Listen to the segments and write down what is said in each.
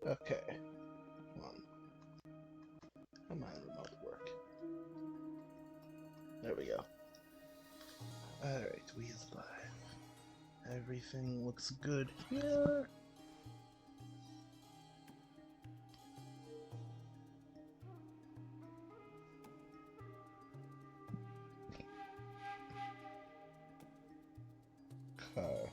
Okay. Come on, remote work. There we go. Alright, we is live. Everything looks good here. Okay.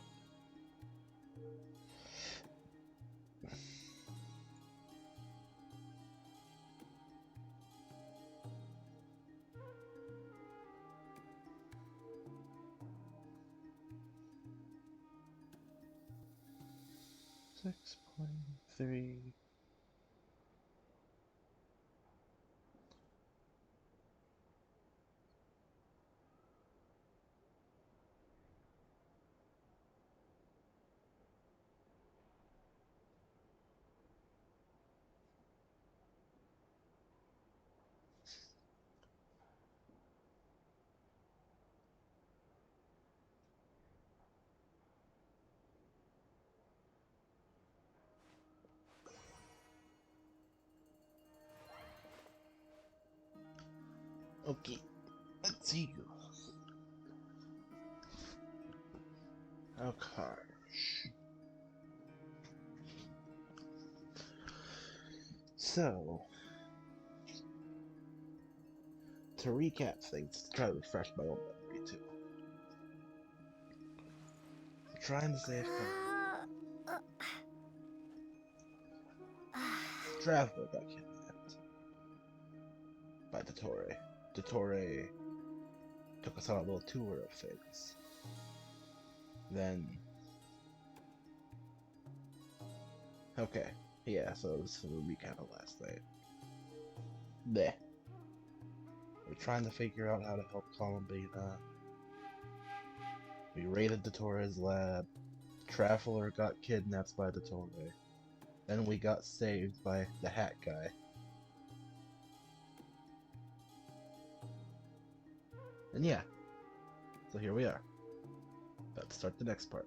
6.3. Okay, let's see. Okay. So, to recap things, to try to refresh my own memory too. I'm trying to save time. Traveler got kidnapped by Dottore. Dottore took us on a little tour of things. Then, okay, yeah, so this is a recap of last night. Bleh. We're trying to figure out how to help Columbina. We raided Dottore's lab. Traveler got kidnapped by Dottore. Then we got saved by the hat guy. And yeah, so here we are. Let's start the next part.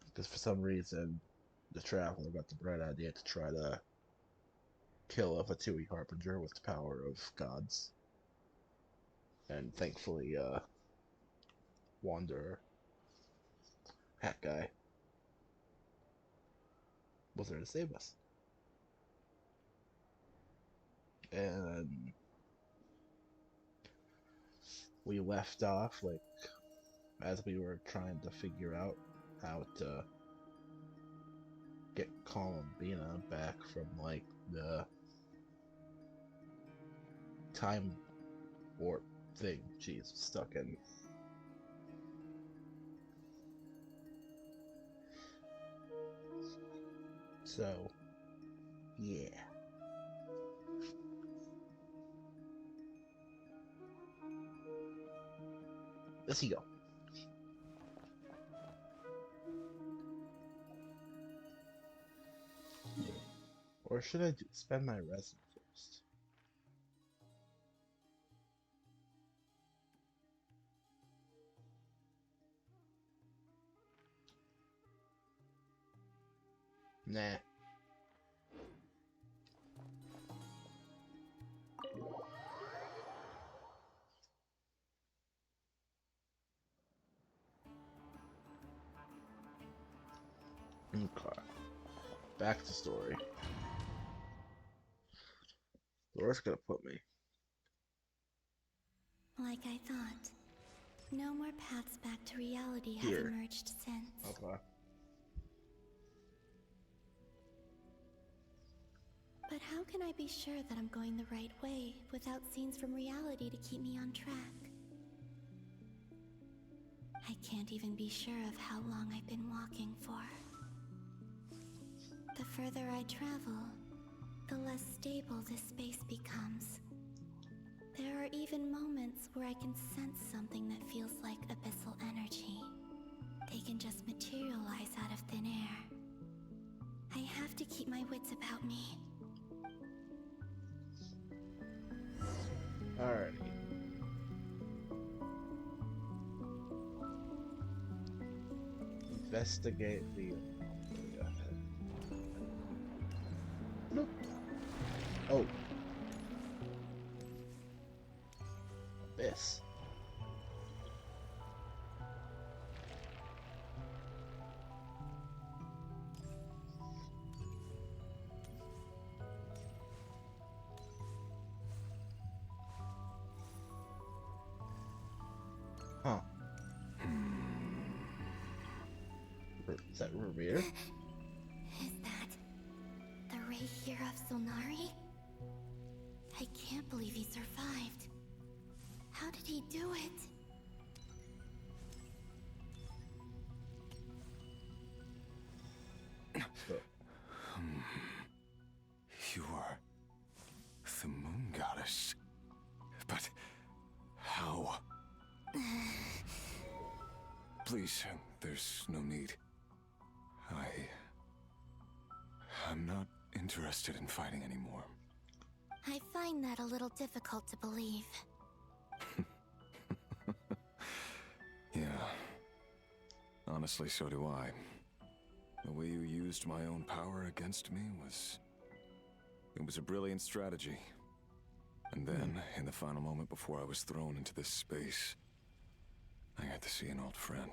Because for some reason, the Traveler got the bright idea to try to kill a Fatui Harbinger with the power of gods. And thankfully, Wanderer, hat guy, was there to save us. And we left off, like, as we were trying to figure out how to get Columbina back from, like, the time warp thing she's stuck in. So, yeah. Let's go. Or should I spend my resin first? Nah. Okay. Back to story. Where's gonna put me? Like I thought. No more paths back to reality have Here. emerged since. Okay. But how can I be sure that I'm going the right way without scenes from reality to keep me on track? I can't even be sure of how long I've been walking for. The further I travel, the less stable this space becomes. There are even moments where I can sense something that feels like abyssal energy. They can just materialize out of thin air. I have to keep my wits about me. Alrighty. Investigate the Bloop. Oh. Abyss. Huh. Is that Revere? Is that the Rayhir of Solnari? I can't believe he survived. How did he do it? You are the moon goddess. But how? Please, there's no need. I'm not interested in fighting anymore. I find that a little difficult to believe. Yeah. Honestly, so do I. The way you used my own power against me was... It was a brilliant strategy. And then, in the final moment before I was thrown into this space, I got to see an old friend.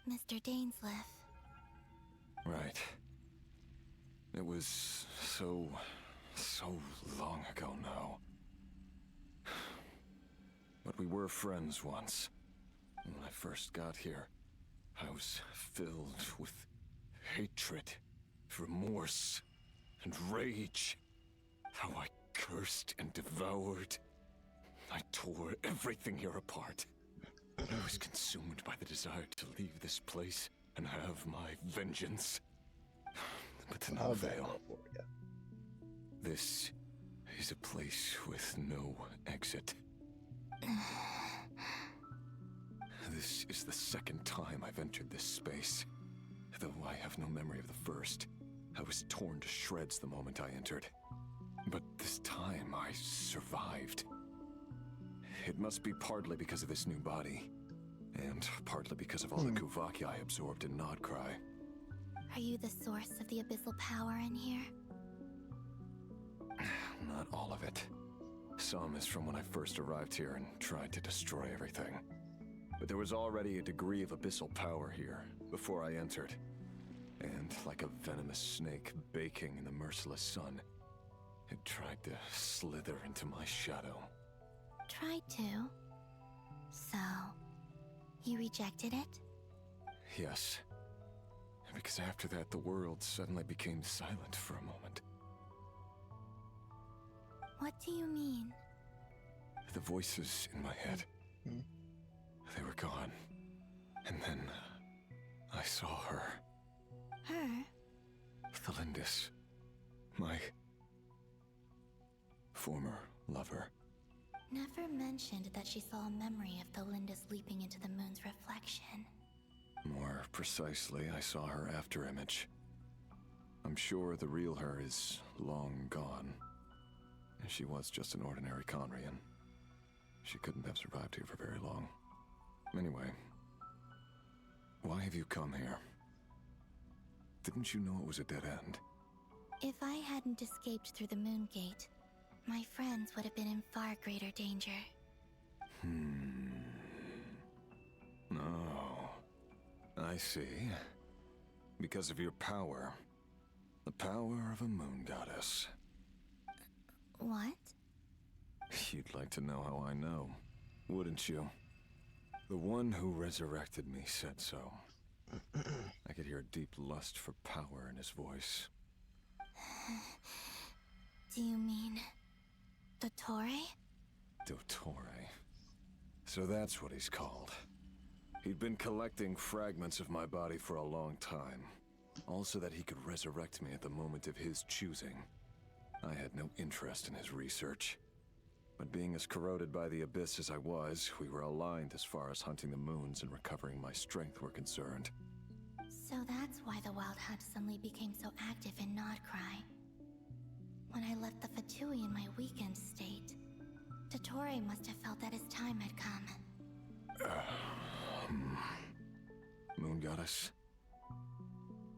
Mr. Dainsleif. Right. It was so long ago now. But we were friends once. When I first got here, I was filled with hatred, remorse, and rage. How I cursed and devoured. I tore everything here apart. I was consumed by the desire to leave this place and have my vengeance. But to no avail. This is a place with no exit. This is the second time I've entered this space. Though I have no memory of the first. I was torn to shreds the moment I entered. But this time I survived. It must be partly because of this new body. And partly because of all the Kuvaki I absorbed in Nodcry. Are you the source of the abyssal power in here? Not all of it. Some is from when I first arrived here and tried to destroy everything. But there was already a degree of abyssal power here, before I entered. And like a venomous snake baking in the merciless sun, it tried to slither into my shadow. Tried to? So, you rejected it? Yes. Because after that, the world suddenly became silent for a moment. What do you mean? The voices in my head. They were gone. And then I saw her. Her? Thelindis. My former lover. Never mentioned that she saw a memory of Thelindis leaping into the moon's reflection. More precisely, I saw her afterimage. I'm sure the real her is long gone. She was just an ordinary Conrian. She couldn't have survived here for very long. Anyway, why have you come here? Didn't you know it was a dead end? If I hadn't escaped through the moon gate, my friends would have been in far greater danger. Oh, I see. Because of your power. The power of a moon goddess. What? You'd like to know how I know, wouldn't you? The one who resurrected me said so. I could hear a deep lust for power in his voice. Do you mean... Dottore? Dottore. So that's what he's called. He'd been collecting fragments of my body for a long time. Also that he could resurrect me at the moment of his choosing. I had no interest in his research. But being as corroded by the abyss as I was, we were aligned as far as hunting the moons and recovering my strength were concerned. So that's why the Wild Hunt suddenly became so active in Nodcry. When I left the Fatui in my weakened state, Dottore must have felt that his time had come. Moon Goddess,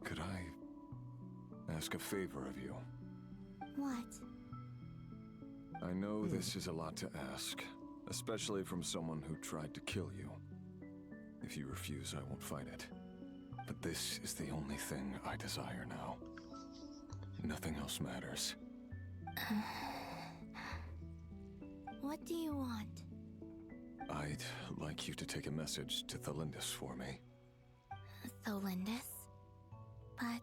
could I ask a favor of you? What? I know this is a lot to ask, especially from someone who tried to kill you. If you refuse, I won't fight it. But this is the only thing I desire now. Nothing else matters. What do you want? I'd like you to take a message to Thelindis for me. Thelindis? But...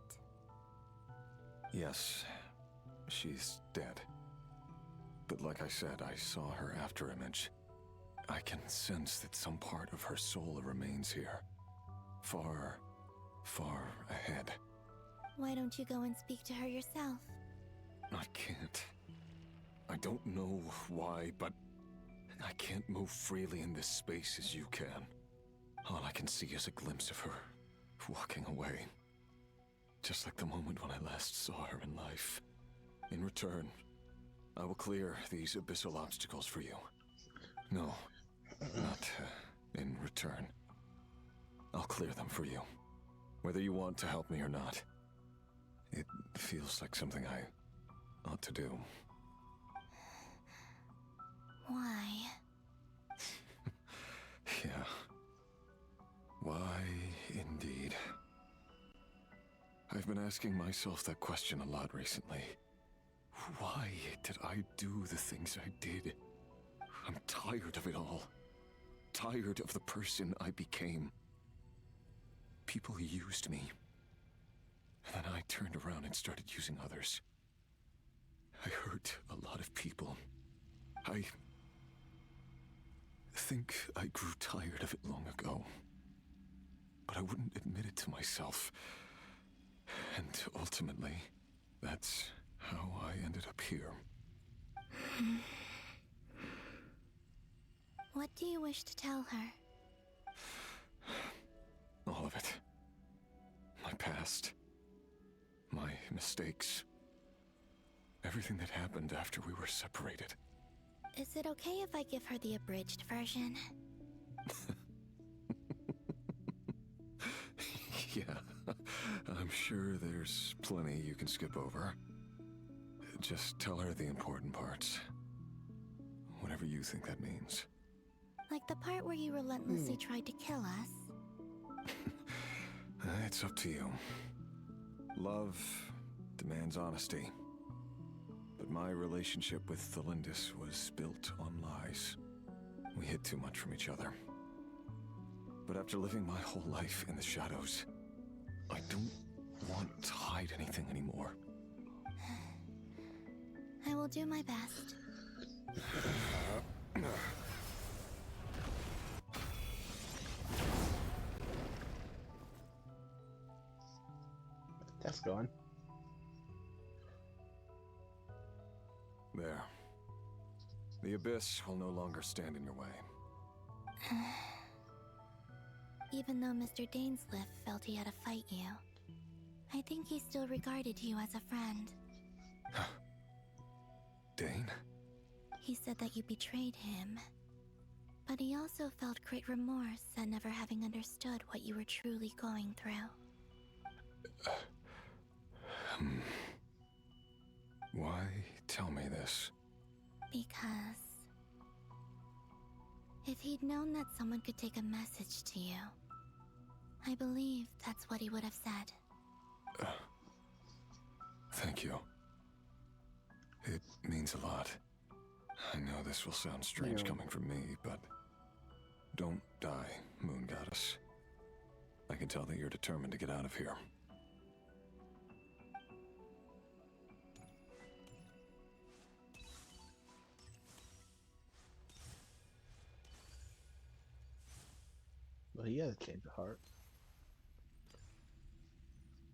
Yes, she's dead. But like I said, I saw her after image. I can sense that some part of her soul remains here. Far, far ahead. why don't you go and speak to her yourself? I can't. I don't know why, but I can't move freely in this space as you can. All I can see is a glimpse of her, walking away. Just like the moment when I last saw her in life. In return, I will clear these abyssal obstacles for you. No, not in return. I'll clear them for you. Whether you want to help me or not. It feels like something I ought to do. Why? Yeah. Why, indeed. I've been asking myself that question a lot recently. Why did I do the things I did? I'm tired of it all. Tired of the person I became. People used me. And then I turned around and started using others. I hurt a lot of people. I think I grew tired of it long ago. But I wouldn't admit it to myself. And ultimately, that's how I ended up here. What do you wish to tell her? All of it. My past. My mistakes. Everything that happened after we were separated. Is it okay if I give her the abridged version? Yeah, I'm sure there's plenty you can skip over. Just tell her the important parts. Whatever you think that means. Like the part where you relentlessly tried to kill us? It's up to you. Love demands honesty. But my relationship with Thelindis was built on lies. We hid too much from each other. But after living my whole life in the shadows, I don't want to hide anything anymore. I will do my best. That's gone. There. The abyss will no longer stand in your way. Even though Mr. Dainsliff felt he had to fight you, I think he still regarded you as a friend. Dane? He said that you betrayed him, but he also felt great remorse at never having understood what you were truly going through. Why tell me this? Because if he'd known that someone could take a message to you, I believe that's what he would have said. Thank you. It means a lot. I know this will sound strange coming from me, but don't die, Moon Goddess. I can tell that you're determined to get out of here. Well, he has a change of heart.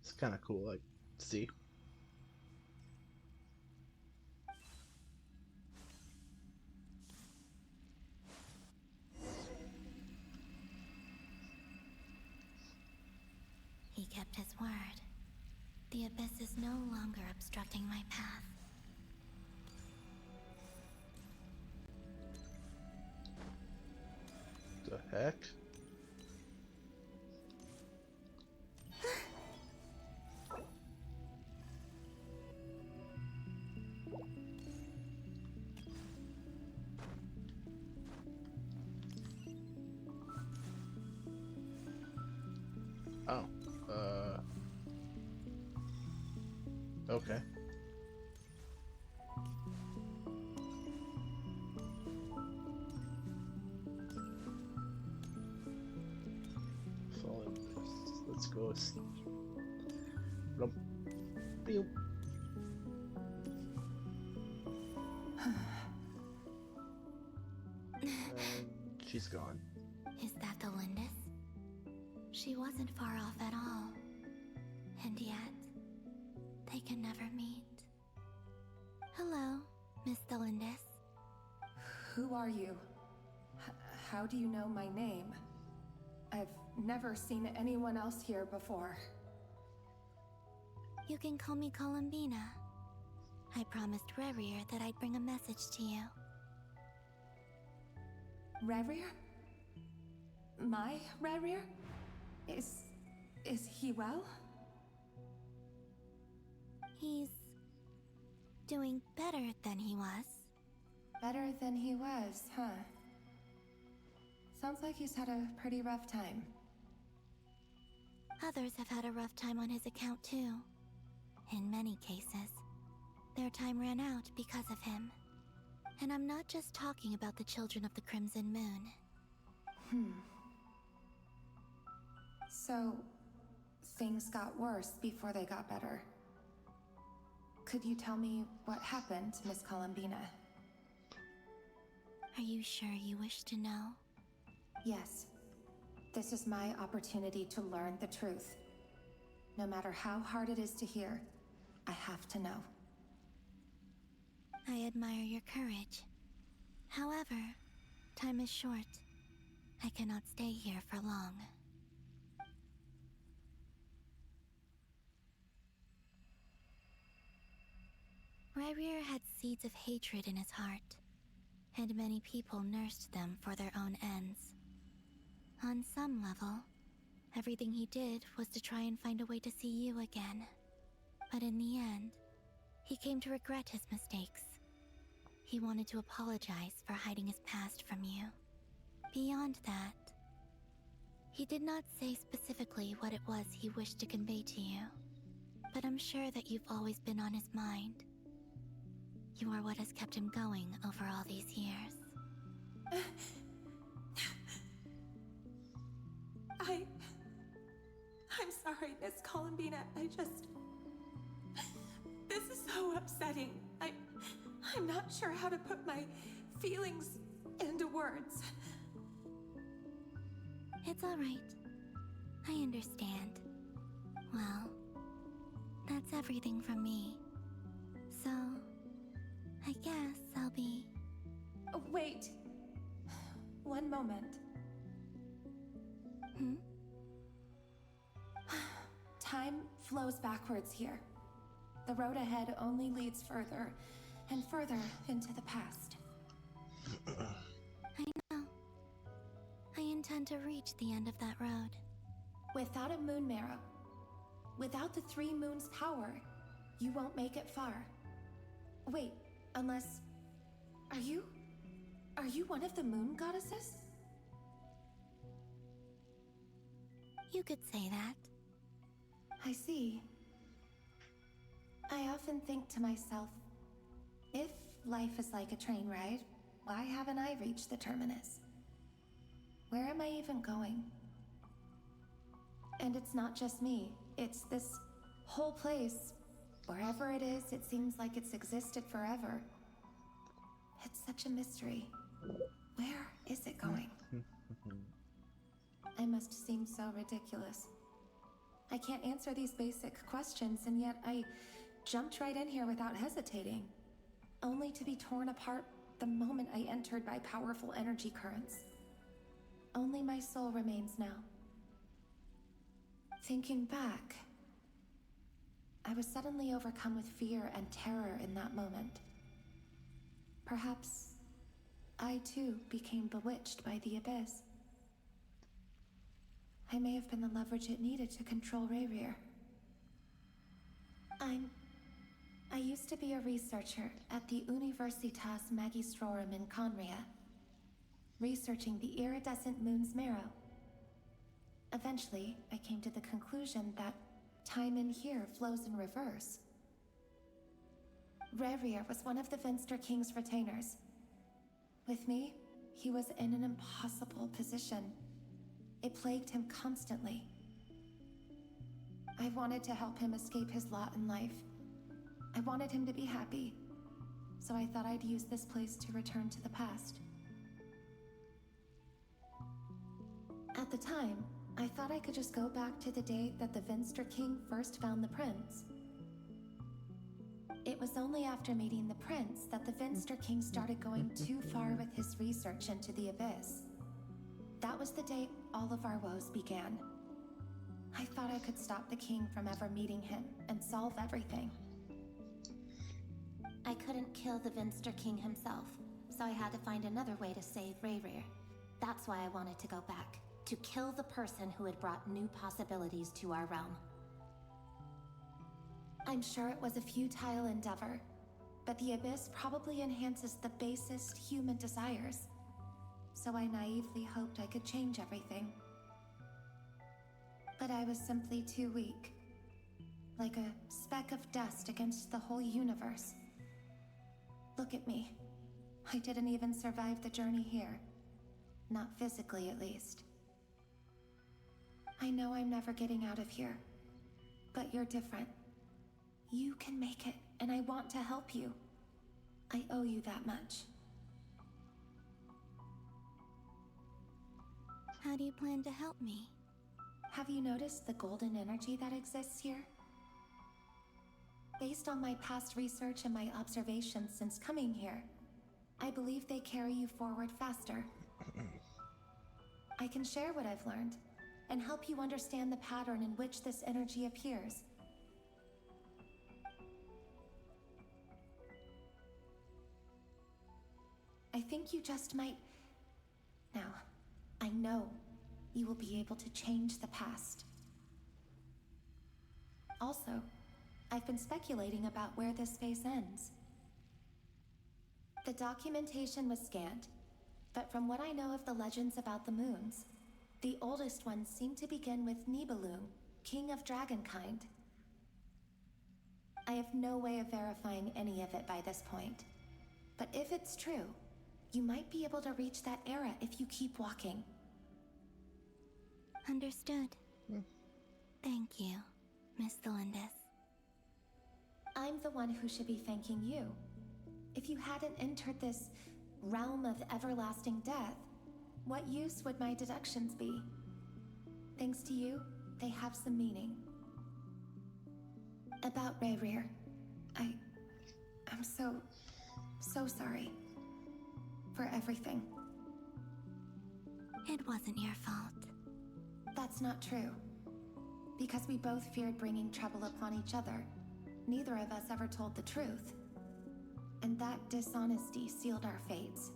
It's kind of cool, like, to see. He kept his word. The abyss is no longer obstructing my path. heck? Oh, okay. Fallen. Let's go. Rump. Pew. And she's gone. Is that the Lindis? She wasn't far off at all. And yet, they can never meet. Hello, Miss Lindis. Who are you? How do you know my name? I've never seen anyone else here before. You can call me Columbina. I promised Rerir that I'd bring a message to you. Rerir? My Rerir? Is he well? He's doing better than he was. Better than he was, huh? Sounds like he's had a pretty rough time. Others have had a rough time on his account too. In many cases, their time ran out because of him. And I'm not just talking about the children of the Crimson Moon. So, things got worse before they got better. Could you tell me what happened, Miss Columbina? Are you sure you wish to know? Yes. This is my opportunity to learn the truth. No matter how hard it is to hear, I have to know. I admire your courage. However, time is short. I cannot stay here for long. Rerir had seeds of hatred in his heart, and many people nursed them for their own ends. On some level, everything he did was to try and find a way to see you again. But in the end, he came to regret his mistakes. He wanted to apologize for hiding his past from you. Beyond that, he did not say specifically what it was he wished to convey to you, but I'm sure that you've always been on his mind. You are what has kept him going over all these years. I'm sorry, Miss Columbina. This is so upsetting. I'm not sure how to put my feelings into words. It's all right. I understand. Well, that's everything from me. So, I guess I'll be... Oh, wait. One moment. Time flows backwards here. The road ahead only leads further and further into the past. I know. I intend to reach the end of that road. Without a moon marrow, without the 3 moons' power, you won't make it far. Wait, unless... Are you one of the moon goddesses? You could say that. I see. I often think to myself, if life is like a train ride, why haven't I reached the terminus? Where am I even going? And it's not just me, it's this whole place. Wherever it is, it seems like it's existed forever. It's such a mystery. Where is it going? I must seem so ridiculous. I can't answer these basic questions, and yet I jumped right in here without hesitating, only to be torn apart the moment I entered by powerful energy currents. Only my soul remains now. Thinking back, I was suddenly overcome with fear and terror in that moment. Perhaps I too became bewitched by the abyss. I may have been the leverage it needed to control Rayrir. I used to be a researcher at the Universitas Magistrorum in Conria, researching the iridescent moon's marrow. Eventually, I came to the conclusion that time in here flows in reverse. Rayrir was one of the Venster King's retainers. With me, he was in an impossible position. It plagued him constantly. I wanted to help him escape his lot in life. I wanted him to be happy, so I thought I'd use this place to return to the past. At the time, I thought I could just go back to the day that the Venster King first found the prince. It was only after meeting the prince that the Venster King started going too far with his research into the abyss. That was the day all of our woes began. I thought I could stop the king from ever meeting him and solve everything. I couldn't kill the Venster King himself, so I had to find another way to save Rayrir. That's why I wanted to go back, to kill the person who had brought new possibilities to our realm. I'm sure it was a futile endeavor, but the abyss probably enhances the basest human desires. So I naively hoped I could change everything. But I was simply too weak. Like a speck of dust against the whole universe. Look at me. I didn't even survive the journey here. Not physically, at least. I know I'm never getting out of here. But you're different. You can make it, and I want to help you. I owe you that much. How do you plan to help me? Have you noticed the golden energy that exists here? Based on my past research and my observations since coming here, I believe they carry you forward faster. I can share what I've learned, and help you understand the pattern in which this energy appears. I think you just might... Now, I know you will be able to change the past. Also, I've been speculating about where this phase ends. The documentation was scanned, but from what I know of the legends about the moons, the oldest ones seem to begin with Nibelung, king of dragonkind. I have no way of verifying any of it by this point, but if it's true, you might be able to reach that era if you keep walking. Understood. Thank you, Miss Delindis. I'm the one who should be thanking you. If you hadn't entered this realm of everlasting death, what use would my deductions be? Thanks to you, they have some meaning. About Rayrir, I'm so sorry. For everything. It wasn't your fault. That's not true. Because we both feared bringing trouble upon each other, neither of us ever told the truth. And that dishonesty sealed our fates.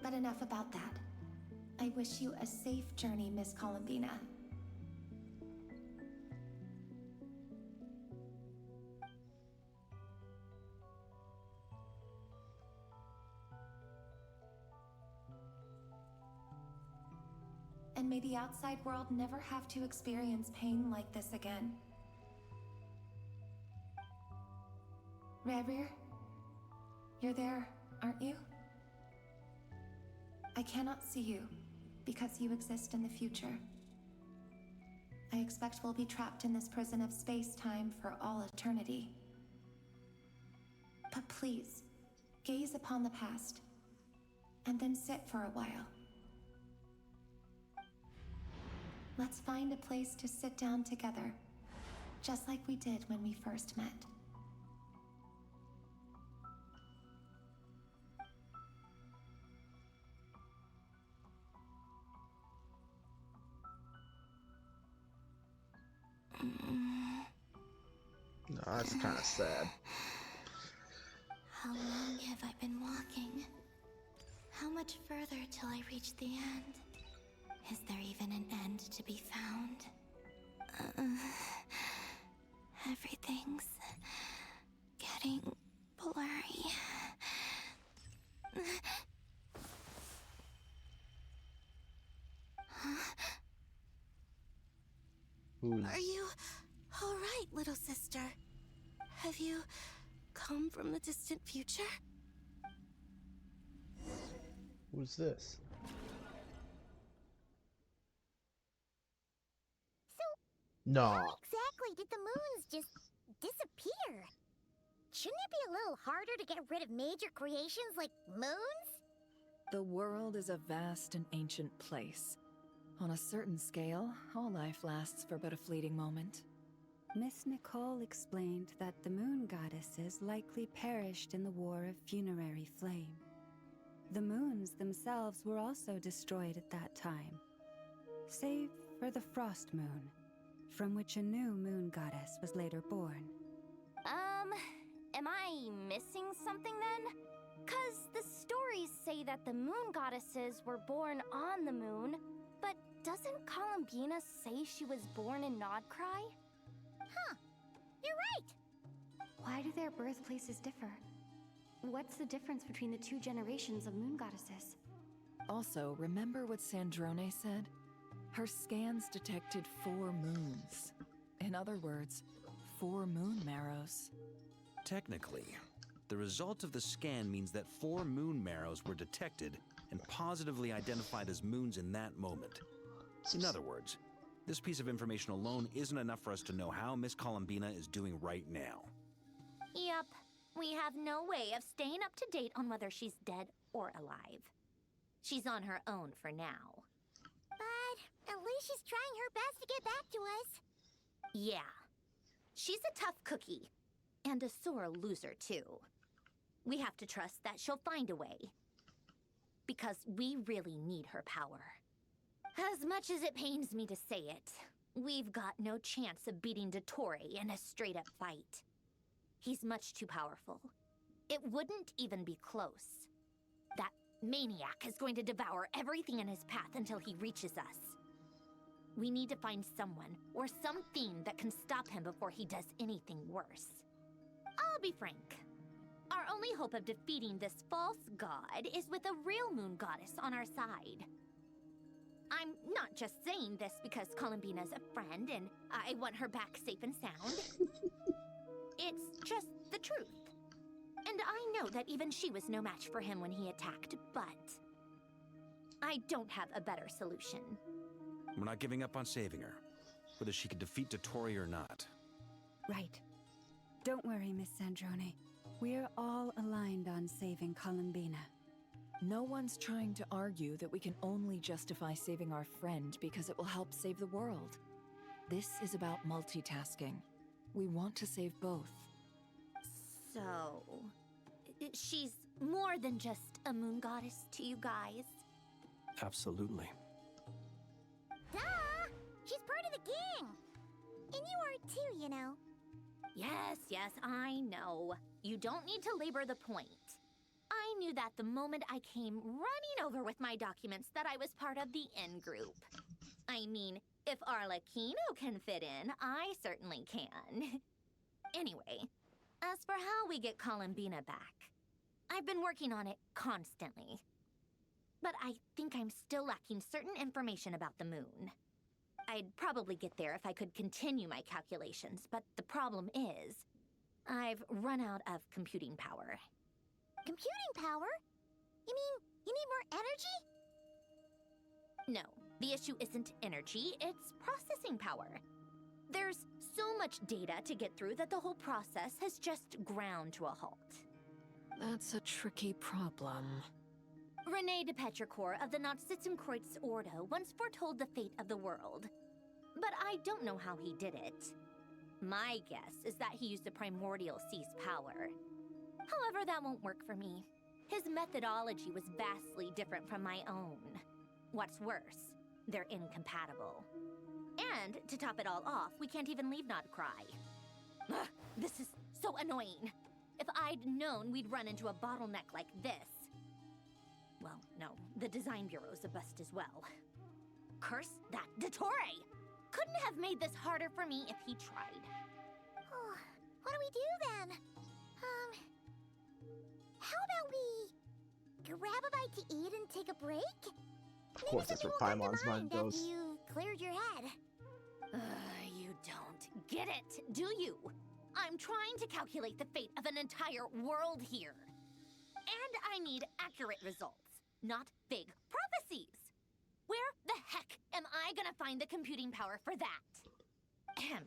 But enough about that. I wish you a safe journey, Miss Columbina. And may the outside world never have to experience pain like this again. Rayrir, you're there, aren't you? I cannot see you, because you exist in the future. I expect we'll be trapped in this prison of space-time for all eternity. But please, gaze upon the past, and then sit for a while. Let's find a place to sit down together, just like we did when we first met. No, that's kind of sad. How long have I been walking? How much further till I reach the end? Is there even an end to be found? Everything's getting blurry. Who's... Are you all right, little sister? Have you come from the distant future? Who's this? No. How exactly did the moons just disappear? Shouldn't it be a little harder to get rid of major creations like moons? The world is a vast and ancient place. On a certain scale, all life lasts for but a fleeting moment. Miss Nicole explained that the moon goddesses likely perished in the War of Funerary Flame. The moons themselves were also destroyed at that time, save for the Frost Moon, from which a new moon goddess was later born. Am I missing something then? 'Cause the stories say that the moon goddesses were born on the moon, but doesn't Columbina say she was born in Nodcry? Huh, you're right! Why do their birthplaces differ? What's the difference between the two generations of moon goddesses? Also, remember what Sandrone said? Her scans detected 4 moons. In other words, 4 moon marrows. Technically, the result of the scan means that 4 moon marrows were detected and positively identified as moons in that moment. In other words, this piece of information alone isn't enough for us to know how Miss Columbina is doing right now. Yep, we have no way of staying up to date on whether she's dead or alive. She's on her own for now. But at least she's trying her best to get back to us. Yeah. She's a tough cookie. And a sore loser, too. We have to trust that she'll find a way. Because we really need her power. As much as it pains me to say it, we've got no chance of beating Dottore in a straight-up fight. He's much too powerful. It wouldn't even be close. That maniac is going to devour everything in his path until he reaches us. We need to find someone, or something that can stop him before he does anything worse. I'll be frank. Our only hope of defeating this false god is with a real moon goddess on our side. I'm not just saying this because Columbina's a friend and I want her back safe and sound. It's just the truth. And I know that even she was no match for him when he attacked, but I don't have a better solution. We're not giving up on saving her, whether she can defeat Dottore or not. Right. Don't worry, Miss Sandrone. We're all aligned on saving Columbina. No one's trying to argue that we can only justify saving our friend because it will help save the world. This is about multitasking. We want to save both. So, she's more than just a moon goddess to you guys? Absolutely. Duh! She's part of the gang! And you are too, you know. Yes, I know. You don't need to labor the point. I knew that the moment I came running over with my documents that I was part of the in-group. I mean, if Arlecchino can fit in, I certainly can. Anyway, as for how we get Columbina back, I've been working on it constantly. But I think I'm still lacking certain information about the moon. I'd probably get there if I could continue my calculations, but the problem is, I've run out of computing power. Computing power? You mean you need more energy? No, the issue isn't energy, it's processing power. There's so much data to get through that the whole process has just ground to a halt. That's a tricky problem. René de Petrichor of the Nautitzenkreuz Ordo once foretold the fate of the world. But I don't know how he did it. My guess is that he used the primordial sea's power. However, that won't work for me. His methodology was vastly different from my own. What's worse, they're incompatible. And, to top it all off, we can't even leave Nodcry. Ugh, this is so annoying. If I'd known we'd run into a bottleneck like this... Well, no, the design bureau's a bust as well. Curse that Dottore! Couldn't have made this harder for me if he tried. Oh, what do we do then? How about we grab a bite to eat and take a break? Of course, that's where Paimon's mind goes. After you've cleared your head. You don't get it, do you? I'm trying to calculate the fate of an entire world here. And I need accurate results, not vague prophecies. Where the heck am I gonna find the computing power for that? Ahem.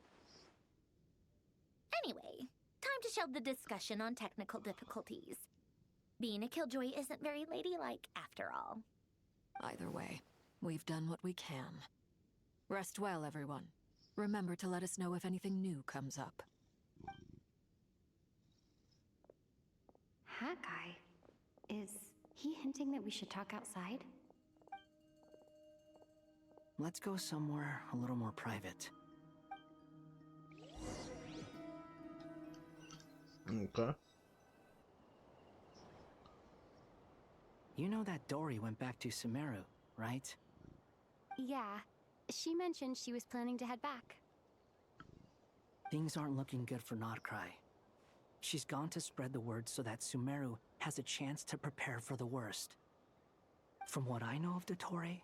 Anyway, time to shelve the discussion on technical difficulties. Being a killjoy isn't very ladylike after all. Either way, we've done what we can. Rest well, everyone. Remember to let us know if anything new comes up. Hawkeye? Is he hinting that we should talk outside? Let's go somewhere a little more private. Okay. You know that Dory went back to Sumeru, right? Yeah. She mentioned she was planning to head back. Things aren't looking good for Notcry. She's gone to spread the word so that Sumeru has a chance to prepare for the worst. From what I know of Dottore,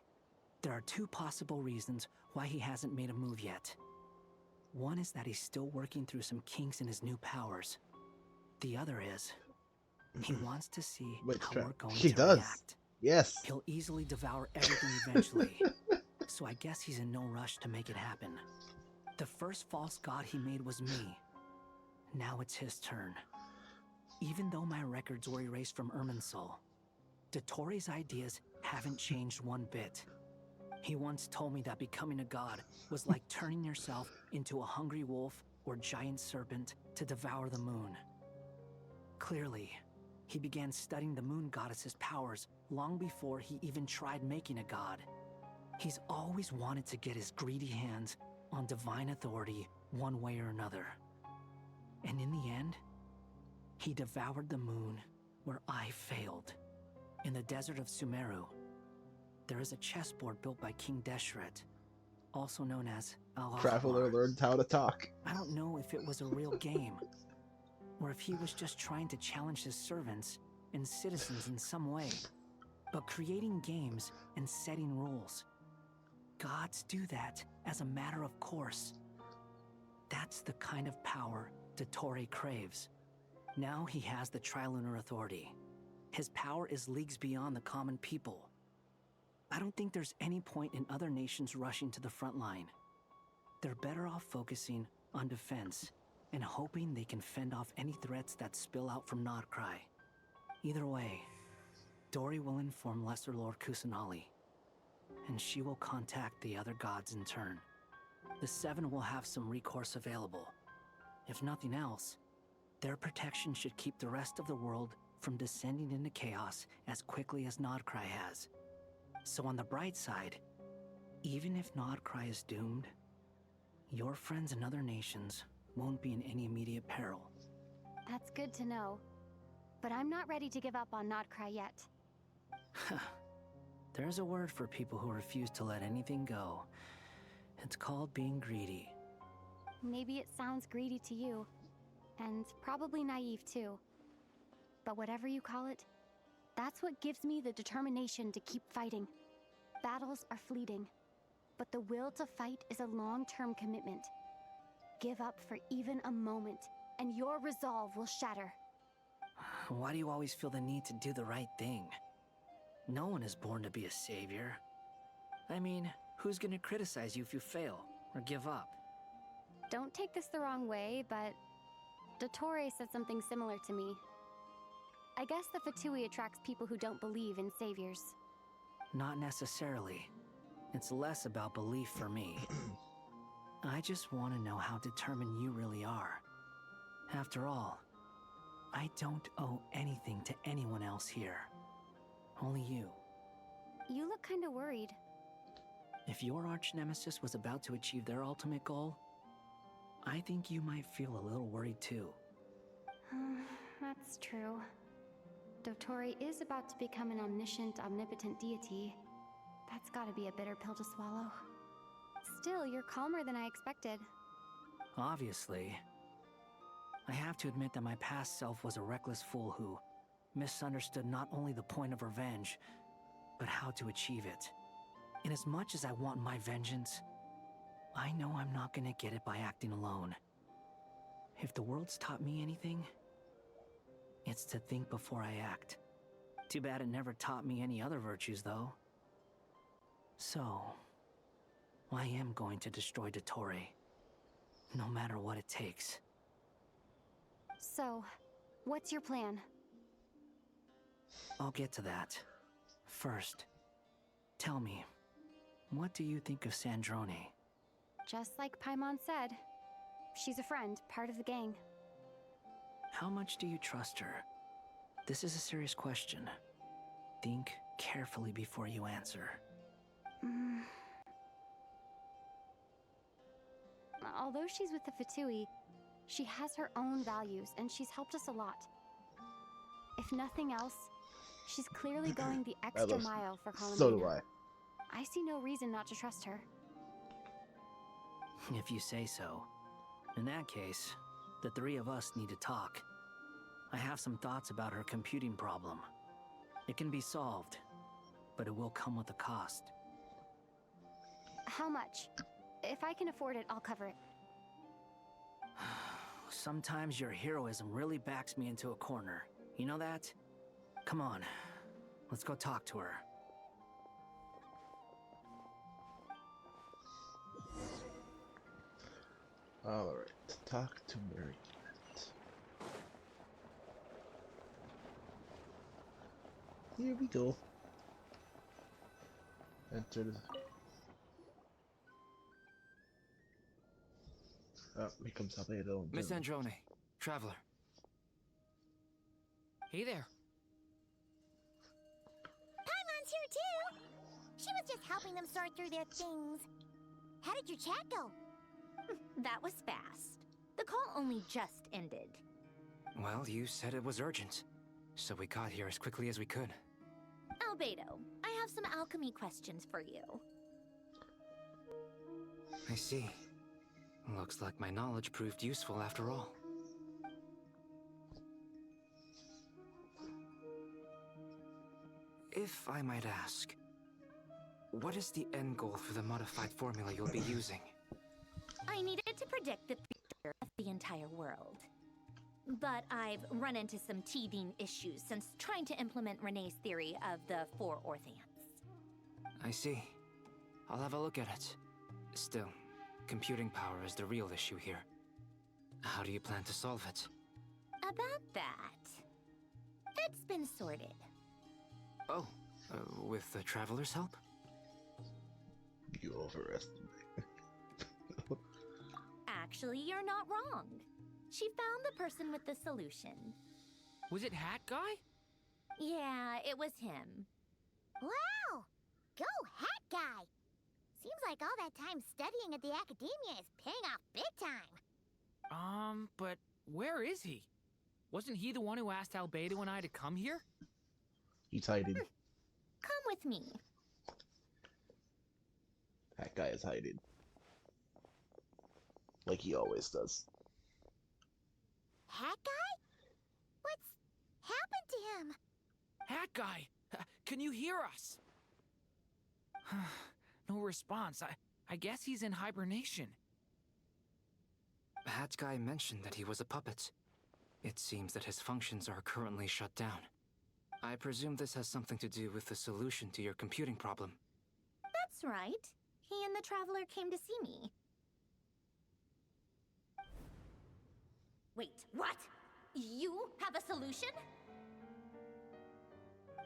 there are two possible reasons why he hasn't made a move yet. One is that he's still working through some kinks in his new powers. The other is, he wants to see how we're going to react. Yes. He'll easily devour everything eventually, so I guess he's in no rush to make it happen. The first false god he made was me. Now it's his turn. Even though my records were erased from Irminsul, Dottore's ideas haven't changed one bit. He once told me that becoming a god was like turning yourself into a hungry wolf or giant serpent to devour the moon. Clearly, he began studying the moon goddess's powers long before he even tried making a god. He's always wanted to get his greedy hands on divine authority one way or another. And in the end, he devoured the moon where I failed. In the desert of Sumeru, there is a chessboard built by King Deshret, also known as Al-Ahmar. Traveler learned how to talk. I don't know if it was a real game, or if he was just trying to challenge his servants and citizens in some way. But creating games and setting rules, gods do that as a matter of course. That's the kind of power Dottore craves. Now he has the Trilunar Authority. His power is leagues beyond the common people. I don't think there's any point in other nations rushing to the front line. They're better off focusing on defense and hoping they can fend off any threats that spill out from Notcry. Either way, Dory will inform Lesser Lord Kusanali, and she will contact the other gods in turn. The Seven will have some recourse available. If nothing else, their protection should keep the rest of the world from descending into chaos as quickly as Notcry has. So on the bright side, even if Notcry is doomed, your friends in other nations won't be in any immediate peril. That's good to know. But I'm not ready to give up on Notcry yet. There's a word for people who refuse to let anything go. It's called being greedy. Maybe it sounds greedy to you, and probably naive too. But whatever you call it, that's what gives me the determination to keep fighting. Battles are fleeting, but the will to fight is a long-term commitment. Give up for even a moment, and your resolve will shatter. Why do you always feel the need to do the right thing? No one is born to be a savior. I mean, who's gonna criticize you if you fail or give up? Don't take this the wrong way, but Dottore said something similar to me. I guess the Fatui attracts people who don't believe in saviors. Not necessarily. It's less about belief for me. I just want to know how determined you really are. After all, I don't owe anything to anyone else here. Only you. You look kinda worried. If your arch-nemesis was about to achieve their ultimate goal, I think you might feel a little worried too. That's true. Dottore is about to become an omniscient, omnipotent deity. That's gotta be a bitter pill to swallow. Still, you're calmer than I expected. Obviously. I have to admit that my past self was a reckless fool who misunderstood not only the point of revenge, but how to achieve it. And as much as I want my vengeance, I know I'm not gonna get it by acting alone. If the world's taught me anything, it's to think before I act. Too bad it never taught me any other virtues, though. So, I am going to destroy Dottore, no matter what it takes. So, what's your plan? I'll get to that. First, tell me, what do you think of Sandrone? Just like Paimon said, she's a friend, part of the gang. How much do you trust her? This is a serious question. Think carefully before you answer. Although she's with the Fatui, she has her own values, and she's helped us a lot. If nothing else, she's clearly going the extra mile for Colin. So do I. I see no reason not to trust her. If you say so. In that case, the three of us need to talk. I have some thoughts about her computing problem. It can be solved, but it will come with a cost. How much? If I can afford it, I'll cover it. Sometimes your heroism really backs me into a corner. You know that? Come on, let's go talk to her. Alright, talk to Mary. Here we go. Enter the... Oh, here comes Albedo. Miss Androne, traveler. Hey there. Paimon's here too. She was just helping them sort through their things. How did your chat go? That was fast. The call only just ended. Well, you said it was urgent, so we got here as quickly as we could. Albedo, I have some alchemy questions for you. I see. Looks like my knowledge proved useful after all. If I might ask, what is the end goal for the modified formula you'll be using? I needed to predict the future of the entire world. But I've run into some teething issues since trying to implement Renee's theory of the four Orthants. I see. I'll have a look at it. Still, computing power is the real issue here. How do you plan to solve it? About that, that's been sorted. Oh, with the Traveler's help? You overestimate. Actually, you're not wrong. She found the person with the solution. Was it Hat Guy? Yeah, it was him. Wow! Go Hat Guy! Seems like all that time studying at the academia is paying off big time. But where is he? Wasn't he the one who asked Albedo and I to come here? He's hiding. Come with me. That guy is hiding. Like he always does. Hat Guy? What's happened to him? Hat Guy! Can you hear us? No response. I guess he's in hibernation. Hat Guy mentioned that he was a puppet. It seems that his functions are currently shut down. I presume this has something to do with the solution to your computing problem. That's right. He and the Traveler came to see me. Wait, what? You have a solution?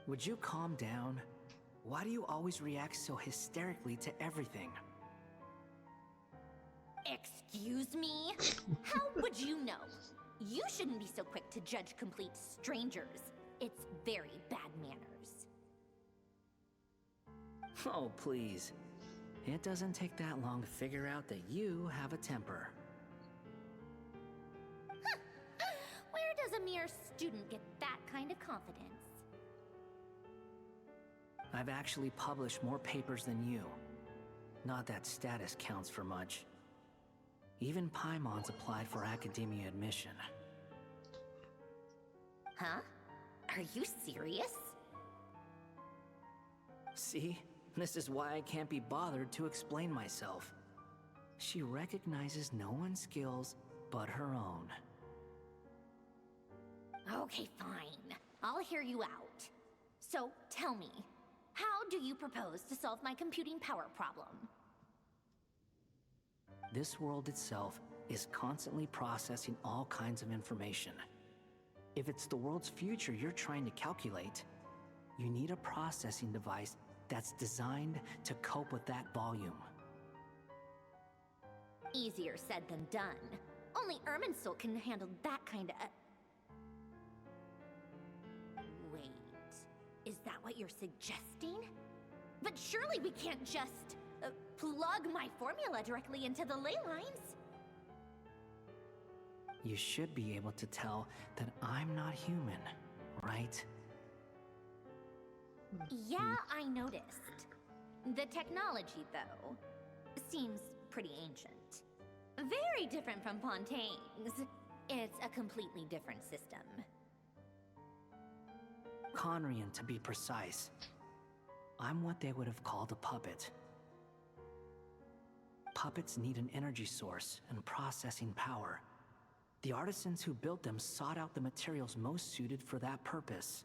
Would you calm down? Why do you always react so hysterically to everything? Excuse me? How would you know? You shouldn't be so quick to judge complete strangers. It's very bad manners. Oh, please. It doesn't take that long to figure out that you have a temper. Where does a mere student get that kind of confidence? I've actually published more papers than you. Not that status counts for much. Even Paimon's applied for academia admission. Huh? Are you serious? See? This is why I can't be bothered to explain myself. She recognizes no one's skills but her own. Okay, fine. I'll hear you out. So, tell me, how do you propose to solve my computing power problem? This world itself is constantly processing all kinds of information. If it's the world's future you're trying to calculate, you need a processing device that's designed to cope with that volume. Easier said than done. Only Irminsul can handle that kind of... Wait, is that what you're suggesting? But surely we can't just plug my formula directly into the ley lines. You should be able to tell that I'm not human, right? Yeah, I noticed. The technology, though, seems pretty ancient. Very different from Fontaine's. It's a completely different system. Conrian, to be precise. I'm what they would have called a puppet. Puppets need an energy source and processing power. The artisans who built them sought out the materials most suited for that purpose.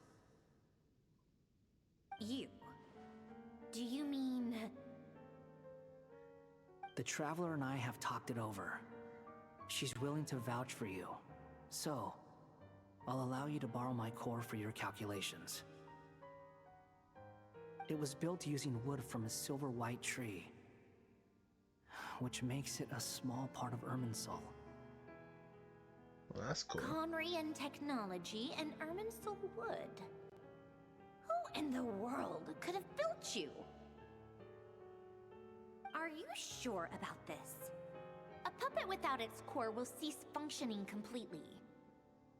You? Do you mean... The Traveler and I have talked it over. She's willing to vouch for you. So, I'll allow you to borrow my core for your calculations. It was built using wood from a silver white tree, which makes it a small part of Irminsul. Well, that's cool. Conrian technology and Irminsul wood. Who in the world could have built you? Are you sure about this? A puppet without its core will cease functioning completely.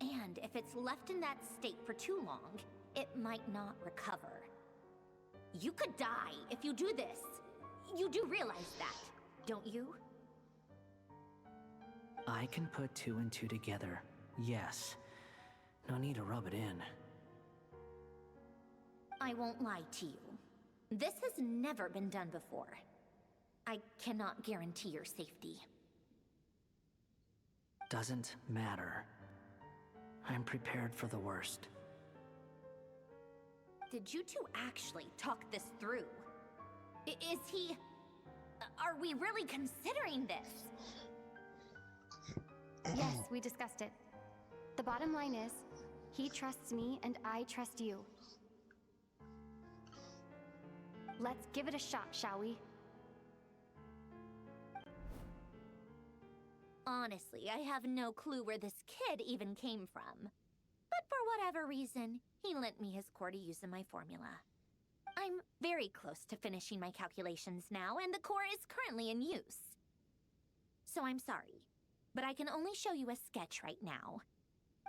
And if it's left in that state for too long, it might not recover. You could die if you do this. You do realize that, don't you? I can put two and two together, yes. No need to rub it in. I won't lie to you. This has never been done before. I cannot guarantee your safety. Doesn't matter. I'm prepared for the worst. Did you two actually talk this through? Is he... Are we really considering this? Yes, we discussed it. The bottom line is, he trusts me and I trust you. Let's give it a shot, shall we? Honestly, I have no clue where this kid even came from. But for whatever reason, he lent me his core to use in my formula. I'm very close to finishing my calculations now, and the core is currently in use. So I'm sorry, but I can only show you a sketch right now.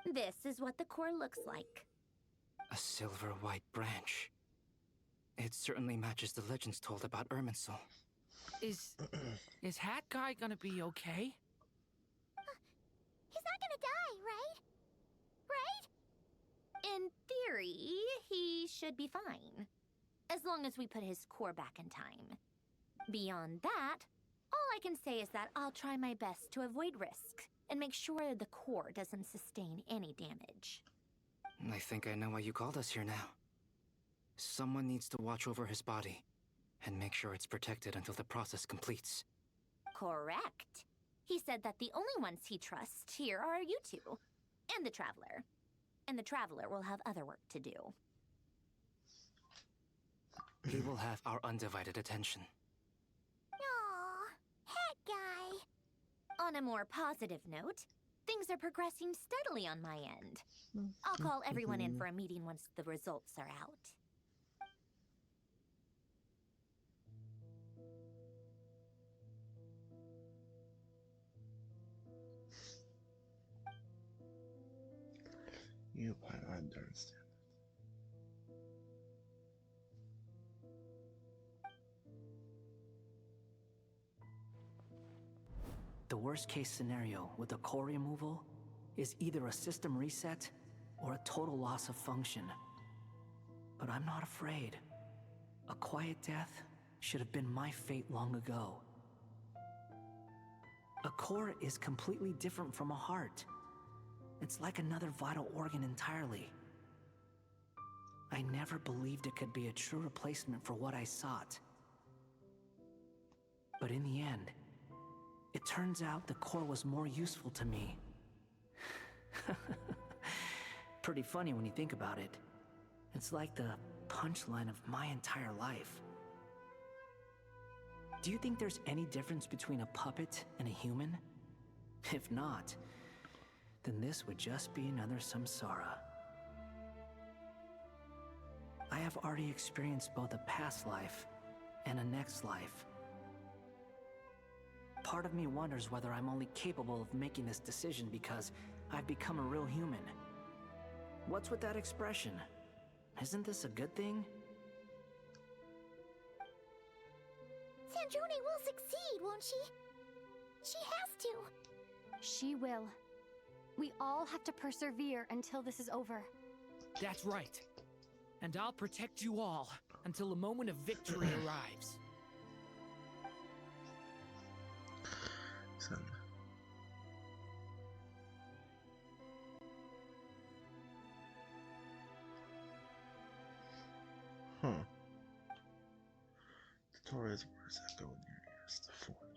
This is what the core looks like. A silver white branch. It certainly matches the legends told about Irminsul. Is Hat Guy gonna be okay? He's not gonna die, right? Right? In theory, he should be fine. As long as we put his core back in time. Beyond that, all I can say is that I'll try my best to avoid risk and make sure the core doesn't sustain any damage. I think I know why you called us here now. Someone needs to watch over his body and make sure it's protected until the process completes. Correct. He said that the only ones he trusts here are you two, and the Traveler. And the Traveler will have other work to do. He will have our undivided attention. Aww, Hat Guy. On a more positive note, things are progressing steadily on my end. I'll call everyone in for a meeting once the results are out. You might understand. worst case scenario with the core removal is either a system reset or a total loss of function. But I'm not afraid. A quiet death should have been my fate long ago. A core is completely different from a heart. It's like another vital organ entirely. I never believed it could be a true replacement for what I sought. But in the end, it turns out the core was more useful to me. Pretty funny when you think about it. It's like the punchline of my entire life. Do you think there's any difference between a puppet and a human? If not, then this would just be another samsara. I have already experienced both a past life and a next life. Part of me wonders whether I'm only capable of making this decision because I've become a real human. What's with that expression? Isn't this a good thing? Sandrone will succeed, won't she? She has to. She will. We all have to persevere until this is over. That's right. And I'll protect you all until a moment of victory arrives. Torres words echo in your ears. The fort.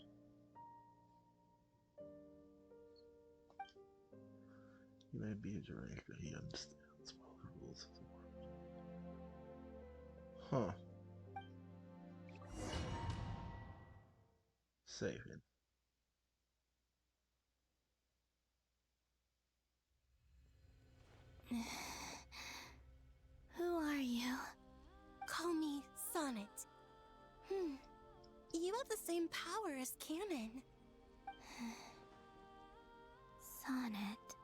He may be a deranged, but he understands well the rules of the world. Save him. Who are you? Call me Sonnet. You have the same power as Canon. Sonnet.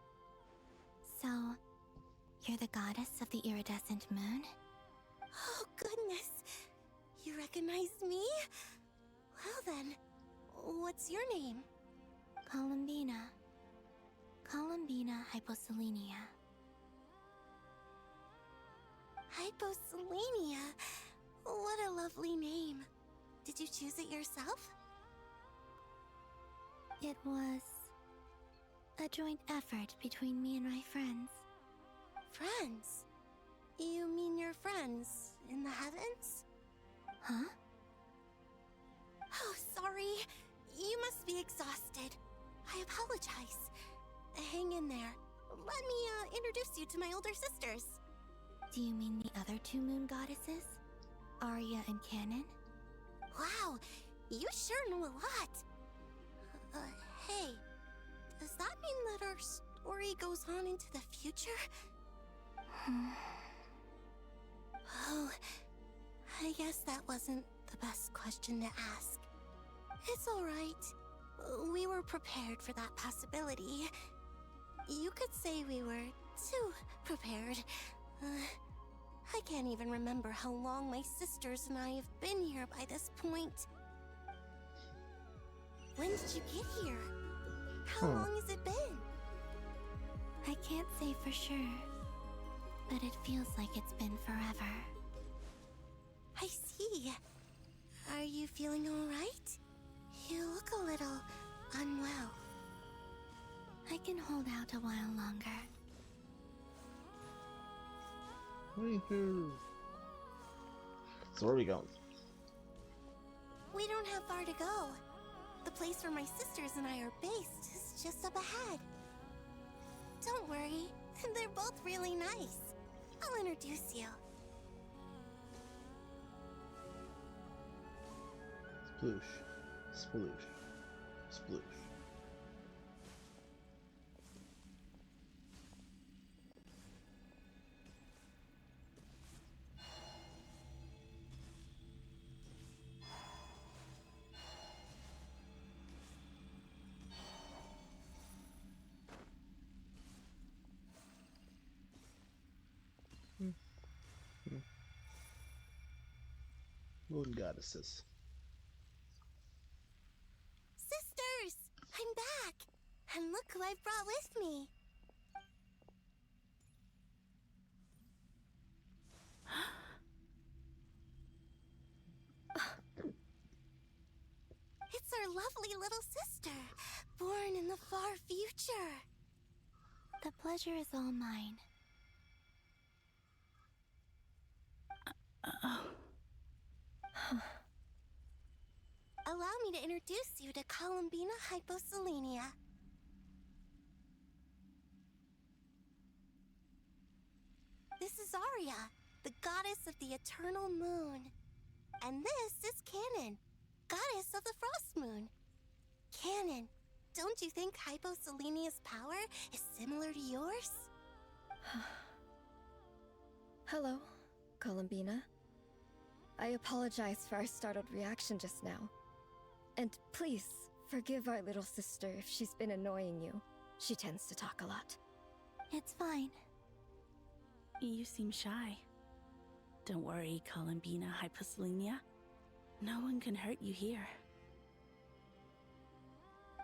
So, you're the goddess of the iridescent moon? Oh, goodness. You recognize me? Well then, what's your name? Columbina. Columbina Hyposelenia. Hyposelenia? What a lovely name. Did you choose it yourself? It was a joint effort between me and my friends. Friends? You mean your friends in the heavens? Huh? Oh, sorry. You must be exhausted. I apologize. Hang in there. Let me introduce you to my older sisters. Do you mean the other two moon goddesses? Arya and Canon? Wow, you sure know a lot. Hey, does that mean that our story goes on into the future? Oh, I guess that wasn't the best question to ask. It's alright. We were prepared for that possibility. You could say we were too prepared. I can't even remember how long my sisters and I have been here by this point. When did you get here? How long has it been? I can't say for sure, but it feels like it's been forever. I see. Are you feeling alright? You look a little unwell. I can hold out a while longer. So where are we going? We don't have far to go. The place where my sisters and I are based is just up ahead. Don't worry, they're both really nice. I'll introduce you. Sploosh. Sploosh. Sploosh. Moon goddesses. Sisters! I'm back! And look who I brought with me. It's our lovely little sister, born in the far future. The pleasure is all mine. Allow me to introduce you to Columbina Hyposelenia. This is Arya, the goddess of the eternal moon. And this is Canon, goddess of the frost moon. Canon, don't you think Hyposelenia's power is similar to yours? Hello, Columbina. I apologize for our startled reaction just now. And please, forgive our little sister if she's been annoying you. She tends to talk a lot. It's fine. You seem shy. Don't worry, Columbina Hyposelenia. No one can hurt you here.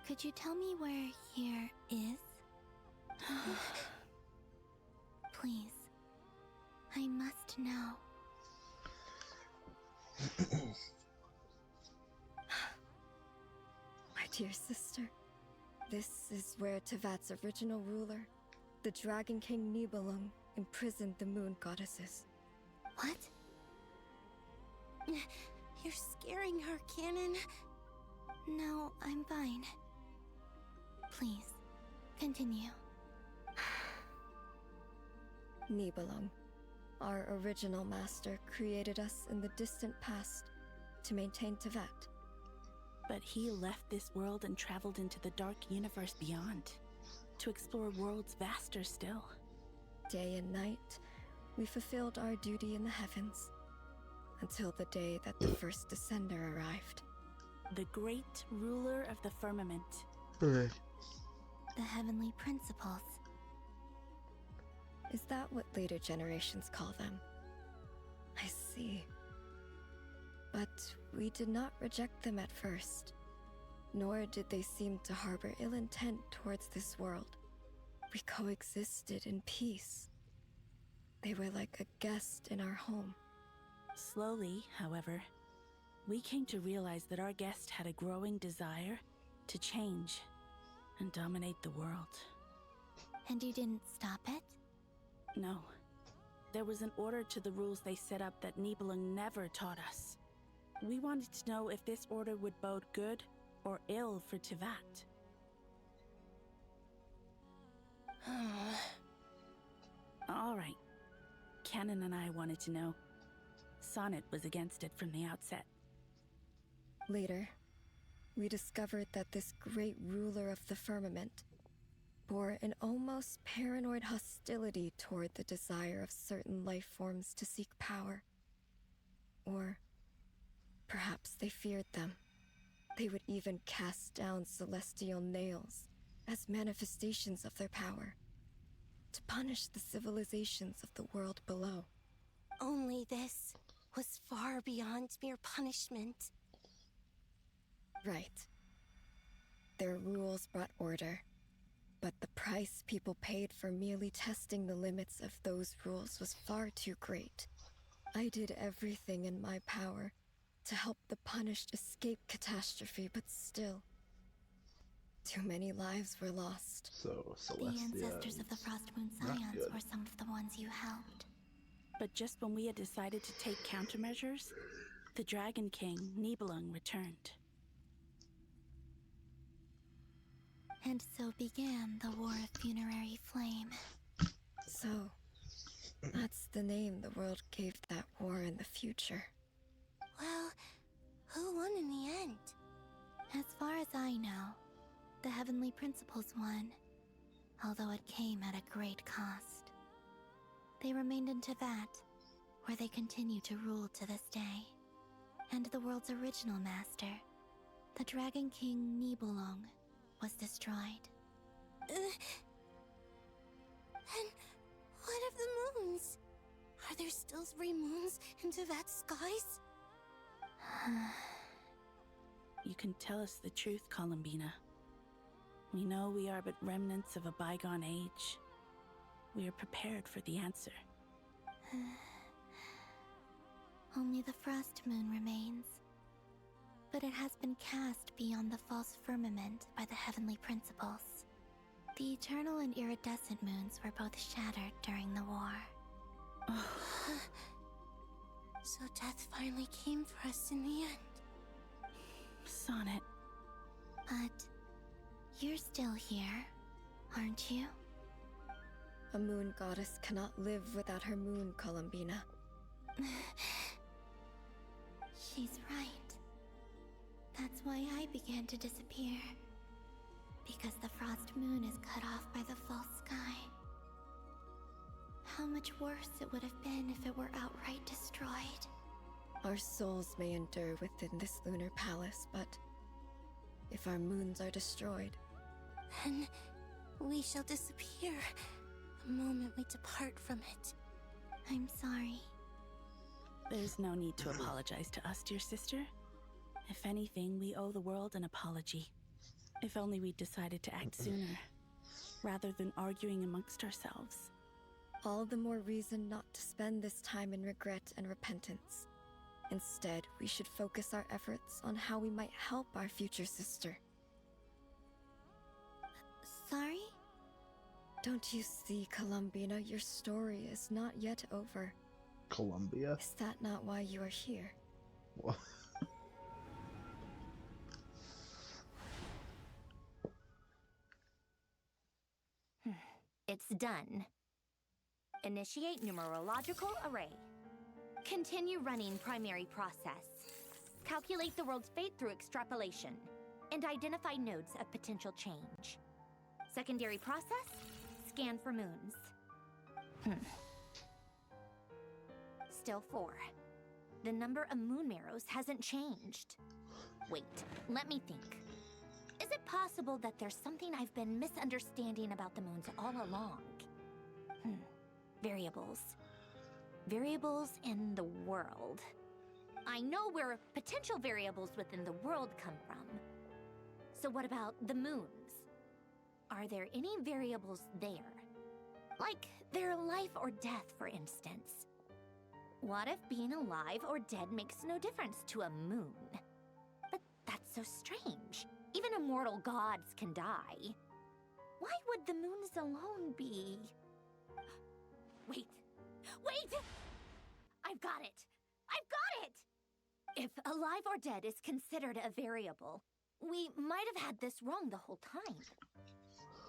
Could you tell me where here is? Please. I must know. My dear sister, this is where Tevat's original ruler, the Dragon King Nibelung, imprisoned the moon goddesses. What? You're scaring her, Canon. No, I'm fine. Please, continue. Nibelung, our original master, created us in the distant past to maintain Tevat. But he left this world and traveled into the dark universe beyond, to explore worlds vaster still. Day and night, we fulfilled our duty in the heavens, until the day that the first Descender arrived. The great ruler of the firmament. The heavenly principles. Is that what later generations call them? I see. But we did not reject them at first, nor did they seem to harbor ill intent towards this world. We coexisted in peace. They were like a guest in our home. Slowly, however, we came to realize that our guest had a growing desire to change and dominate the world. And you didn't stop it? No. There was an order to the rules they set up that Nibelung never taught us. We wanted to know if this order would bode good or ill for Tevat. All right. Canon and I wanted to know. Sonnet was against it from the outset. Later, we discovered that this great ruler of the firmament bore an almost paranoid hostility toward the desire of certain life forms to seek power. Or perhaps they feared them. They would even cast down celestial nails as manifestations of their power, to punish the civilizations of the world below. Only this was far beyond mere punishment. Right. Their rules brought order, but the price people paid for merely testing the limits of those rules was far too great. I did everything in my power to help the punished escape catastrophe, but still, too many lives were lost. So, The ancestors of the Frost Moon Scions were some of the ones you helped. But just when we had decided to take countermeasures, the Dragon King, Nibelung, returned. And so began the War of Funerary Flame. So, that's the name the world gave that war in the future. Well, who won in the end? As far as I know, the Heavenly Principles won, although it came at a great cost. They remained in Tevat, where they continue to rule to this day. And the world's original master, the Dragon King Nibelung, was destroyed. And what of the moons? Are there still 3 moons in Tevat's skies? You can tell us the truth, Columbina. We know we are but remnants of a bygone age. We are prepared for the answer. Only the frost moon remains. But it has been cast beyond the false firmament by the heavenly principles. The eternal and iridescent moons were both shattered during the war. So death finally came for us in the end. Sonnet. But you're still here, aren't you? A moon goddess cannot live without her moon, Columbina. She's right. That's why I began to disappear. Because the frost moon is cut off by the false sky. How much worse it would have been if it were outright destroyed. Our souls may endure within this lunar palace, but if our moons are destroyed, then we shall disappear the moment we depart from it. I'm sorry. There's no need to apologize to us, dear sister. If anything, we owe the world an apology. If only we'd decided to act sooner, rather than arguing amongst ourselves. All the more reason not to spend this time in regret and repentance. Instead, we should focus our efforts on how we might help our future sister. Sorry? Don't you see, Columbina, your story is not yet over. Columbia? Is that not why you are here? What? It's done. Initiate numerological array. Continue running primary process. Calculate the world's fate through extrapolation. And identify nodes of potential change. Secondary process, scan for moons. Still 4. The number of moon marrows hasn't changed. Wait, let me think. Is it possible that there's something I've been misunderstanding about the moons all along? Variables. Variables in the world. I know where potential variables within the world come from. So what about the moons? Are there any variables there? Like their life or death, for instance. What if being alive or dead makes no difference to a moon? But that's so strange. Even immortal gods can die. Why would the moons alone be... Wait! Wait! I've got it! I've got it! If alive or dead is considered a variable, we might have had this wrong the whole time.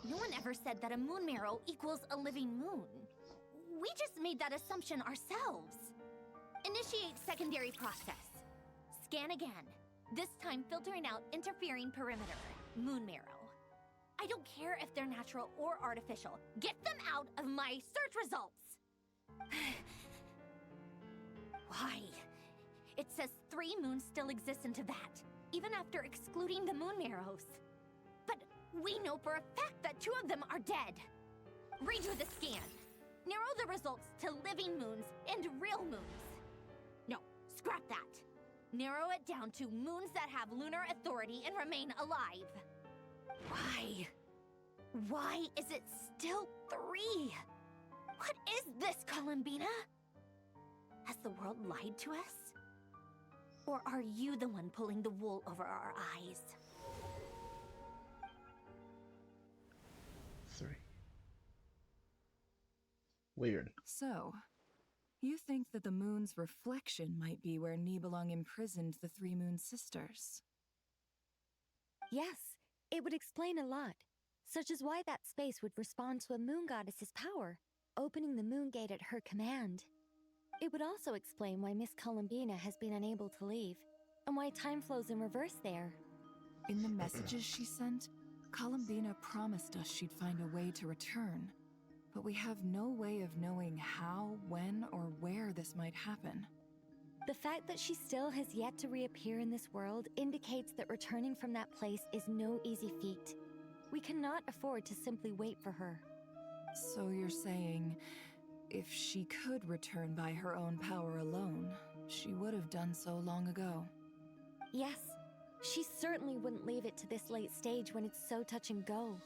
No one ever said that a moon marrow equals a living moon. We just made that assumption ourselves. Initiate secondary process. Scan again. This time filtering out interfering perimeter. Moon marrow. I don't care if they're natural or artificial. Get them out of my search results! Why? It says 3 moons still exist in Teyvat, even after excluding the moon marrows. But we know for a fact that 2 of them are dead. Redo the scan. Narrow the results to living moons and real moons. No, scrap that. Narrow it down to moons that have lunar authority and remain alive. Why? Why is it still 3? What is this, Columbina? Has the world lied to us? Or are you the one pulling the wool over our eyes? 3. Weird. So, you think that the moon's reflection might be where Nibelung imprisoned the 3 moon sisters? Yes, it would explain a lot, such as why that space would respond to a moon goddess's power, opening the moon gate at her command. It would also explain why Miss Columbina has been unable to leave, and why time flows in reverse there. In the messages she sent, Columbina promised us she'd find a way to return, but we have no way of knowing how, when, or where this might happen. The fact that she still has yet to reappear in this world indicates that returning from that place is no easy feat. We cannot afford to simply wait for her. So you're saying, if she could return by her own power alone, she would have done so long ago. Yes, She certainly wouldn't leave it to this late stage when it's so touch and go.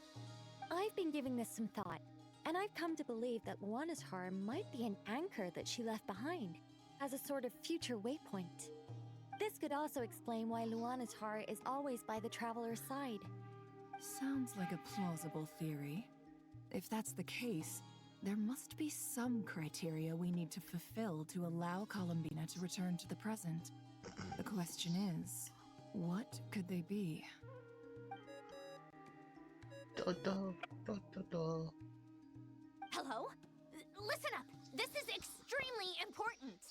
I've been giving this some thought, and I've come to believe that Luana's Har might be an anchor that she left behind, as a sort of future waypoint. This could also explain why Luana's Har is always by the traveler's side. Sounds like a plausible theory. If that's the case, there must be some criteria we need to fulfill to allow Columbina to return to the present. The question is, what could they be? Da, da, da, da, da. Hello? Listen up! This is extremely important!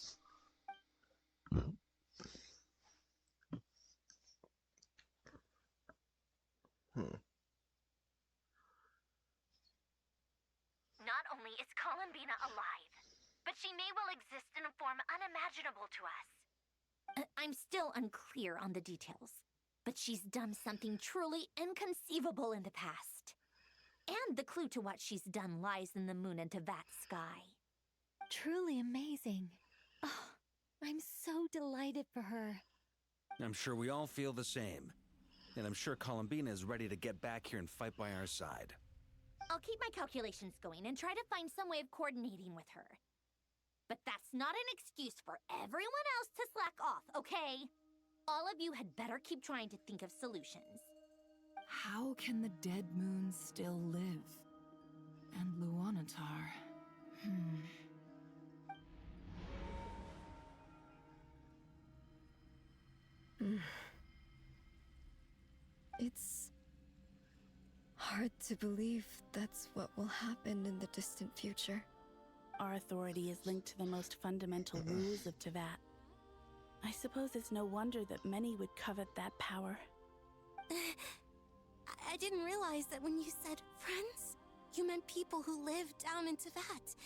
Not only is Columbina alive, but she may well exist in a form unimaginable to us. I'm still unclear on the details, but she's done something truly inconceivable in the past. And the clue to what she's done lies in the moon and Tevat's sky. Truly amazing. Oh, I'm so delighted for her. I'm sure we all feel the same. And I'm sure Columbina is ready to get back here and fight by our side. I'll keep my calculations going and try to find some way of coordinating with her. But that's not an excuse for everyone else to slack off, okay? All of you had better keep trying to think of solutions. How can the dead moon still live? And Luanatar... It's hard to believe that's what will happen in the distant future. Our authority is linked to the most fundamental rules of Tevat. I suppose it's no wonder that many would covet that power. I didn't realize that when you said friends, you meant people who live down in Tevat.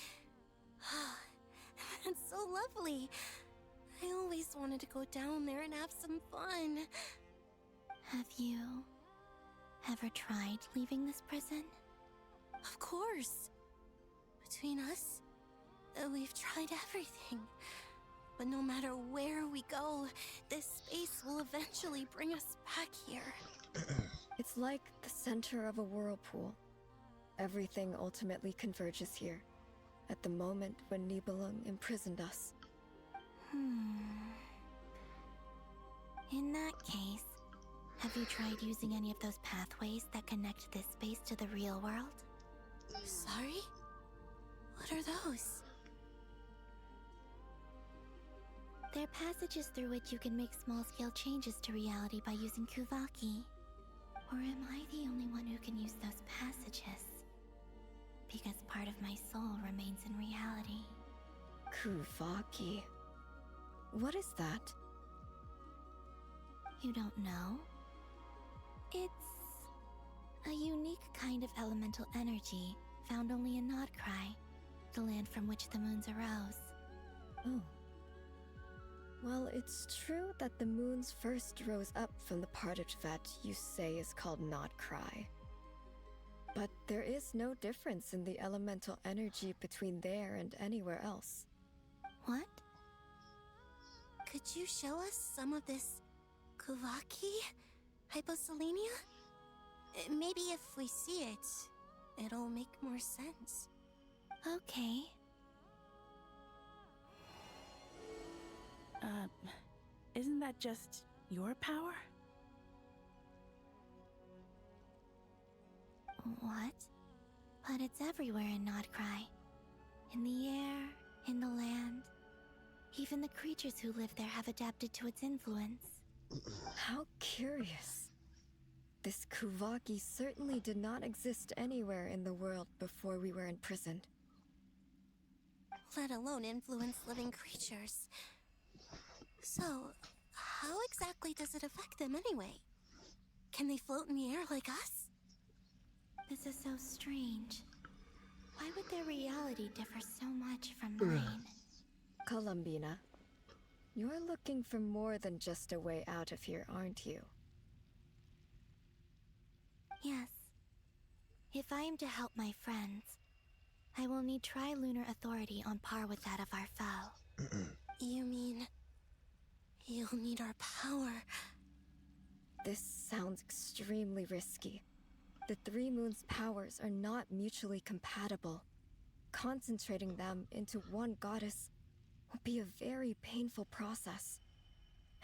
That's so lovely. I always wanted to go down there and have some fun. Have you ever tried leaving this prison? Of course. Between us, we've tried everything. But no matter where we go, this space will eventually bring us back here. It's like the center of a whirlpool. Everything ultimately converges here, at the moment when Nibelung imprisoned us. In that case, have you tried using any of those pathways that connect this space to the real world? Sorry? What are those? They're passages through which you can make small-scale changes to reality by using Kuvaki. Or am I the only one who can use those passages? Because part of my soul remains in reality. Kuvaki. What is that? You don't know? It's a unique kind of elemental energy found only in Nodcry, the land from which the moons arose. Oh. Well, it's true that the moons first rose up from the part of Tevat you say is called Nodcry. But there is no difference in the elemental energy between there and anywhere else. What? Could you show us some of this Kuvaki? Hyposelenia? Maybe if we see it, it'll make more sense. Okay. Isn't that just your power? What? But it's everywhere in Nodcry. In the air, in the land. Even the creatures who live there have adapted to its influence. How curious. This Kuvaki certainly did not exist anywhere in the world before we were imprisoned. Let alone influence living creatures. So, how exactly does it affect them anyway? Can they float in the air like us? This is so strange. Why would their reality differ so much from mine? Columbina, you're looking for more than just a way out of here, aren't you? Yes. If I am to help my friends, I will need tri-lunar authority on par with that of our foe. You mean... you'll need our power risky. The three moons' powers are not mutually compatible. Concentrating them into one goddess will be a very painful process.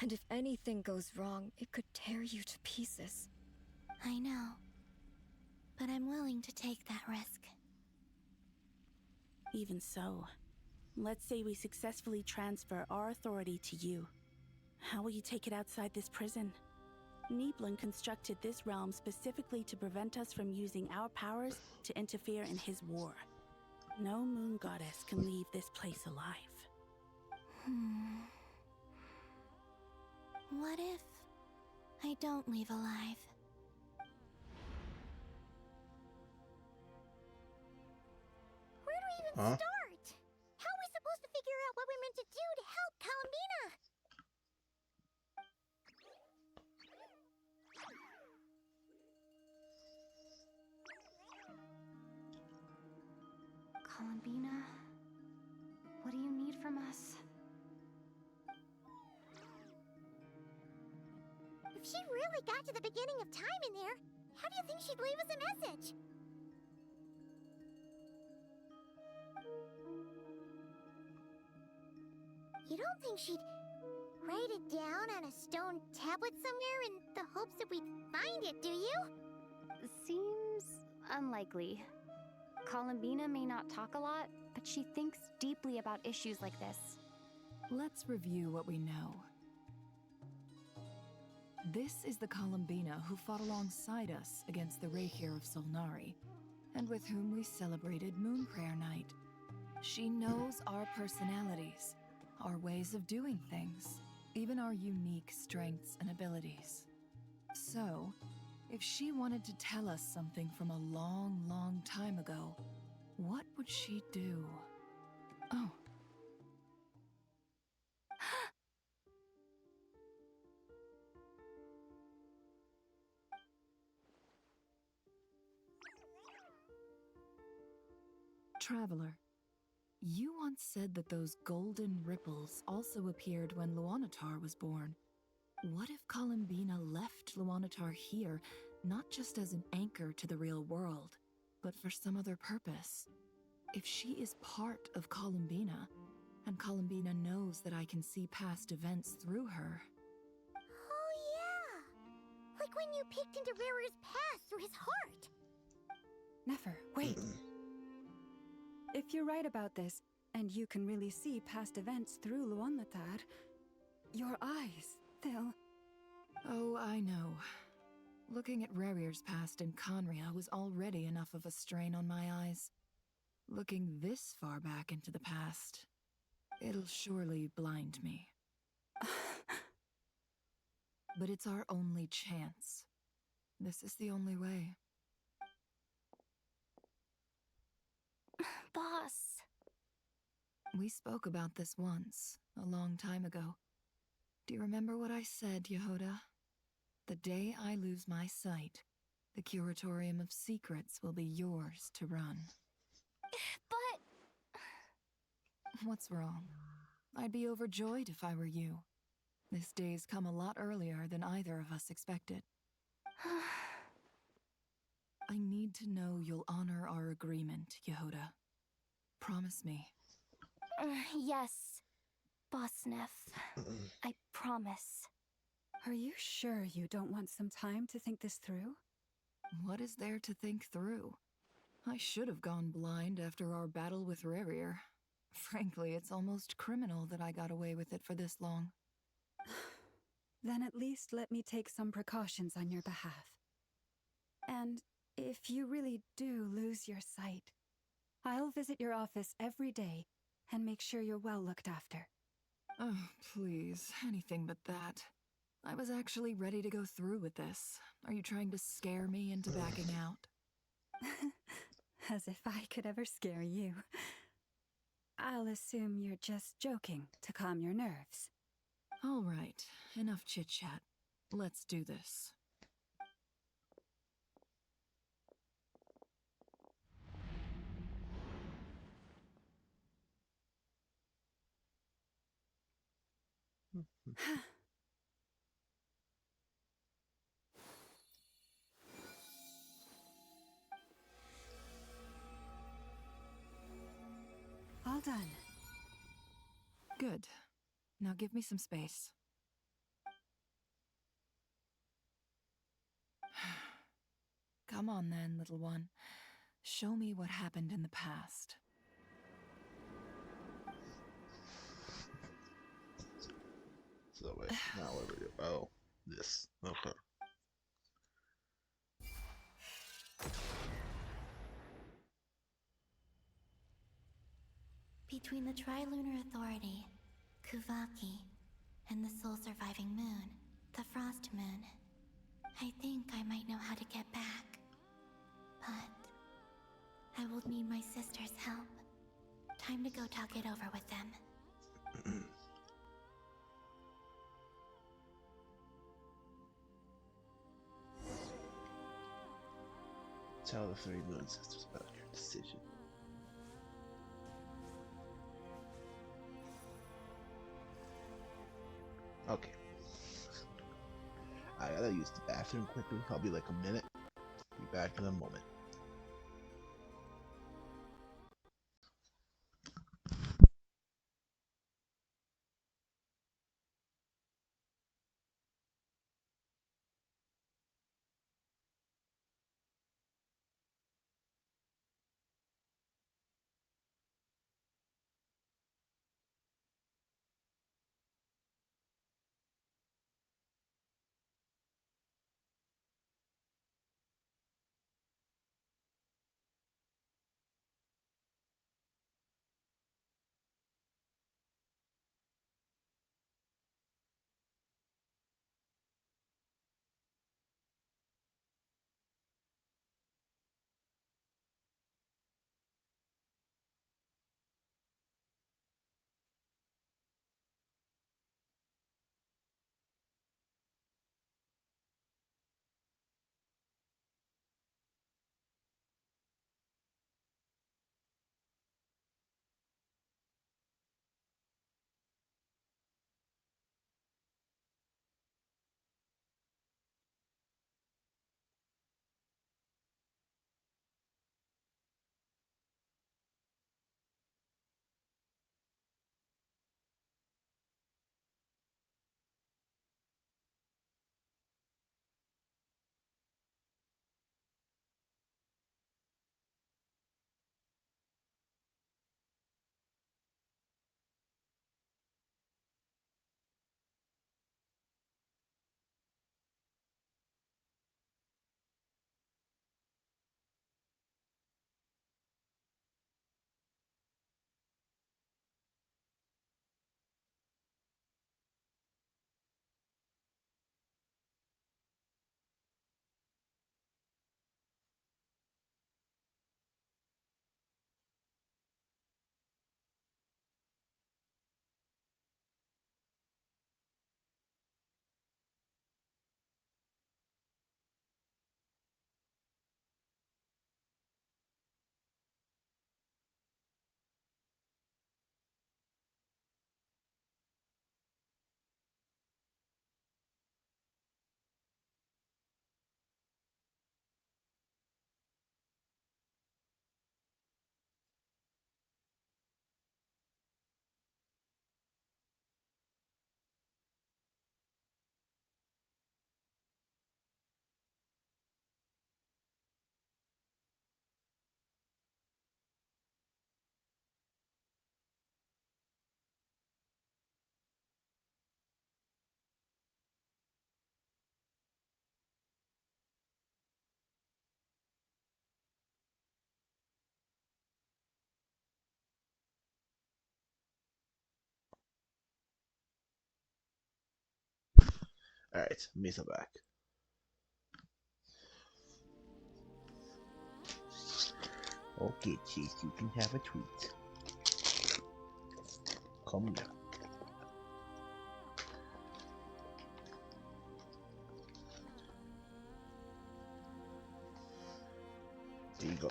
And if anything goes wrong, it could tear you to pieces. I know. But I'm willing to take that risk. Even so, let's say we successfully transfer our authority to you. How will you take it outside this prison? Niblin constructed this realm specifically to prevent us from using our powers to interfere in his war. No moon goddess can leave this place alive. What if I don't leave alive? Where do we even start? How are we supposed to figure out what we're meant to do to help Columbina? Columbina, what do you need from us? If she really got to the beginning of time in there, how do you think she'd leave us a message? You don't think she'd write it down on a stone tablet somewhere in the hopes that we'd find it, do you? Seems unlikely. Columbina may not talk a lot, but she thinks deeply about issues like this. Let's review what we know. This is the Columbina who fought alongside us against the Rahyr of Solnari, and with whom we celebrated Moon Prayer Night. She knows our personalities, our ways of doing things, even our unique strengths and abilities. So, if she wanted to tell us something from a long, long time ago, what would she do? Oh. Traveler, you once said that those golden ripples also appeared when Luanatar was born. What if Columbina left Luanatar here, not just as an anchor to the real world, but for some other purpose? If she is part of Columbina, and Columbina knows that I can see past events through her... Oh yeah! Like when you peeked into Rarer's past through his heart! Nefer, wait! If you're right about this, and you can really see past events through Luanatar, your eyes, they'll... Oh, I know. Looking at Rarier's past in Conria was already enough of a strain on my eyes. Looking this far back into the past, it'll surely blind me. But it's our only chance. This is the only way. Boss! We spoke about this once, a long time ago. Do you remember what I said, Yehoda? The day I lose my sight, the Curatorium of Secrets will be yours to run. But... What's wrong? I'd be overjoyed if I were you. This day's come a lot earlier than either of us expected. I need to know you'll honor our agreement, Yehoda. Promise me. Yes, Boss Neff. I promise. Are you sure you don't want some time to think this through? What is there to think through? I should have gone blind after our battle with Rarier. Frankly, it's almost criminal that I got away with it for this long. Then at least let me take some precautions on your behalf. And if you really do lose your sight, I'll visit your office every day and make sure you're well looked after. Oh, please, anything but that. I was actually ready to go through with this. Are you trying to scare me into backing out? As if I could ever scare you. I'll assume you're just joking to calm your nerves. All right, enough chit-chat. Let's do this. Good. Now give me some space. Come on then, little one. Show me what happened in the past. So wait, now what do we do? Oh, this. Okay. Between the Trilunar Authority, Kuvaki, and the soul-surviving moon, the Frost Moon, I think I might know how to get back. But I will need my sister's help. Time to go talk it over with them. Tell the three moon sisters about your decision. Okay. I gotta use the bathroom quickly. I'll be like a minute. Be back in a moment. Alright, Misa back. Okay, Chase, you can have a treat. Come now. There you go.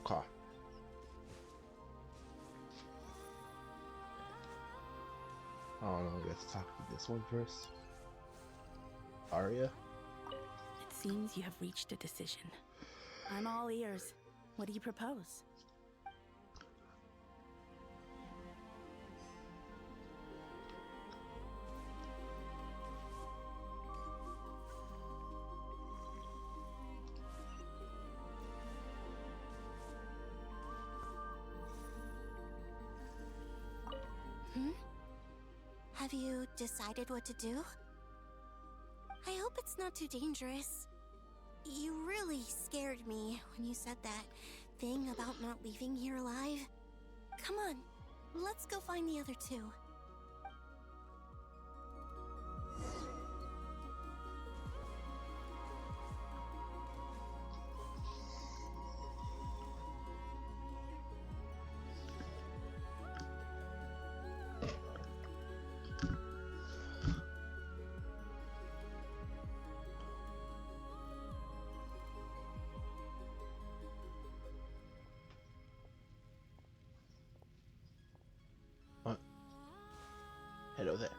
Okay. I don't know, let's talk to this one first. Arya? It seems you have reached a decision. I'm all ears. What do you propose? Have you decided what to do? I hope it's not too dangerous. You really scared me when you said that thing about not leaving here alive. Come on, let's go find the other two. What? Hello there.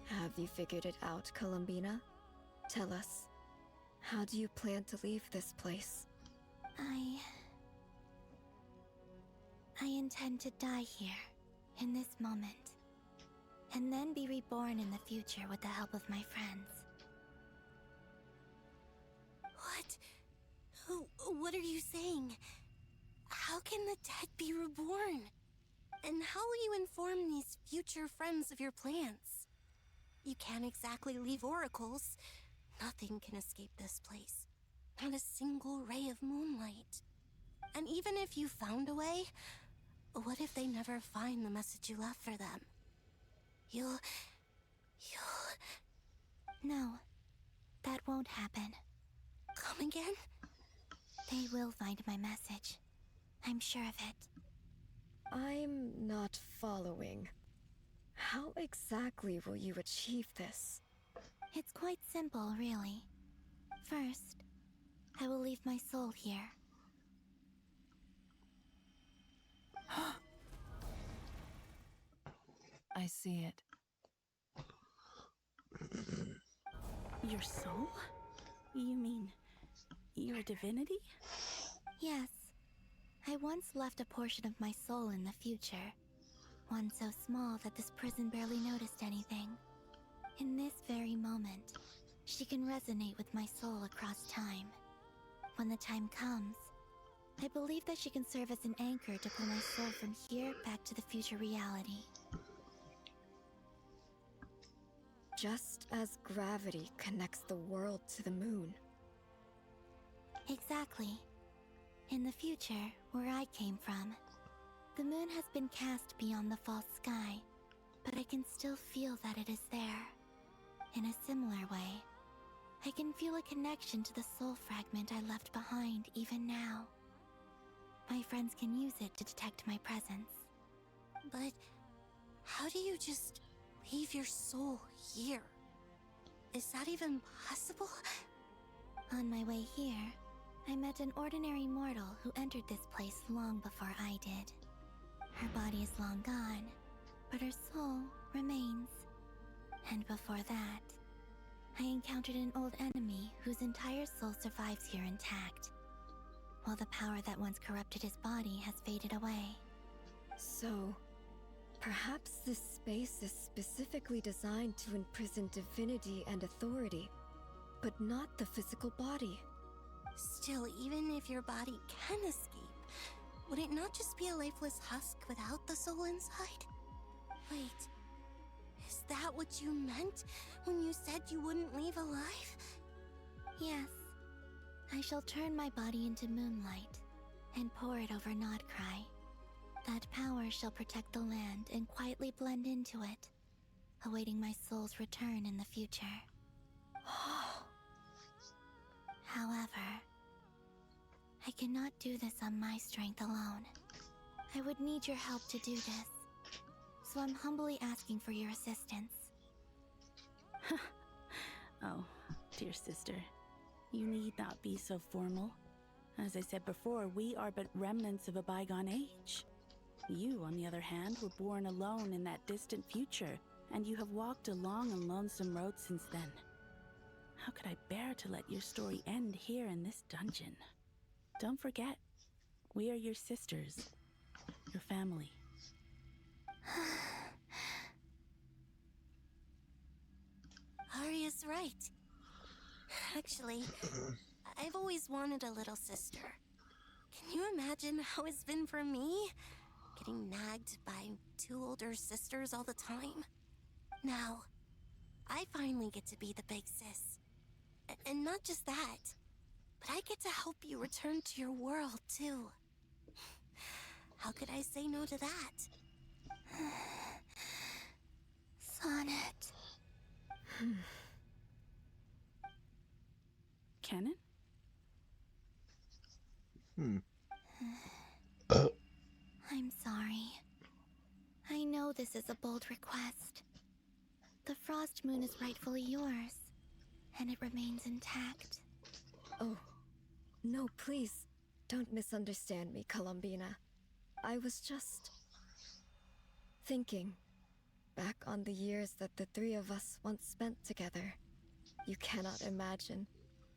Have you figured it out, Columbina? Tell us, how do you plan to leave this place? I intend to die here, in this moment, and then be reborn in the future with the help of my friends. What are you saying? How can the dead be reborn? And how will you inform these future friends of your plans? You can't exactly leave oracles. Nothing can escape this place. Not a single ray of moonlight. And even if you found a way, what if they never find the message you left for them? You'll... No, that won't happen. Come again? They will find my message. I'm sure of it. I'm not following. How exactly will you achieve this? It's quite simple, really. First, I will leave my soul here. I see it. Your soul? You mean your divinity? Yes. I once left a portion of my soul in the future. One so small that this prison barely noticed anything. In this very moment, she can resonate with my soul across time. When the time comes, I believe that she can serve as an anchor to pull my soul from here back to the future reality. Just as gravity connects the world to the moon. Exactly. In the future, where I came from, the moon has been cast beyond the false sky, but I can still feel that it is there. In a similar way, I can feel a connection to the soul fragment I left behind even now. My friends can use it to detect my presence. But how do you just leave your soul here? Is that even possible? On my way here, I met an ordinary mortal who entered this place long before I did. Her body is long gone, but her soul remains. And before that, I encountered an old enemy whose entire soul survives here intact, while the power that once corrupted his body has faded away. So, perhaps this space is specifically designed to imprison divinity and authority, but not the physical body. Still, even if your body can escape, would it not just be a lifeless husk without the soul inside? Wait, is that what you meant when you said you wouldn't leave alive? Yes. I shall turn my body into moonlight and pour it over Nodcry. That power shall protect the land and quietly blend into it, awaiting my soul's return in the future. However, I cannot do this on my strength alone. I would need your help to do this, so I'm humbly asking for your assistance. Oh, dear sister, you need not be so formal. As I said before, we are but remnants of a bygone age. You, on the other hand, were born alone in that distant future, and you have walked a long and lonesome road since then. How could I bear to let your story end here in this dungeon? Don't forget, we are your sisters, your family. Arya's right. Actually, I've always wanted a little sister. Can you imagine how it's been for me? Getting nagged by 2 older sisters all the time. Now, I finally get to be the big sis. And not just that, but I get to help you return to your world, too. How could I say no to that? Sonnet. Canon? I'm sorry. I know this is a bold request. The Frost Moon is rightfully yours, and it remains intact. Oh, no, please. Don't misunderstand me, Columbina. I was just thinking back on the years that the 3 of us once spent together. You cannot imagine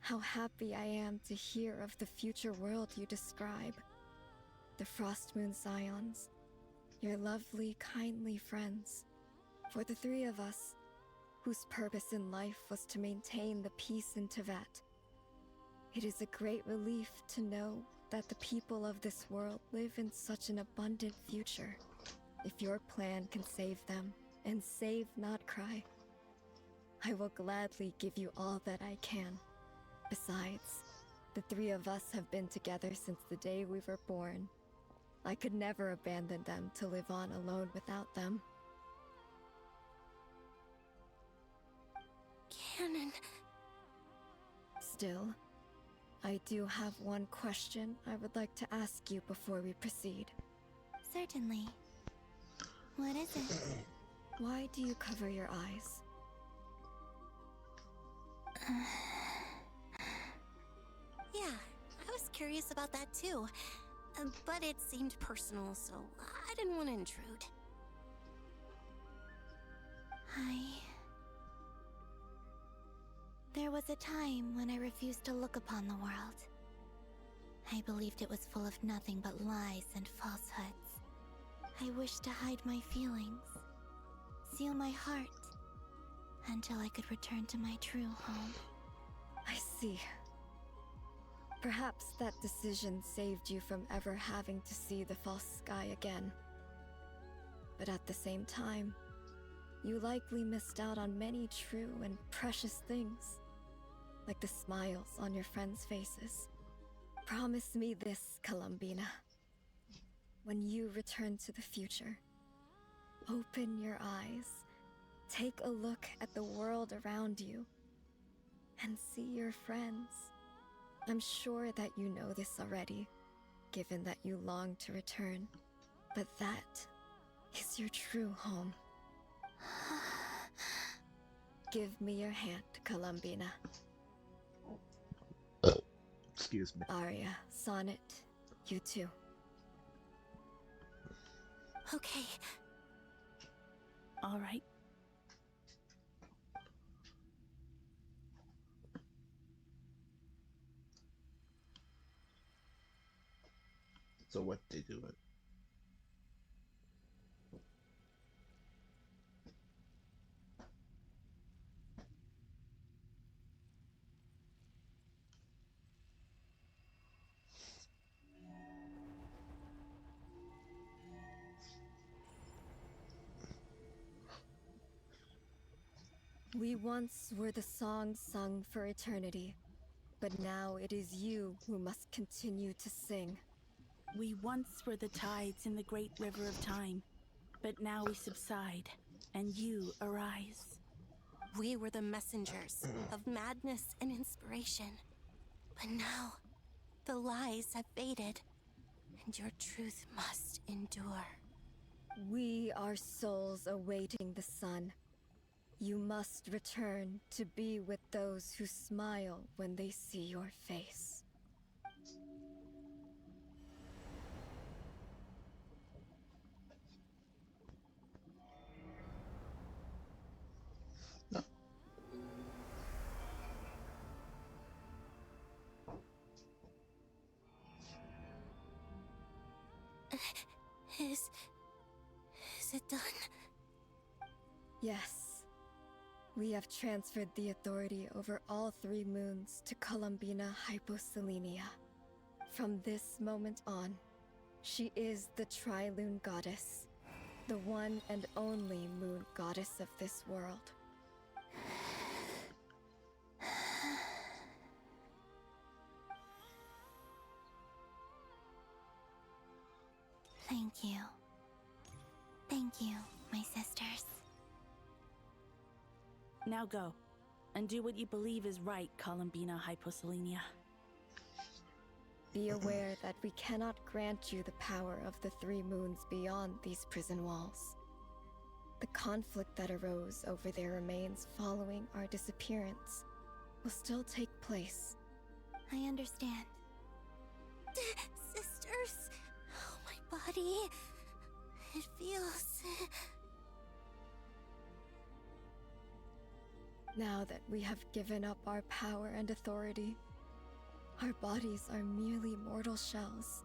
how happy I am to hear of the future world you describe. The Frost Moon Scions, your lovely, kindly friends. For the 3 of us, whose purpose in life was to maintain the peace in Teyvat, it is a great relief to know that the people of this world live in such an abundant future. If your plan can save them, and save not cry, I will gladly give you all that I can. Besides, the 3 of us have been together since the day we were born. I could never abandon them to live on alone without them. Canon. Still, I do have one question I would like to ask you before we proceed. Certainly. What is it? Why do you cover your eyes? Yeah, I was curious about that too. But it seemed personal, so I didn't want to intrude. There was a time when I refused to look upon the world. I believed it was full of nothing but lies and falsehoods. I wished to hide my feelings, seal my heart, until I could return to my true home. I see. Perhaps that decision saved you from ever having to see the false sky again. But at the same time, you likely missed out on many true and precious things, like the smiles on your friends' faces. Promise me this, Columbina. When you return to the future, open your eyes, take a look at the world around you, and see your friends. I'm sure that you know this already, given that you long to return, but that is your true home. Give me your hand, Columbina. Excuse me. Arya, Sonnet, you too. Okay. All right. So what they do it? We once were the songs sung for eternity, but now it is you who must continue to sing. We once were the tides in the great river of time, but now we subside, and you arise. We were the messengers of madness and inspiration. But now, the lies have faded, and your truth must endure. We are souls awaiting the sun. You must return to be with those who smile when they see your face. Is it done? Yes. We have transferred the authority over all 3 moons to Columbina Hyposelenia. From this moment on, she is the Tri-Lune Goddess, the one and only moon goddess of this world. Thank you. Thank you, my sisters. Now go, and do what you believe is right, Columbina Hyposelenia. Be aware that we cannot grant you the power of the 3 moons beyond these prison walls. The conflict that arose over their remains following our disappearance will still take place. I understand. Sisters, oh, my body. It feels... Now that we have given up our power and authority, our bodies are merely mortal shells.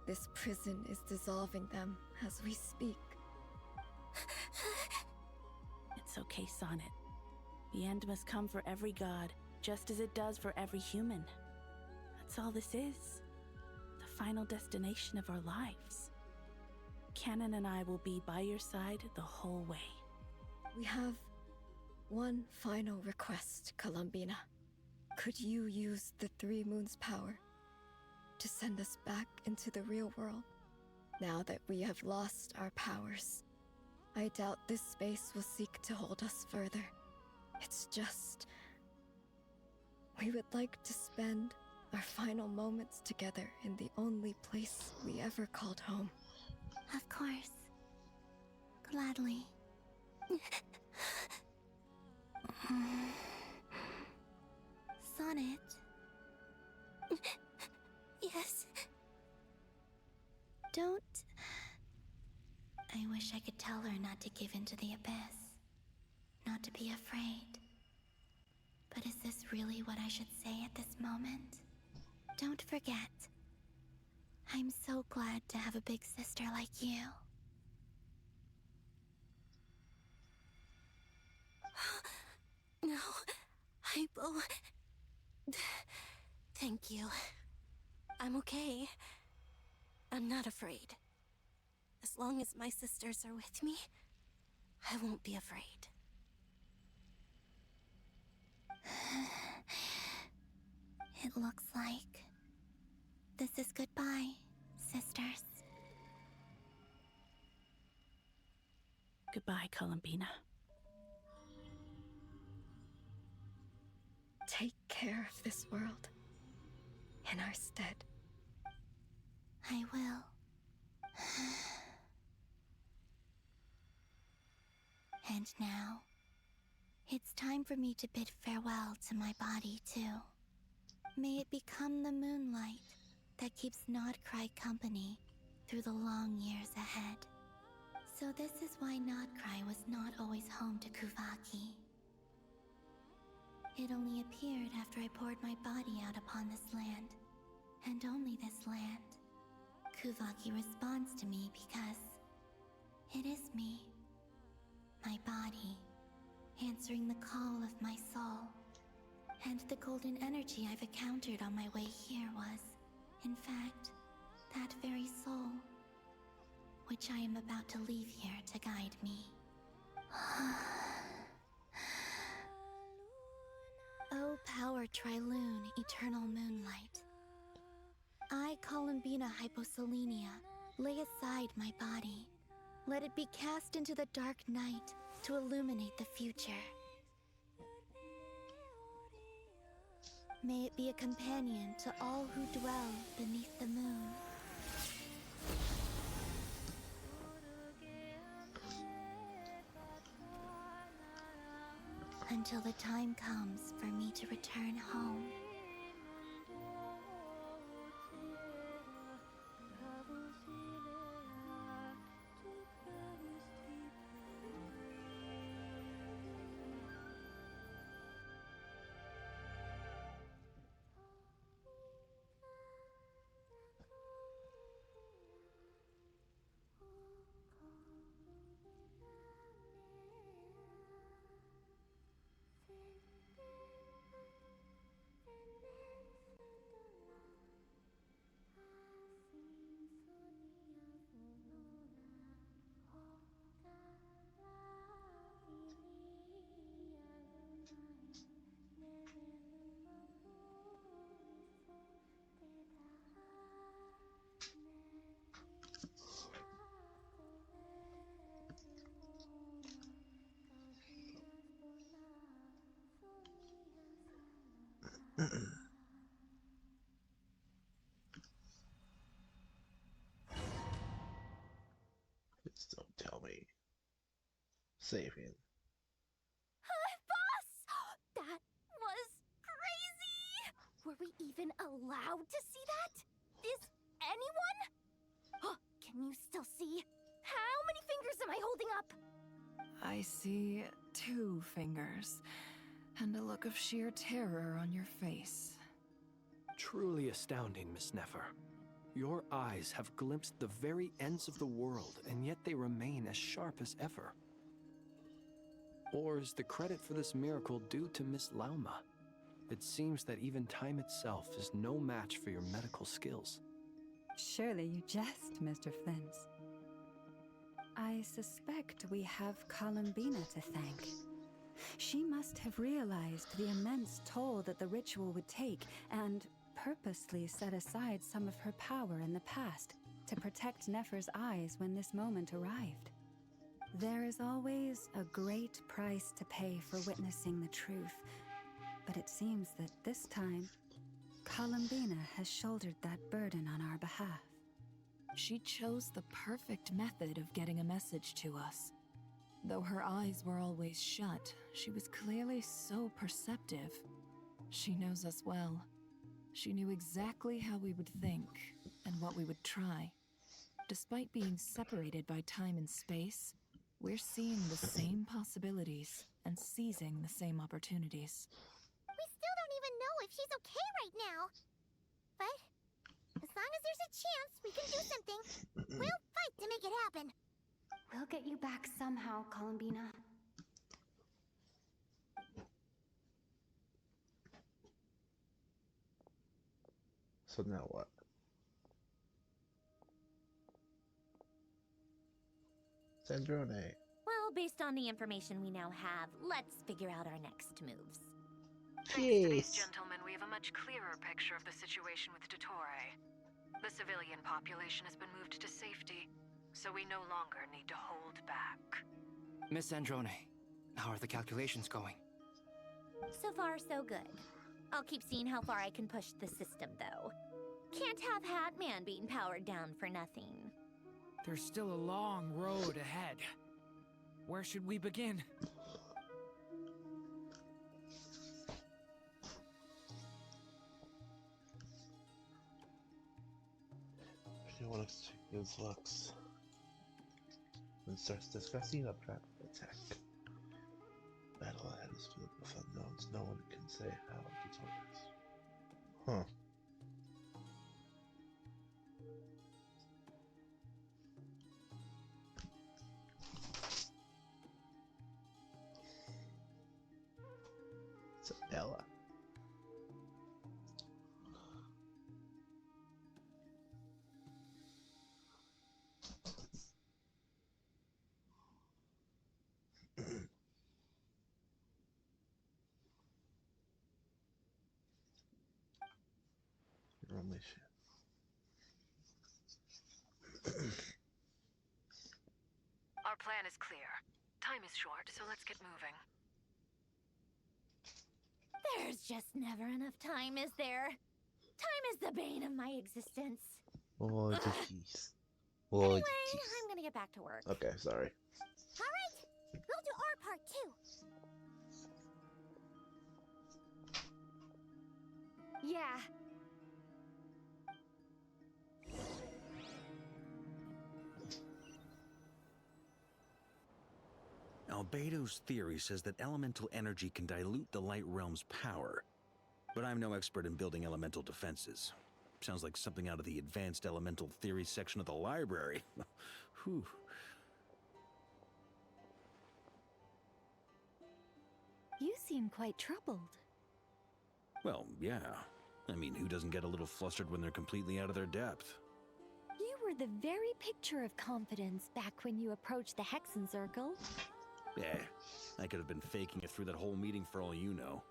This prison is dissolving them as we speak. It's okay, Sonnet. The end must come for every god, just as it does for every human. That's all this is. The final destination of our lives. Canon and I will be by your side the whole way. We have one final request, Columbina. Could you use the 3 moons' power to send us back into the real world? Now that we have lost our powers, I doubt this space will seek to hold us further. It's just... we would like to spend our final moments together in the only place we ever called home. Of course. Gladly. Sonnet. Yes. Don't... I wish I could tell her not to give in to the abyss. Not to be afraid. But is this really what I should say at this moment? Don't forget. I'm so glad to have a big sister like you. No, Hypo. Thank you. I'm okay. I'm not afraid. As long as my sisters are with me, I won't be afraid. It looks like this is goodbye, sisters. Goodbye, Columbina. Take care of this world in our stead. I will. And now, it's time for me to bid farewell to my body, too. May it become the moonlight that keeps Nodcry company through the long years ahead. So this is why Nodcry was not always home to Kuvaki. It only appeared after I poured my body out upon this land, and only this land. Kuvaki responds to me because it is me, my body, answering the call of my soul. And the golden energy I've encountered on my way here was, in fact, that very soul, which I am about to leave here to guide me. O power Tri-Lune, eternal moonlight. I, Columbina Hyposelenia, lay aside my body. Let it be cast into the dark night to illuminate the future. May it be a companion to all who dwell beneath the moon. Until the time comes for me to return home. Still tell me. Saving. Boss! That was crazy! Were we even allowed to see that? Is anyone? Can you still see? How many fingers am I holding up? I see 2 fingers, and a look of sheer terror on your face. Truly astounding, Miss Nefer. Your eyes have glimpsed the very ends of the world, and yet they remain as sharp as ever. Or is the credit for this miracle due to Miss Lauma? It seems that even time itself is no match for your medical skills. Surely you jest, Mr. Flint. I suspect we have Columbina to thank. She must have realized the immense toll that the ritual would take and purposely set aside some of her power in the past to protect Nefer's eyes when this moment arrived. There is always a great price to pay for witnessing the truth, but it seems that this time, Columbina has shouldered that burden on our behalf. She chose the perfect method of getting a message to us. Though her eyes were always shut, she was clearly so perceptive. She knows us well. She knew exactly how we would think and what we would try. Despite being separated by time and space, we're seeing the same possibilities and seizing the same opportunities. We still don't even know if she's okay right now. But as long as there's a chance we can do something, we'll fight to make it happen. We'll get you back somehow, Columbina. So now what? Sandrone. Well, based on the information we now have, let's figure out our next moves. Thanks to these gentlemen, we have a much clearer picture of the situation with Dottore. The civilian population has been moved to safety, so we no longer need to hold back. Miss Androne, how are the calculations going? So far, so good. I'll keep seeing how far I can push the system, though. Can't have Hatman being powered down for nothing. There's still a long road ahead. Where should we begin? If you want to check his looks, and starts discussing a prep attack. Battle ahead is filled with unknowns. No one can say how to tell this. Huh. It's Ella. Your only shit. Our plan is clear. Time is short, so let's get moving. There's just never enough time, is there? Time is the bane of my existence. Oh, jeez. Anyway, I'm gonna get back to work. Okay, sorry. Alright, we'll do our part too. Yeah. Albedo's theory says that elemental energy can dilute the light realm's power. But I'm no expert in building elemental defenses. Sounds like something out of the advanced elemental theory section of the library. Whew. You seem quite troubled. Well, yeah. I mean, who doesn't get a little flustered when they're completely out of their depth? You were the very picture of confidence back when you approached the Hexen Circle. Eh, I could have been faking it through that whole meeting for all you know.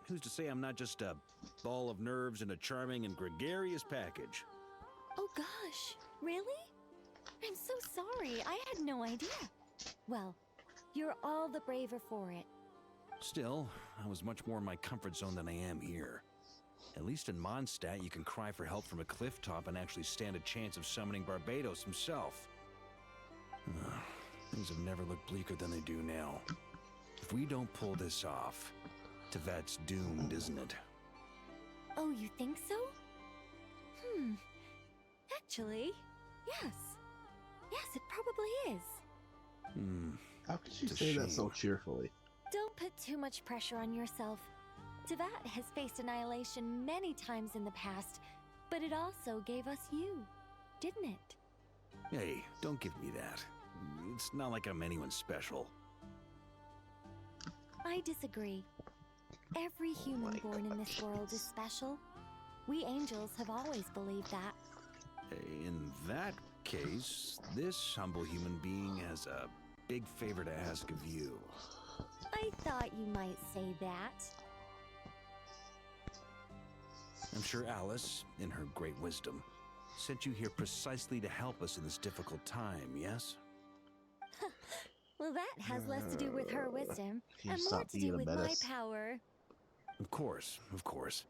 Who's to say I'm not just a ball of nerves in a charming and gregarious package? Oh gosh, really? I'm so sorry, I had no idea. Well, you're all the braver for it. Still, I was much more in my comfort zone than I am here. At least in Mondstadt, you can cry for help from a cliff top and actually stand a chance of summoning Barbados himself. Things have never looked bleaker than they do now. If we don't pull this off, Tevat's doomed, isn't it? Oh, you think so? Actually, yes. Yes, it probably is. How could you say that so cheerfully? Don't put too much pressure on yourself. Tevat has faced annihilation many times in the past, but it also gave us you, didn't it? Hey, don't give me that. It's not like I'm anyone special. I disagree. Every human born in this world is special. We angels have always believed that. In that case, this humble human being has a big favor to ask of you. I thought you might say that. I'm sure Alice, in her great wisdom, sent you here precisely to help us in this difficult time, yes? Well, that has less to do with her wisdom you and more stop to being do a with my menace? power. Of course, of course.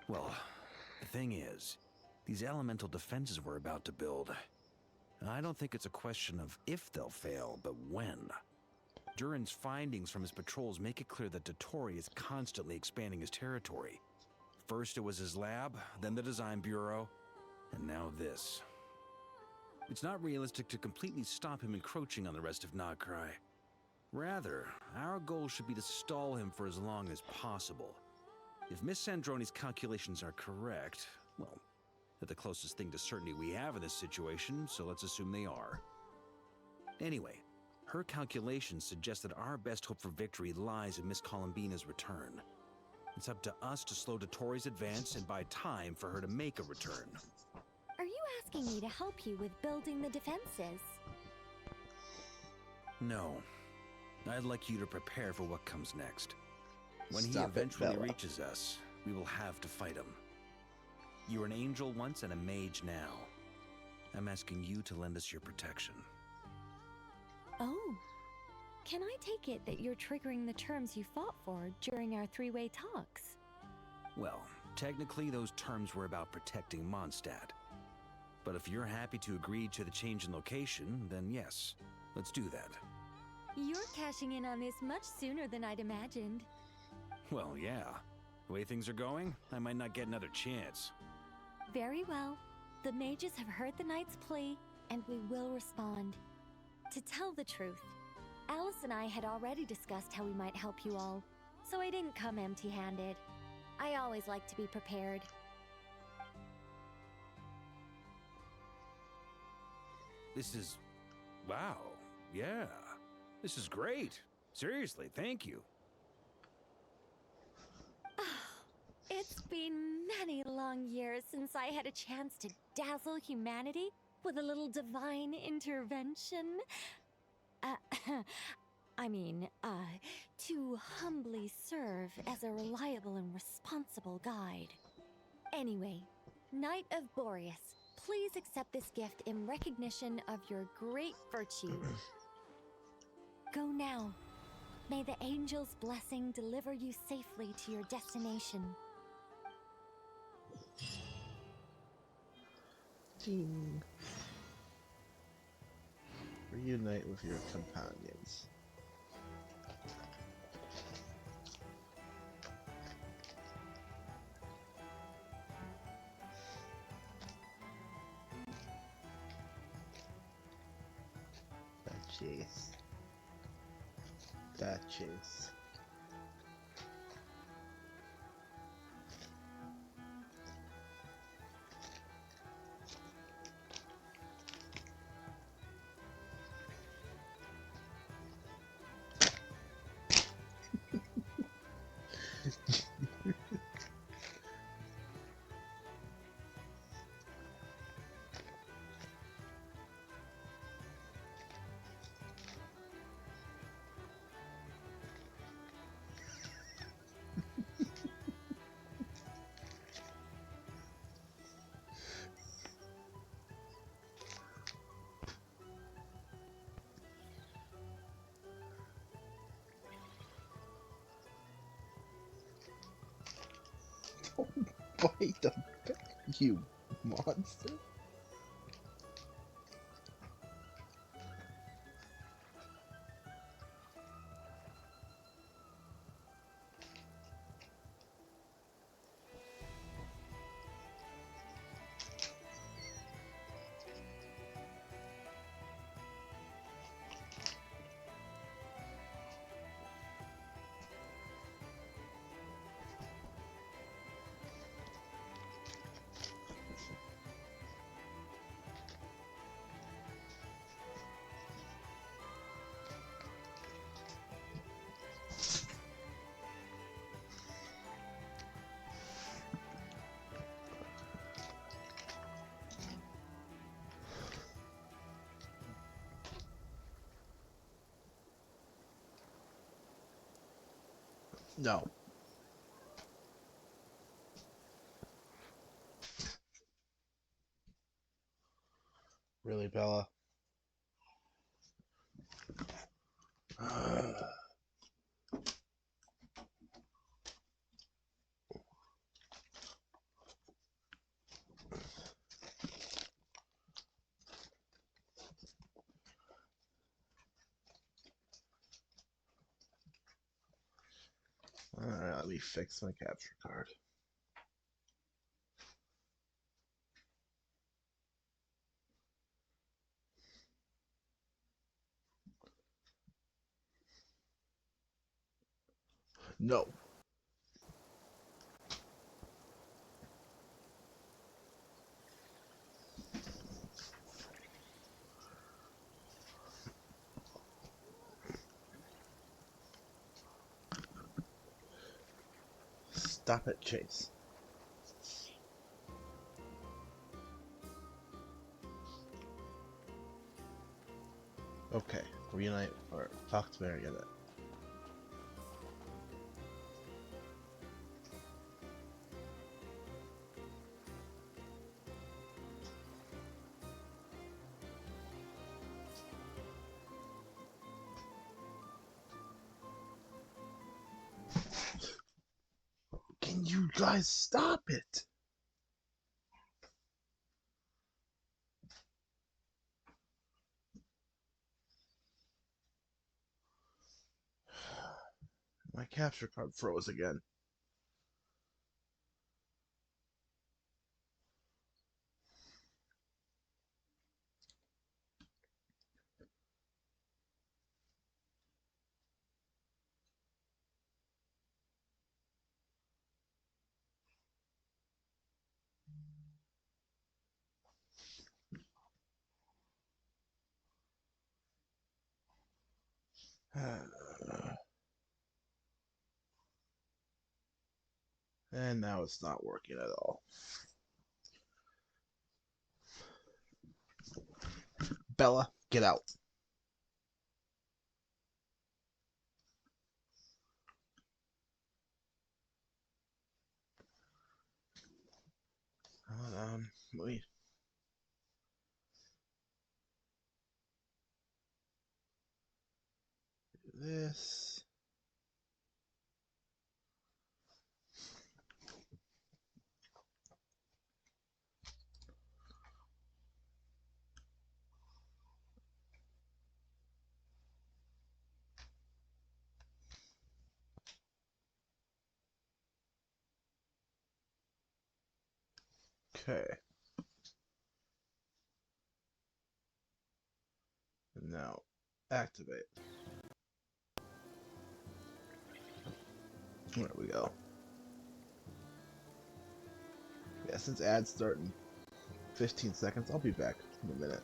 Well, the thing is, these elemental defenses we're about to build, I don't think it's a question of if they'll fail, but when. Durin's findings from his patrols make it clear that Dottore is constantly expanding his territory. First it was his lab, then the design bureau, and now this. It's not realistic to completely stop him encroaching on the rest of Nagrai. Rather, our goal should be to stall him for as long as possible. If Miss Sandroni's calculations are correct, well, they're the closest thing to certainty we have in this situation, so let's assume they are. Anyway, her calculations suggest that our best hope for victory lies in Miss Columbina's return. It's up to us to slow Dottore's advance and buy time for her to make a return. Are you asking me to help you with building the defenses? No. I'd like you to prepare for what comes next. When he Stop it, eventually Bella. reaches us, we will have to fight him. You were an angel once and a mage now. I'm asking you to lend us your protection. Oh. Can I take it that you're triggering the terms you fought for during our three-way talks? Well, technically those terms were about protecting Mondstadt. But if you're happy to agree to the change in location, then yes, let's do that. You're cashing in on this much sooner than I'd imagined. Well, yeah. The way things are going, I might not get another chance. Very well. The mages have heard the knight's plea, and we will respond. To tell the truth, Alice and I had already discussed how we might help you all, so I didn't come empty-handed. I always like to be prepared. This is... wow. Yeah. This is great. Seriously, thank you. It's been many long years since I had a chance to dazzle humanity with a little divine intervention. To humbly serve as a reliable and responsible guide. Anyway, Knight of Boreas, please accept this gift in recognition of your great virtue. Go now. May the angel's blessing deliver you safely to your destination. Ding. Reunite with your companions. Jeez. That chase. Bite the you monster. No. Really, Bella? Alright, let me fix my capture card. No. Stop it, Chase. Okay, reunite or talk to Marionette. Can you guys stop it? My capture card froze again. And now it's not working at all. Bella, get out. Hold on, let me... do this. Okay. And now, activate. There we go. Yeah, since ads start in 15 seconds, I'll be back in a minute.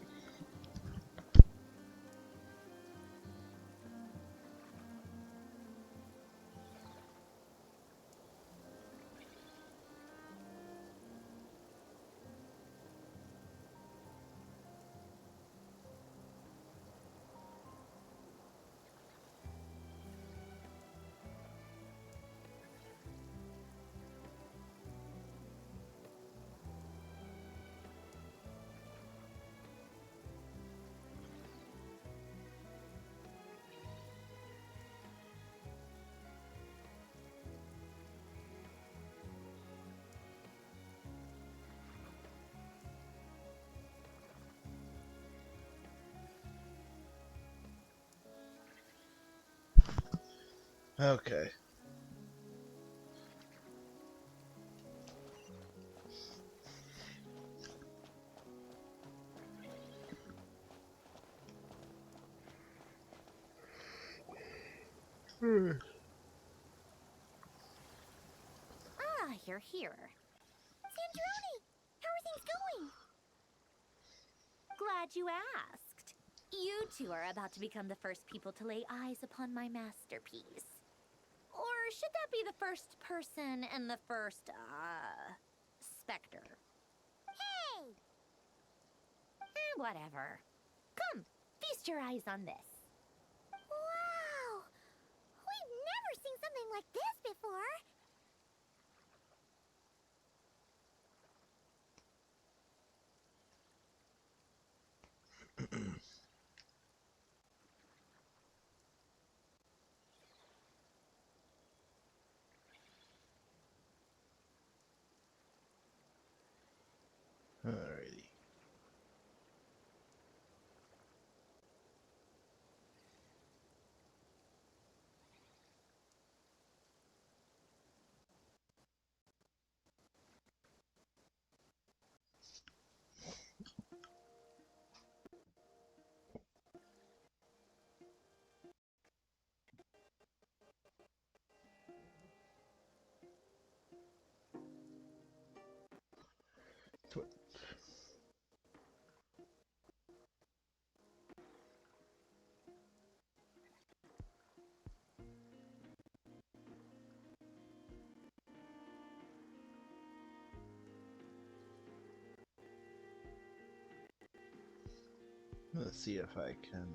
Okay. Ah, you're here. Sandrone! How are things going? Glad you asked. You two are about to become the first people to lay eyes upon my masterpiece. Or should that be the first person and the first, specter? Hey! Whatever. Come, feast your eyes on this. Wow! We've never seen something something like this before. Alrighty. Let's see if I can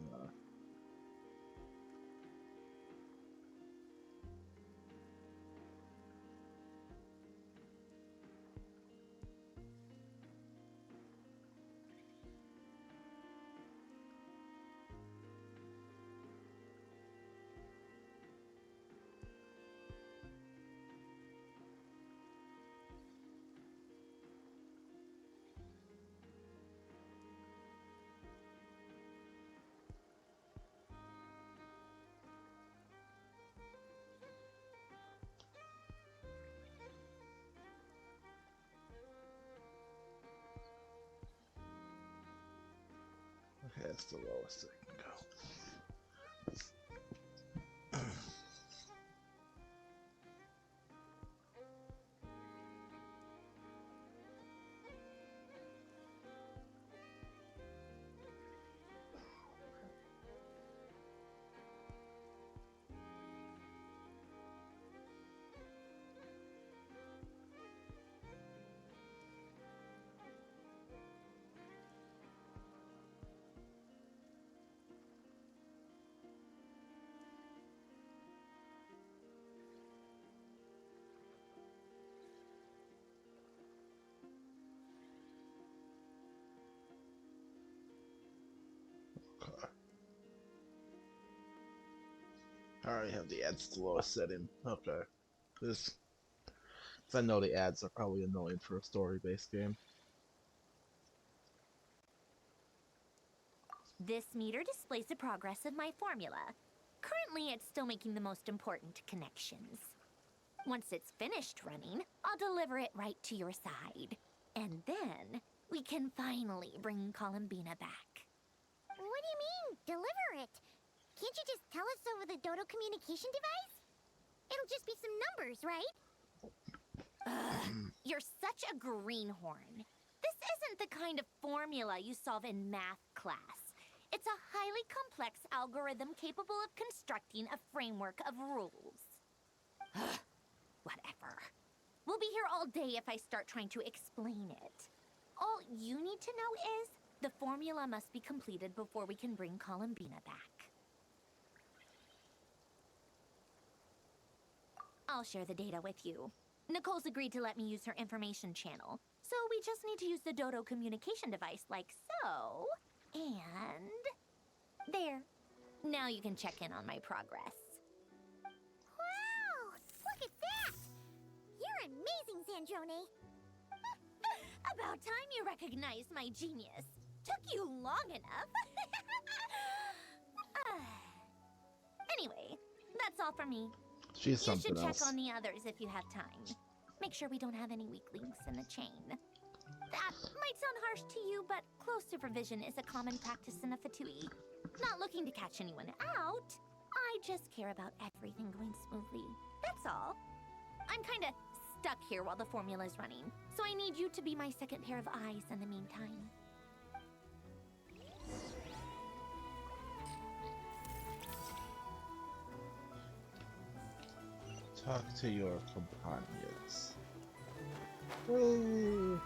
okay, that's the lowest I can go. I already have the ads to the lowest setting. Okay. Because I know the ads are probably annoying for a story-based game. This meter displays the progress of my formula. Currently, it's still making the most important connections. Once it's finished running, I'll deliver it right to your side. And then, we can finally bring Columbina back. What do you mean, deliver it? Can't you just tell us over the Dodo communication device? It'll just be some numbers, right? Ugh, you're such a greenhorn. This isn't the kind of formula you solve in math class. It's a highly complex algorithm capable of constructing a framework of rules. Ugh, whatever. We'll be here all day if I start trying to explain it. All you need to know is the formula must be completed before we can bring Columbina back. I'll share the data with you. Nicole's agreed to let me use her information channel, so we just need to use the Dodo communication device like so. And... there. Now you can check in on my progress. Wow! Look at that! You're amazing, Sandrone. About time you recognized my genius. Took you long enough. Anyway, that's all for me. She's something You should check else. on the others if you have time. Make sure we don't have any weak links in the chain. That might sound harsh to you, but close supervision is a common practice in a Fatui. Not looking to catch anyone out. I just care about everything going smoothly. That's all. I'm kinda stuck here while the formula's running, so I need you to be my second pair of eyes in the meantime. Talk to your companions. Woo.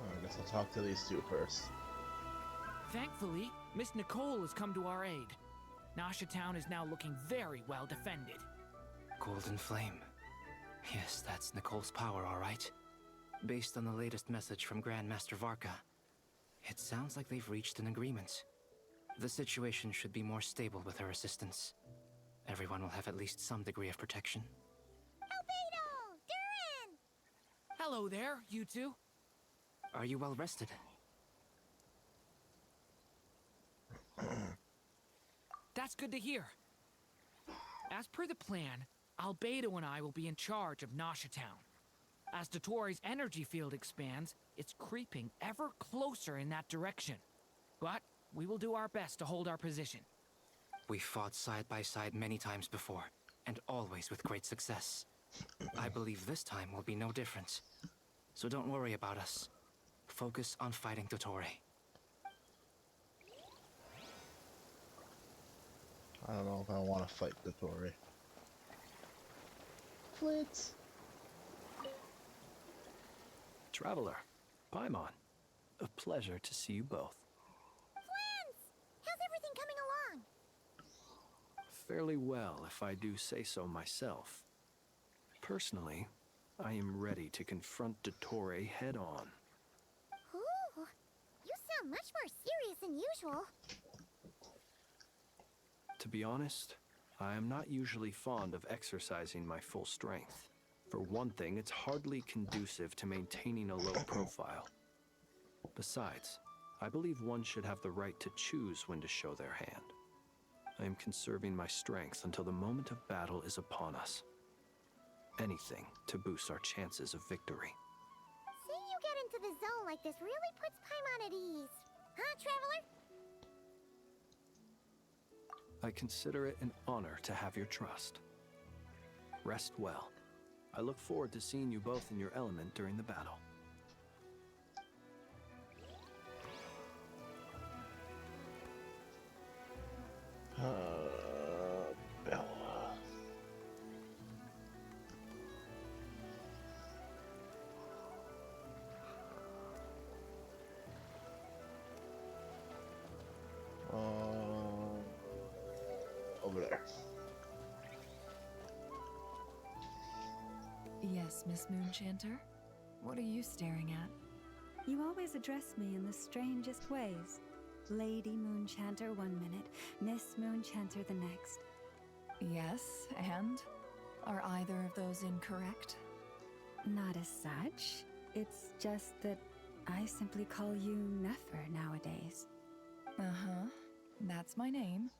I guess I'll talk to these two first. Thankfully, Miss Nicole has come to our aid. Nasha Town is now looking very well defended. Golden Flame. Yes, that's Nicole's power, all right. Based on the latest message from Grandmaster Varka, it sounds like they've reached an agreement. The situation should be more stable with her assistance. Everyone will have at least some degree of protection. Albedo! Durin! Hello there, you two. Are you well rested? That's good to hear. As per the plan, Albedo and I will be in charge of Nasha Town. As Dotori's energy field expands, it's creeping ever closer in that direction. But we will do our best to hold our position. We fought side by side many times before, and always with great success. I believe this time will be no different. So don't worry about us. Focus on fighting Dottore. I don't know if I want to fight Dottore. Flits. Traveler, Paimon, a pleasure to see you both. Flans! How's everything coming along? Fairly well, if I do say so myself. Personally, I am ready to confront Dottore head-on. Ooh, you sound much more serious than usual. To be honest, I am not usually fond of exercising my full strength. For one thing, it's hardly conducive to maintaining a low profile. Besides, I believe one should have the right to choose when to show their hand. I am conserving my strength until the moment of battle is upon us. Anything to boost our chances of victory. Seeing you get into the zone like this really puts Paimon at ease. Huh, Traveler? I consider it an honor to have your trust. Rest well. I look forward to seeing you both in your element during the battle. Bella. Over there. Yes, Miss Moonchanter? What are you staring at? You always address me in the strangest ways. Lady Moonchanter one minute, Miss Moonchanter the next. Yes, and? Are either of those incorrect? Not as such. It's just that I simply call you Nefer nowadays. Uh-huh. That's my name.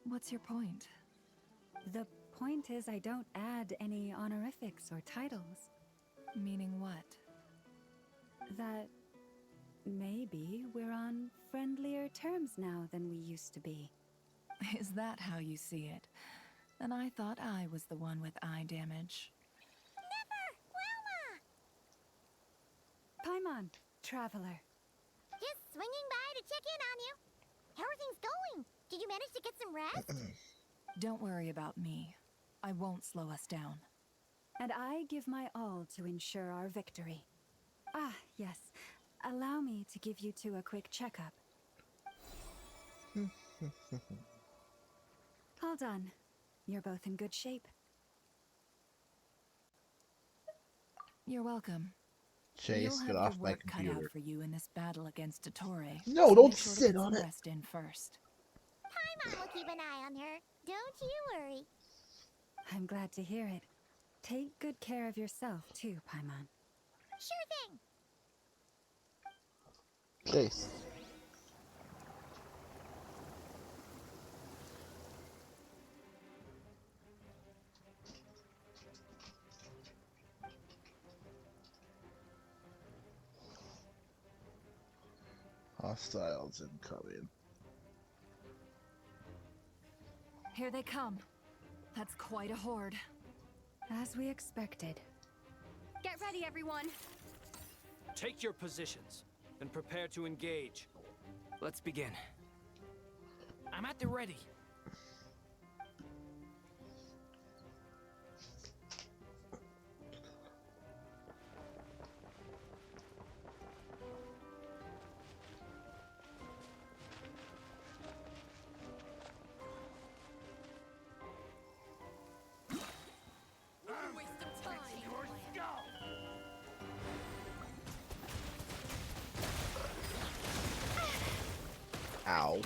What's your point? The point is I don't add any honorifics or titles. Meaning what? That maybe we're on friendlier terms now than we used to be. Is that how you see it? And I thought I was the one with eye damage. Never! Wilma! Paimon, Traveler. Just swinging by to check in on you. How are things going? Did you manage to get some rest? Don't worry about me. I won't slow us down. And I give my all to ensure our victory. Ah, yes. Allow me to give you two a quick checkup. All done. You're both in good shape. You're welcome. Chase, get You'll off have your my work cut computer. out for you in this battle against Dottore. No, so don't make sure to sit get on some it. Rest in first. Paimon will keep an eye on her. Don't you worry. I'm glad to hear it. Take good care of yourself, too, Paimon. Sure thing. Chase. Hostiles incoming. Here they come. That's quite a horde. As we expected. Get ready, everyone. Take your positions and prepare to engage. Let's begin. I'm at the ready. Ow.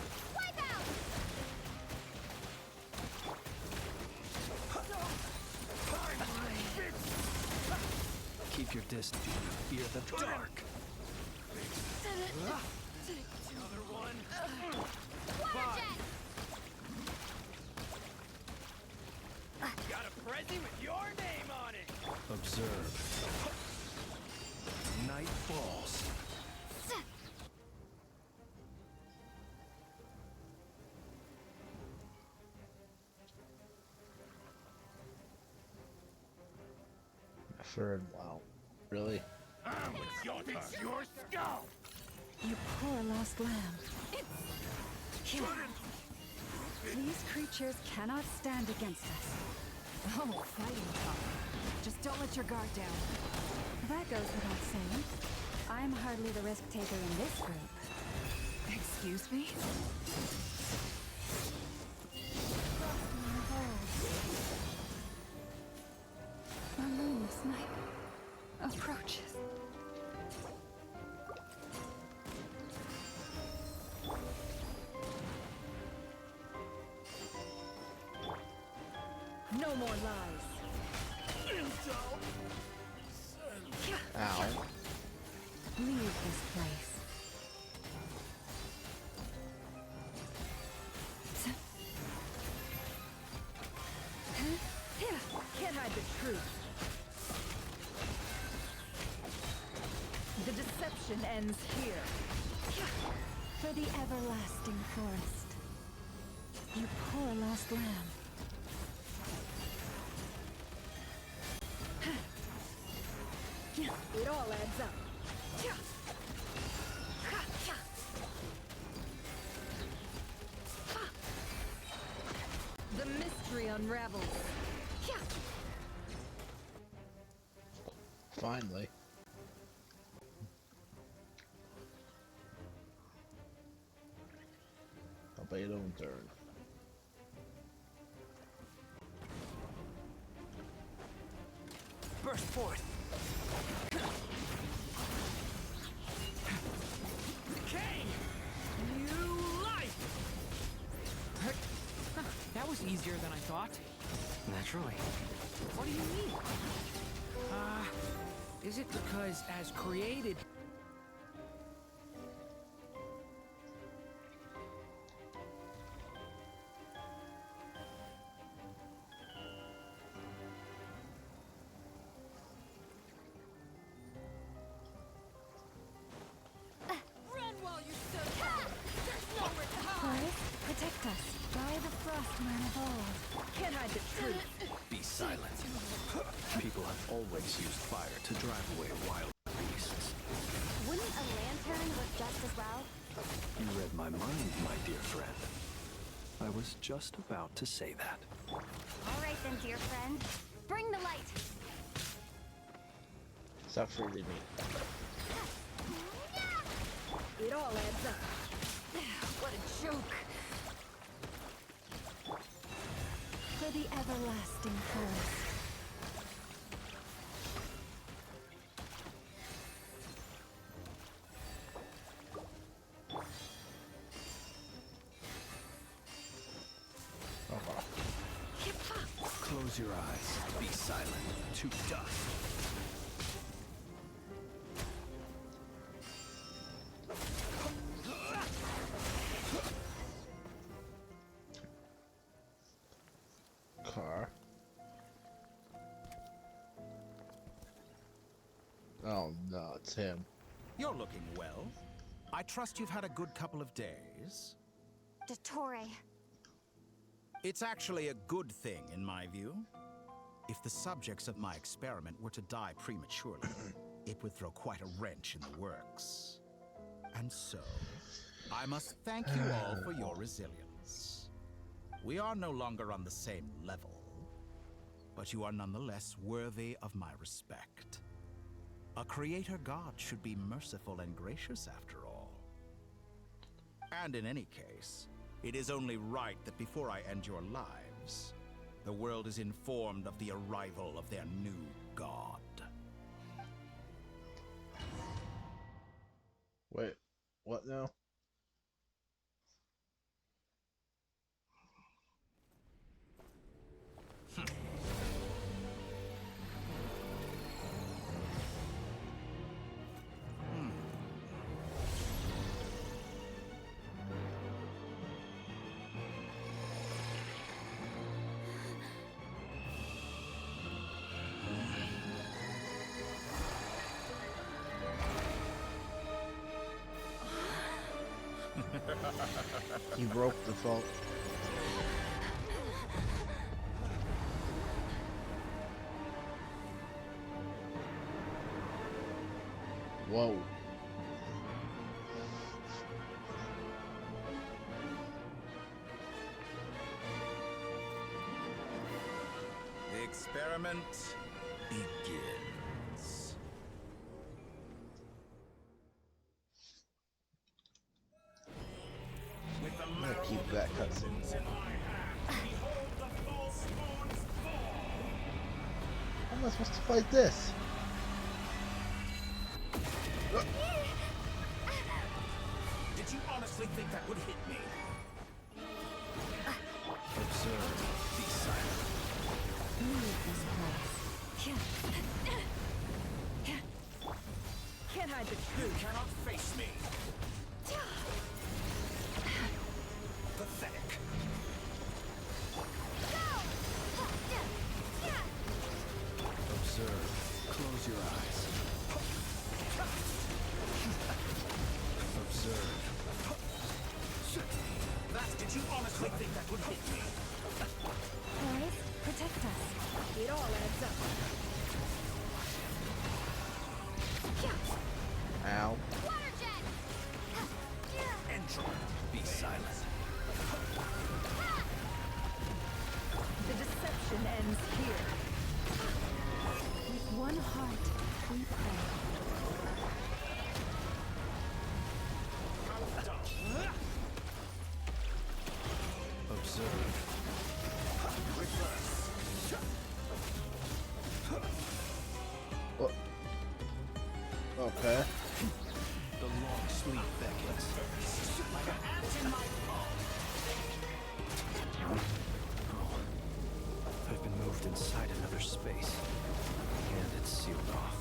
Keep your distance. Fear the dark. Another one. Got a present with your name on it. Observe. Night falls. Wow. Really? Your skull. You poor lost lamb. These creatures cannot stand against us. Oh, fighting talk. Just don't let your guard down. That goes without saying. I'm hardly the risk taker in this group. Excuse me? A moonless night approaches. No more lies. Ow. Leave this place. Can't hide the truth. The deception ends here. For the everlasting forest. You poor lost lamb. It all adds up. The mystery unravels. Finally. Albedo and Dern. Burst forth. Decay! New life! That was easier than I thought. Naturally. What do you mean? Is it because as created... Run while you still can! There's nowhere to hide! Forest, protect us. By the frostman of old. Can't hide the truth. Be silent. People have always used fire to drive away wild beasts. Wouldn't a lantern work just as well? You read my mind, my dear friend. I was just about to say that. All right then, dear friend. Bring the light. Stop freezing me. It all adds up. What a joke. For the everlasting forest. Close your eyes. Be silent. To dust. Car. Oh no, it's him. You're looking well. I trust you've had a good couple of days. Dottore. It's actually a good thing, in my view. If the subjects of my experiment were to die prematurely, it would throw quite a wrench in the works. And so, I must thank you all for your resilience. We are no longer on the same level, but you are nonetheless worthy of my respect. A creator god should be merciful and gracious after all. And in any case, it is only right that before I end your lives, the world is informed of the arrival of their new god. Wait, what now? He broke the fault. Whoa. The experiment begins. I'm gonna keep that cutscene. How am I supposed to fight this? Did you honestly think that would hit me? Observe. Be silent. Leave this place. Can't hide the You truth. cannot face me. Pathetic. Observe. Close your eyes. Observe. Did you honestly think that would hit me? Boys, protect us. It all adds up. Ow. Enter. Be silent. The deception ends here. With one heart, we pray. Observe. What? Okay. The long sleep beckons. Like an ant in my palm. I've been moved inside another space, and it's sealed off.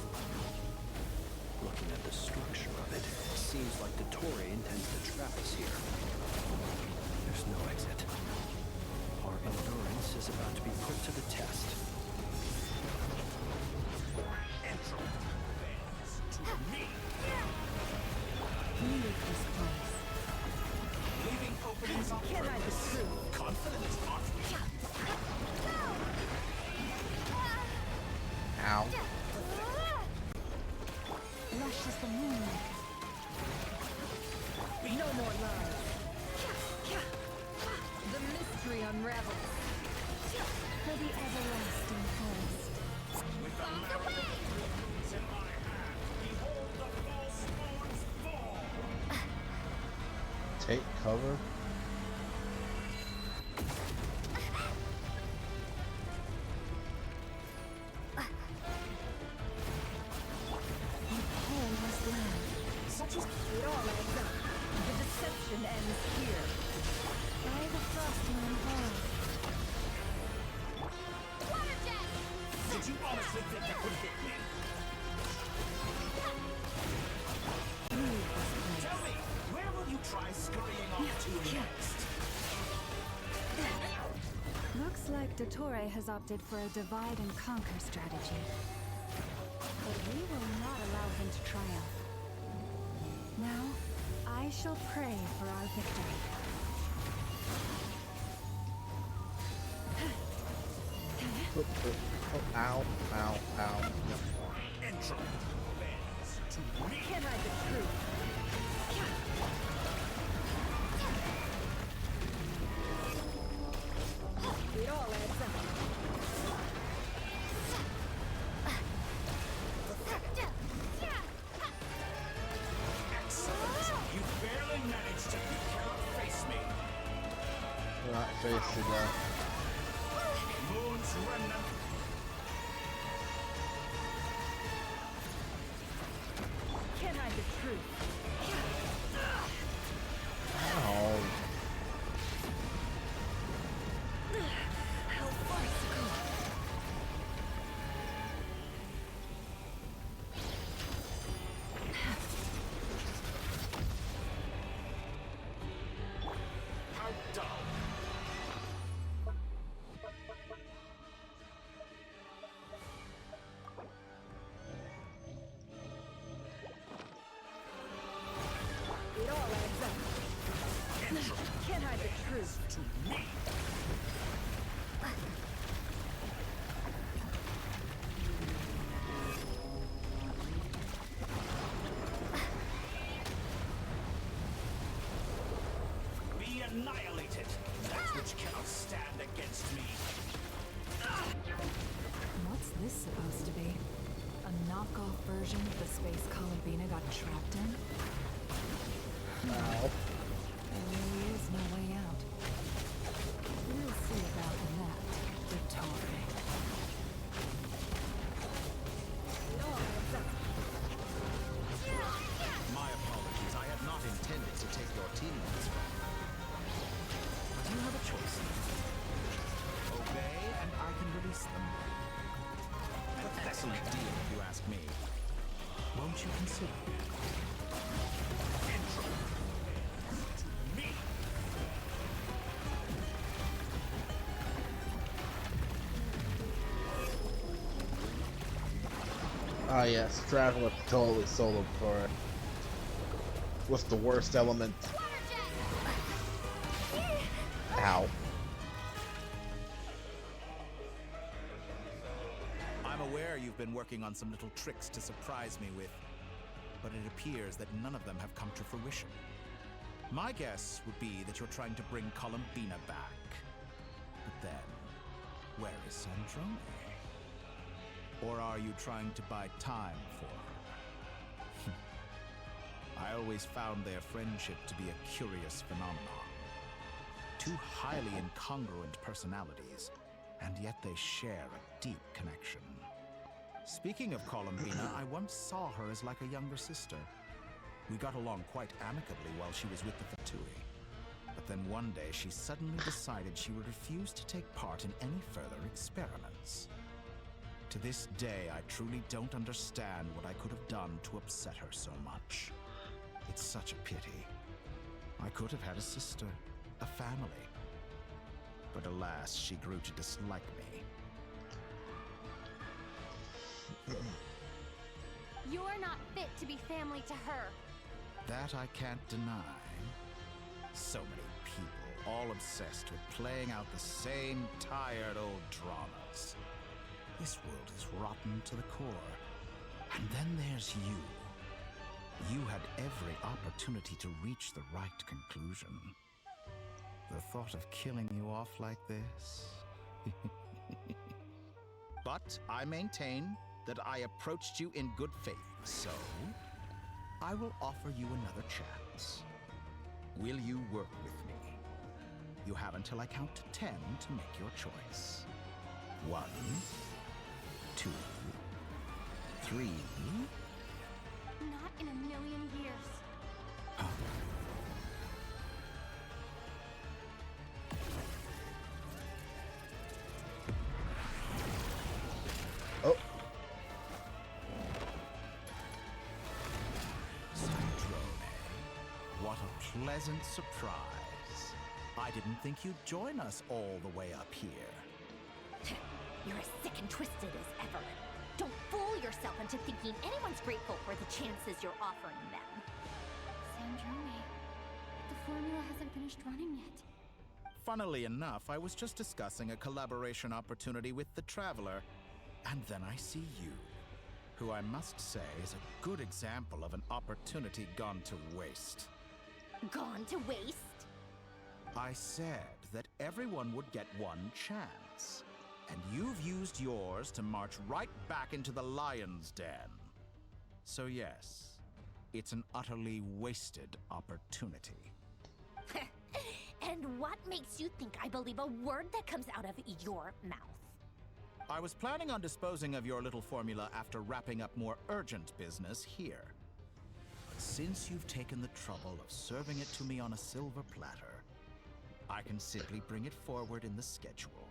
Looking at the structure of it, it seems like the Torre intends to trap us here. There's no exit. Our endurance is about to be put to the test. Enter. To me. Leave this place. Leaving openings on Can't hide the purpose. truth. Confident, aren't we? Ow. Lush as the moon. No more lies. The mystery unravels. For the everlasting forest. With the mountains in my hand, behold the false moon's fall. Take cover. Perilous land. Such as It all adds up. The deception ends here. By the frost moon hall. Did you honestly think that would hit me? Leave this place. Tell me, where will you try scurrying off to next? Looks like Dottore has opted for a divide and conquer strategy. But we will not allow him to triumph. Now, I shall pray for our victory. Oh, ow, ow, ow. Enter. Bends to me. Can't hide the truth. It all adds up. Excellent. You barely managed to. You cannot face me. We're not facing that. Moon's remnant. Can't hide the truth. Ow. How farcical. How dull. is to me. Be annihilated, that which cannot stand against me. What's this supposed to be? A knockoff version of the space Columbina got trapped in? Wow. There really is no way out. We'll see about that, Dottore. My apologies, I had not intended to take your teammates from you. But you have a choice. Obey, and I can release them. An excellent deal, if you ask me. Won't you consider it? Intro. To me. Ah yes, Traveler totally solo for it. What's the worst element? Ow. I'm aware you've been working on some little tricks to surprise me with, but it appears that none of them have come to fruition. My guess would be that you're trying to bring Columbina back. But then, where is Sandrone? Or are you trying to buy time for her? I always found their friendship to be a curious phenomenon. Two highly incongruent personalities, and yet they share a deep connection. Speaking of Columbina, I once saw her as like a younger sister. We got along quite amicably while she was with the Fatui. But then one day she suddenly decided she would refuse to take part in any further experiments. To this day, I truly don't understand what I could have done to upset her so much. It's such a pity. I could have had a sister, a family. But alas, she grew to dislike me. You're not fit to be family to her. That I can't deny. So many people, all obsessed with playing out the same tired old dramas. This world is rotten to the core. And then there's you. You had every opportunity to reach the right conclusion. The thought of killing you off like this? But I maintain that I approached you in good faith, so I will offer you another chance. Will you work with me? You have until I count to 10 to make your choice. 1, 2, 3. Not in a million years. Oh. Sandrone, what a pleasant surprise. I didn't think you'd join us all the way up here. You're as sick and twisted as ever. Don't fool yourself into thinking anyone's grateful for the chances you're offering them. Sandrone, the formula hasn't finished running yet. Funnily enough, I was just discussing a collaboration opportunity with the Traveler, and then I see you, who I must say is a good example of an opportunity gone to waste. Gone to waste? I said that everyone would get one chance, and you've used yours to march right back into the lion's den. So yes, it's an utterly wasted opportunity. And what makes you think I believe a word that comes out of your mouth? I was planning on disposing of your little formula after wrapping up more urgent business here. But since you've taken the trouble of serving it to me on a silver platter, I can simply bring it forward in the schedule.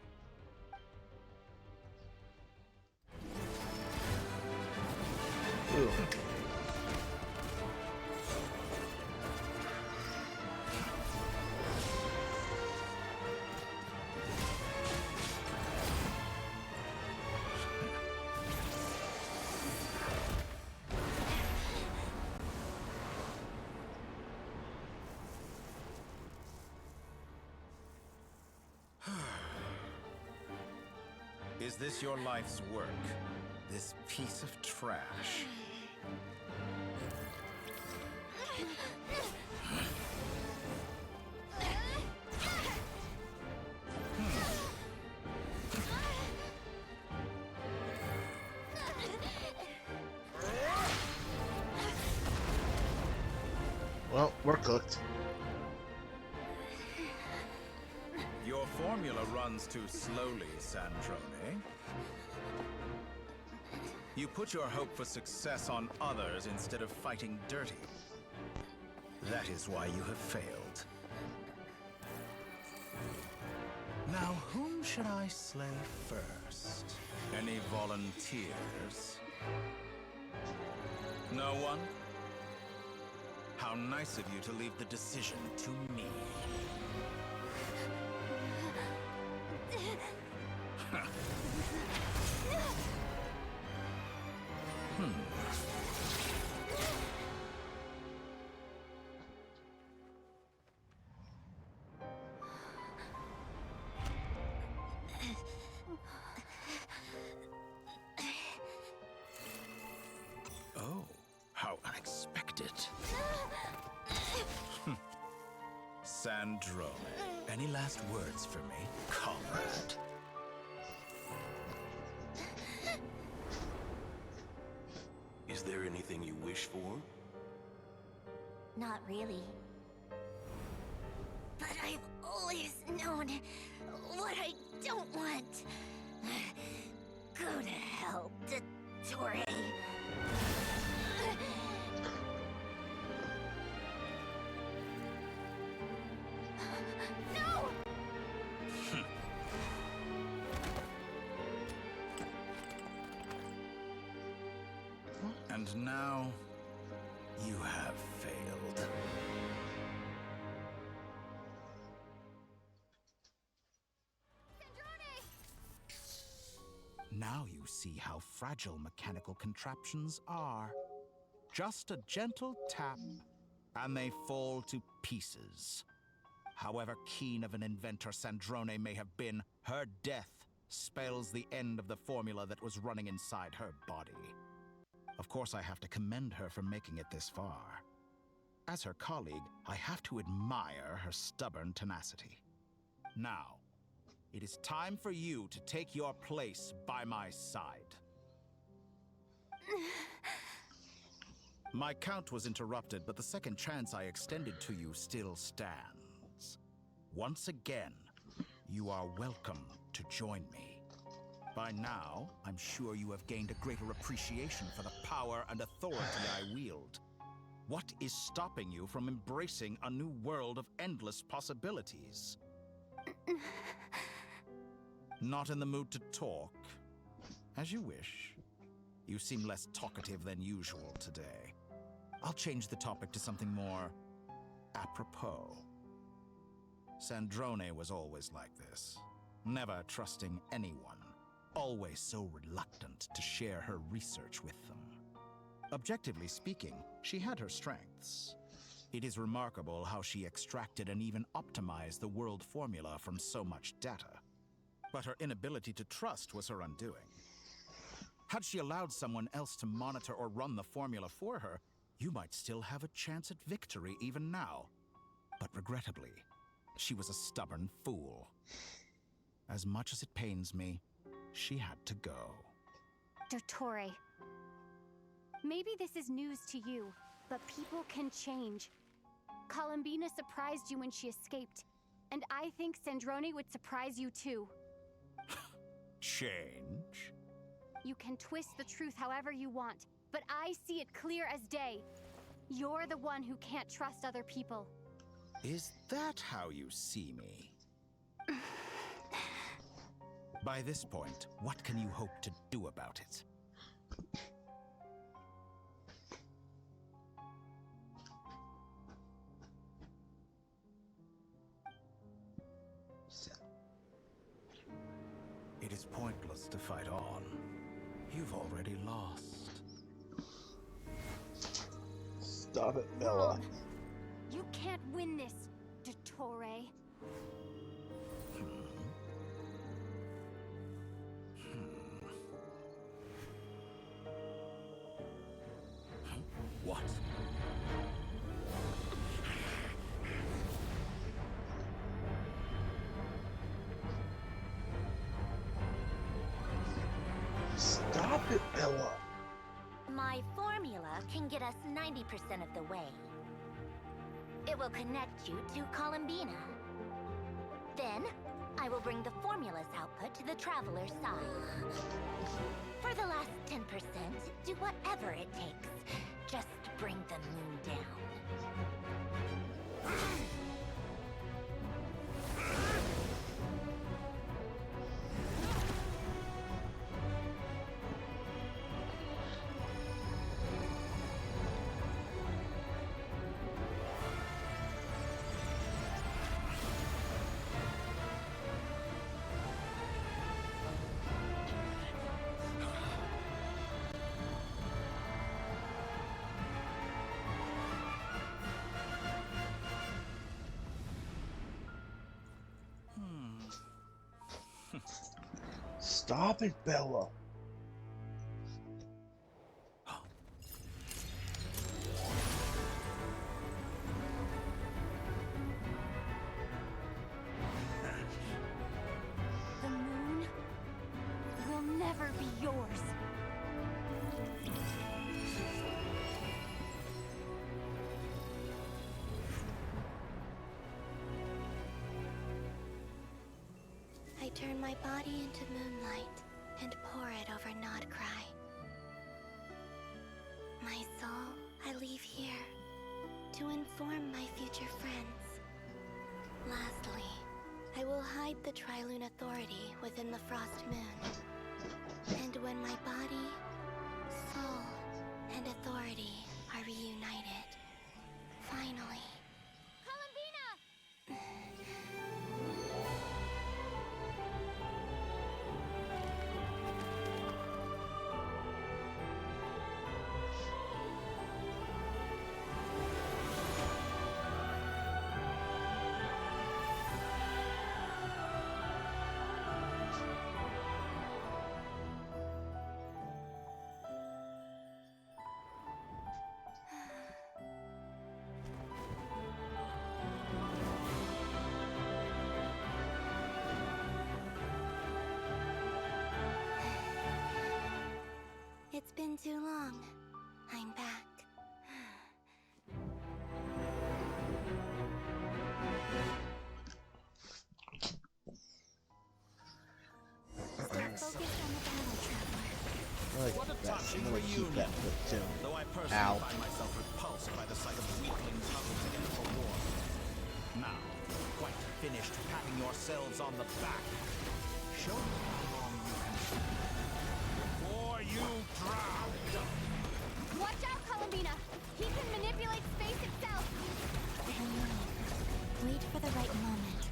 Ooh. Is this your life's work? This piece of trash? Well, we're cooked. Your formula runs too slowly, Sandrone. You put your hope for success on others instead of fighting dirty. That is why you have failed. Now, whom should I slay first? Any volunteers? No one? How nice of you to leave the decision to me. Oh, how unexpected. Sandrone, any last words for me, comrade? Is there anything you wish for? Not really. But I've always known what I don't want. Go to hell, Dottore. No! And now, you have failed. Now you see how fragile mechanical contraptions are. Just a gentle tap, and they fall to pieces. However keen of an inventor Sandrone may have been, her death spells the end of the formula that was running inside her body. Of course, I have to commend her for making it this far. As her colleague, I have to admire her stubborn tenacity. Now, it is time for you to take your place by my side. My count was interrupted, but the second chance I extended to you still stands. Once again, you are welcome to join me. By now, I'm sure you have gained a greater appreciation for the power and authority I wield. What is stopping you from embracing a new world of endless possibilities? Not in the mood to talk? As you wish. You seem less talkative than usual today. I'll change the topic to something more apropos. Sandrone was always like this, never trusting anyone. Always so reluctant to share her research with them. Objectively speaking, she had her strengths. It is remarkable how she extracted and even optimized the world formula from so much data. But her inability to trust was her undoing. Had she allowed someone else to monitor or run the formula for her, you might still have a chance at victory even now. But regrettably, she was a stubborn fool. As much as it pains me, she had to go. Dottore. Maybe this is news to you, but people can change. Columbina surprised you when she escaped, and I think Sandrone would surprise you too. Change? You can twist the truth however you want, but I see it clear as day. You're the one who can't trust other people. Is that how you see me? By this point, what can you hope to do about it? It is pointless to fight on. You've already lost. Stop it, Bella. You can't win this, Dottore. What? Stop it, Bella. My formula can get us 90% of the way. It will connect you to Columbina. Then, I will bring the formula's output to the Traveler's side. For the last 10%, do whatever it takes. Just bring the moon down. Stop it, Bella. The moon will never be yours. I turn my body into moonlight and pour it over Nodcry. My soul, I leave here to inform my future friends. Lastly, I will hide the Trilune Authority within the Frost Moon. And when my body, soul, and authority are reunited, finally... It's been too long. I'm back. Start focused on the battle, Traveler. Like What a that. touching I'm gonna keep reunion. that clip too. Though I personally Ow. find myself repulsed by the sight of weaklings huddled together for war. Now, quite finished patting yourselves on the back. Show me how long you can stand before you drown. Watch out, Columbina! He can manipulate space itself! I know. Wait for the right moment.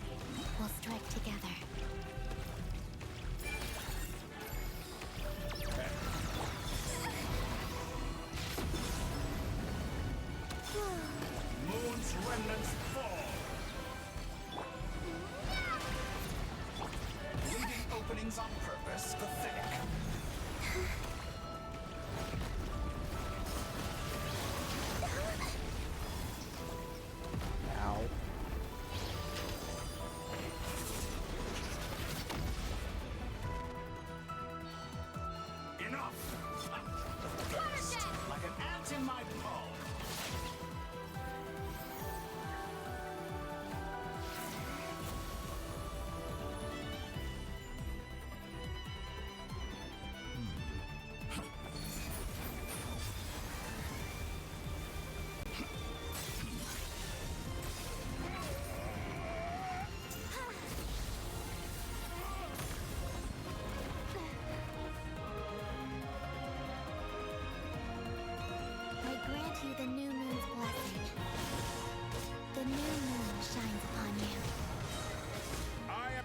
We'll strike together. Moon's remnants fall. Leaving openings on purpose, pathetic. Ow. Enough! Burst like an ant in my palm. I grant you the new moon's blessing. The new moon shines upon you. I am...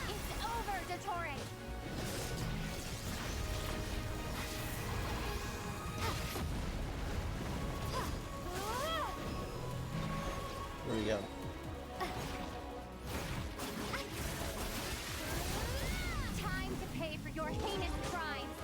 It's over, Dottore! Where we go? Time to pay for your heinous crimes!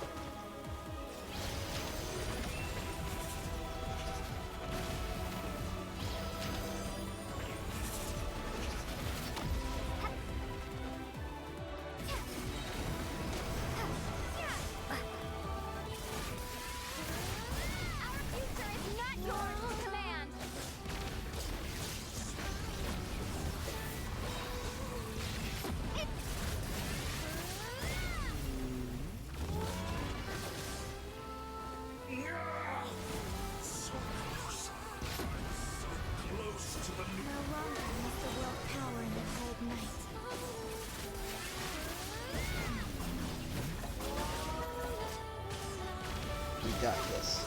got this.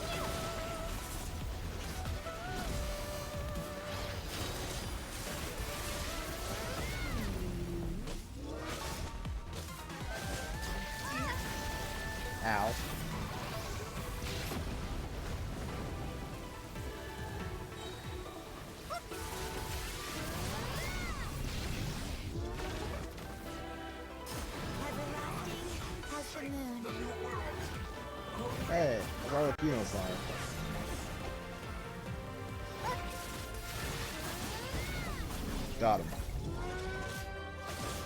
Ow. Hey, I got a penal sign. Got him.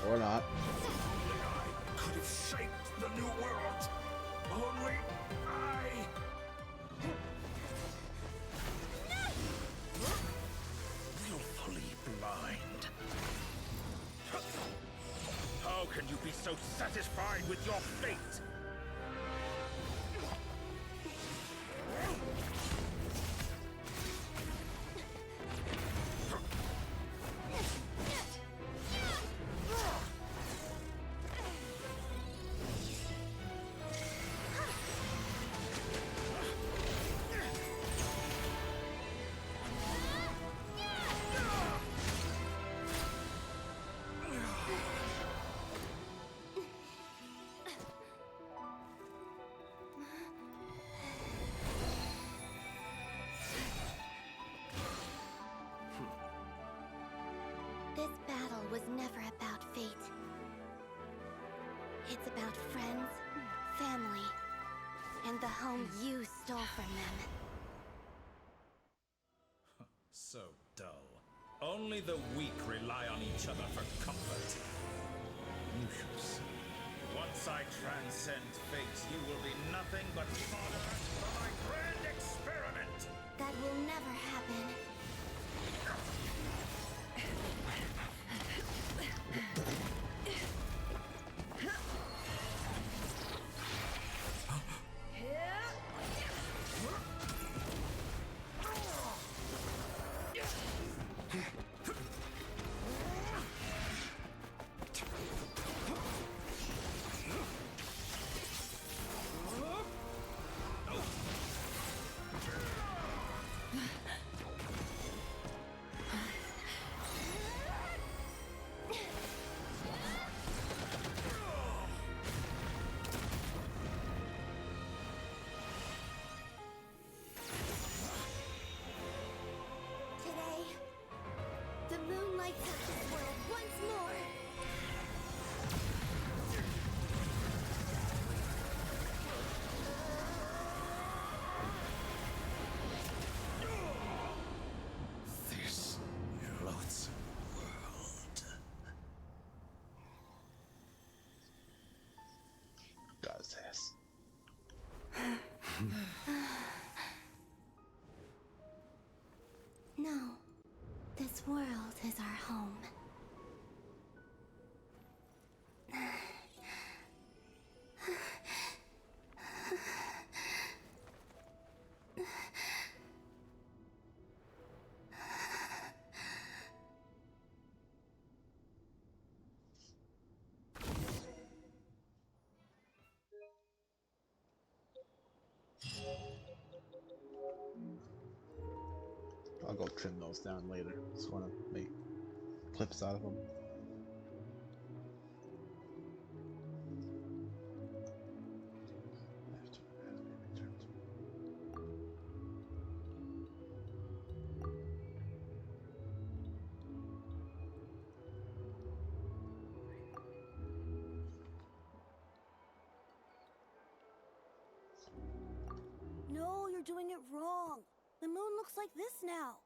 Or not. I could have shaped the new world. Only I. Willfully blind. How can you be so satisfied with your fate? This battle was never about fate. It's about friends, family, and the home you stole from them. So dull. Only the weak rely on each other for comfort. You shall see. Once I transcend fate, you will be nothing but tolerant for my grand experiment! That will never happen. The moon lights up this world once more! This loathsome world. God's ass. No. This world is our home. I'll go trim those down later. Just want to make clips out of them. No, you're doing it wrong. The moon looks like this now.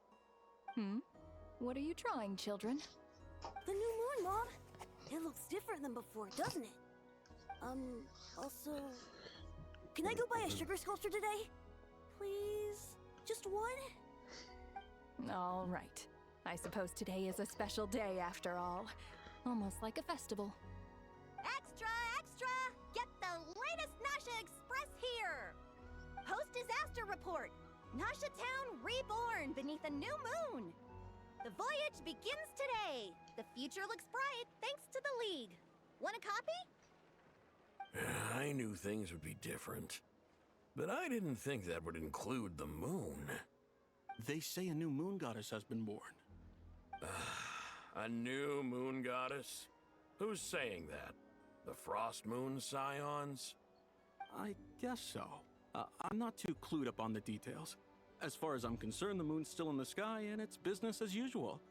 What are you drawing, children? The new moon, Mom. It looks different than before, doesn't it? Also... Can I go buy a sugar sculpture today? Please? Just one? All right. I suppose today is a special day after all. Almost like a festival. Extra, extra! Get the latest Nasha Express here! Post-disaster report! Nasha Town reborn beneath a new moon! The voyage begins today! The future looks bright thanks to the League. Want a copy? I knew things would be different. But I didn't think that would include the moon. They say a new moon goddess has been born. A new moon goddess? Who's saying that? The Frost Moon Scions? I guess so. I'm not too clued up on the details. As far as I'm concerned, the moon's still in the sky and it's business as usual.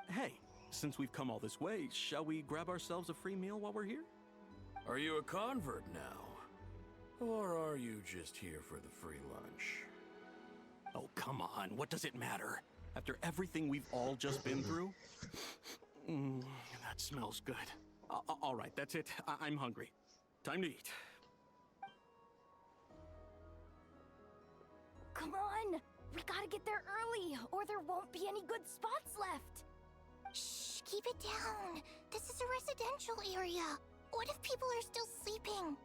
Hey, since we've come all this way, shall we grab ourselves a free meal while we're here? Are you a convert now? Or are you just here for the free lunch? Oh, come on. What does it matter? After everything we've all just been through? That smells good. All right, that's it. I'm hungry. Time to eat. Come on! We gotta get there early, or there won't be any good spots left! Shh, keep it down. This is a residential area. What if people are still sleeping?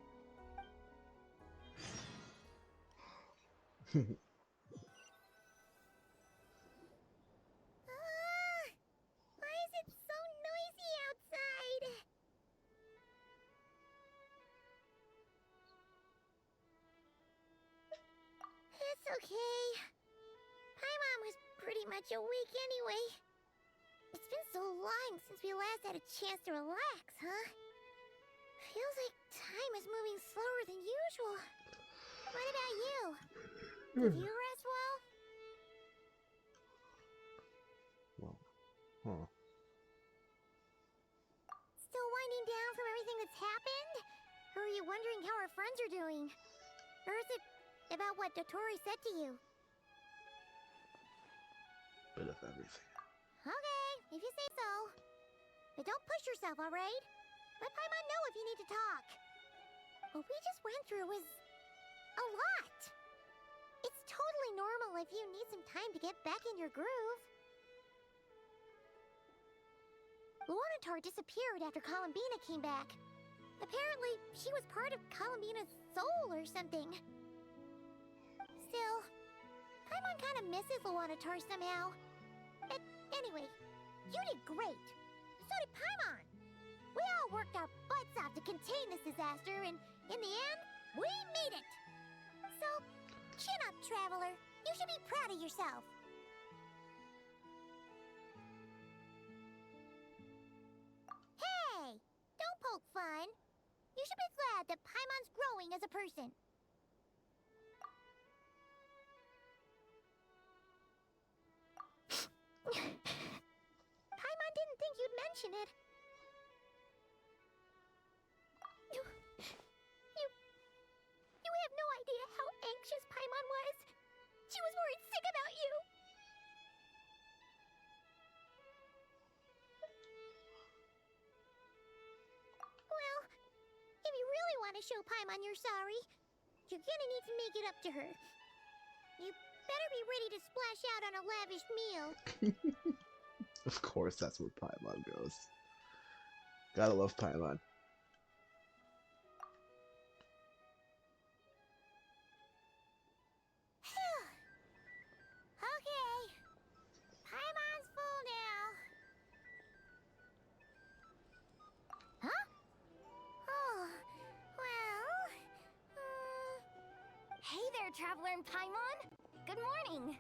Why is it so noisy outside? It's okay. Paimon was pretty much awake anyway. It's been so long since we last had a chance to relax, huh? Feels like time is moving slower than usual. What about you? Did you rest well? Huh. Still winding down from everything that's happened? Or are you wondering how our friends are doing? Or is it about what Dotori said to you? Bit of everything. Okay, if you say so. But don't push yourself, alright? Let Paimon know if you need to talk. What we just went through was a lot. It's totally normal if you need some time to get back in your groove. Luanatar disappeared after Columbina came back. Apparently, she was part of Columbina's soul or something. Still, Paimon kind of misses Luanatar somehow. But anyway, you did great. So did Paimon. We all worked our butts off to contain this disaster, and in the end, we made it. So, chin up, Traveler. You should be proud of yourself. Hey! Don't poke fun. You should be glad that Paimon's growing as a person. Paimon didn't think you'd mention it. You have no idea how anxious Paimon was. She was worried sick about you. Well, if you really want to show Paimon you're sorry, you're gonna need to make it up to her. You better be ready to splash out on a lavish meal. Of course, that's where Paimon goes. Gotta love Paimon. Okay. Paimon's full now. Huh? Oh, well... Hey there, Traveler and Paimon! Good morning!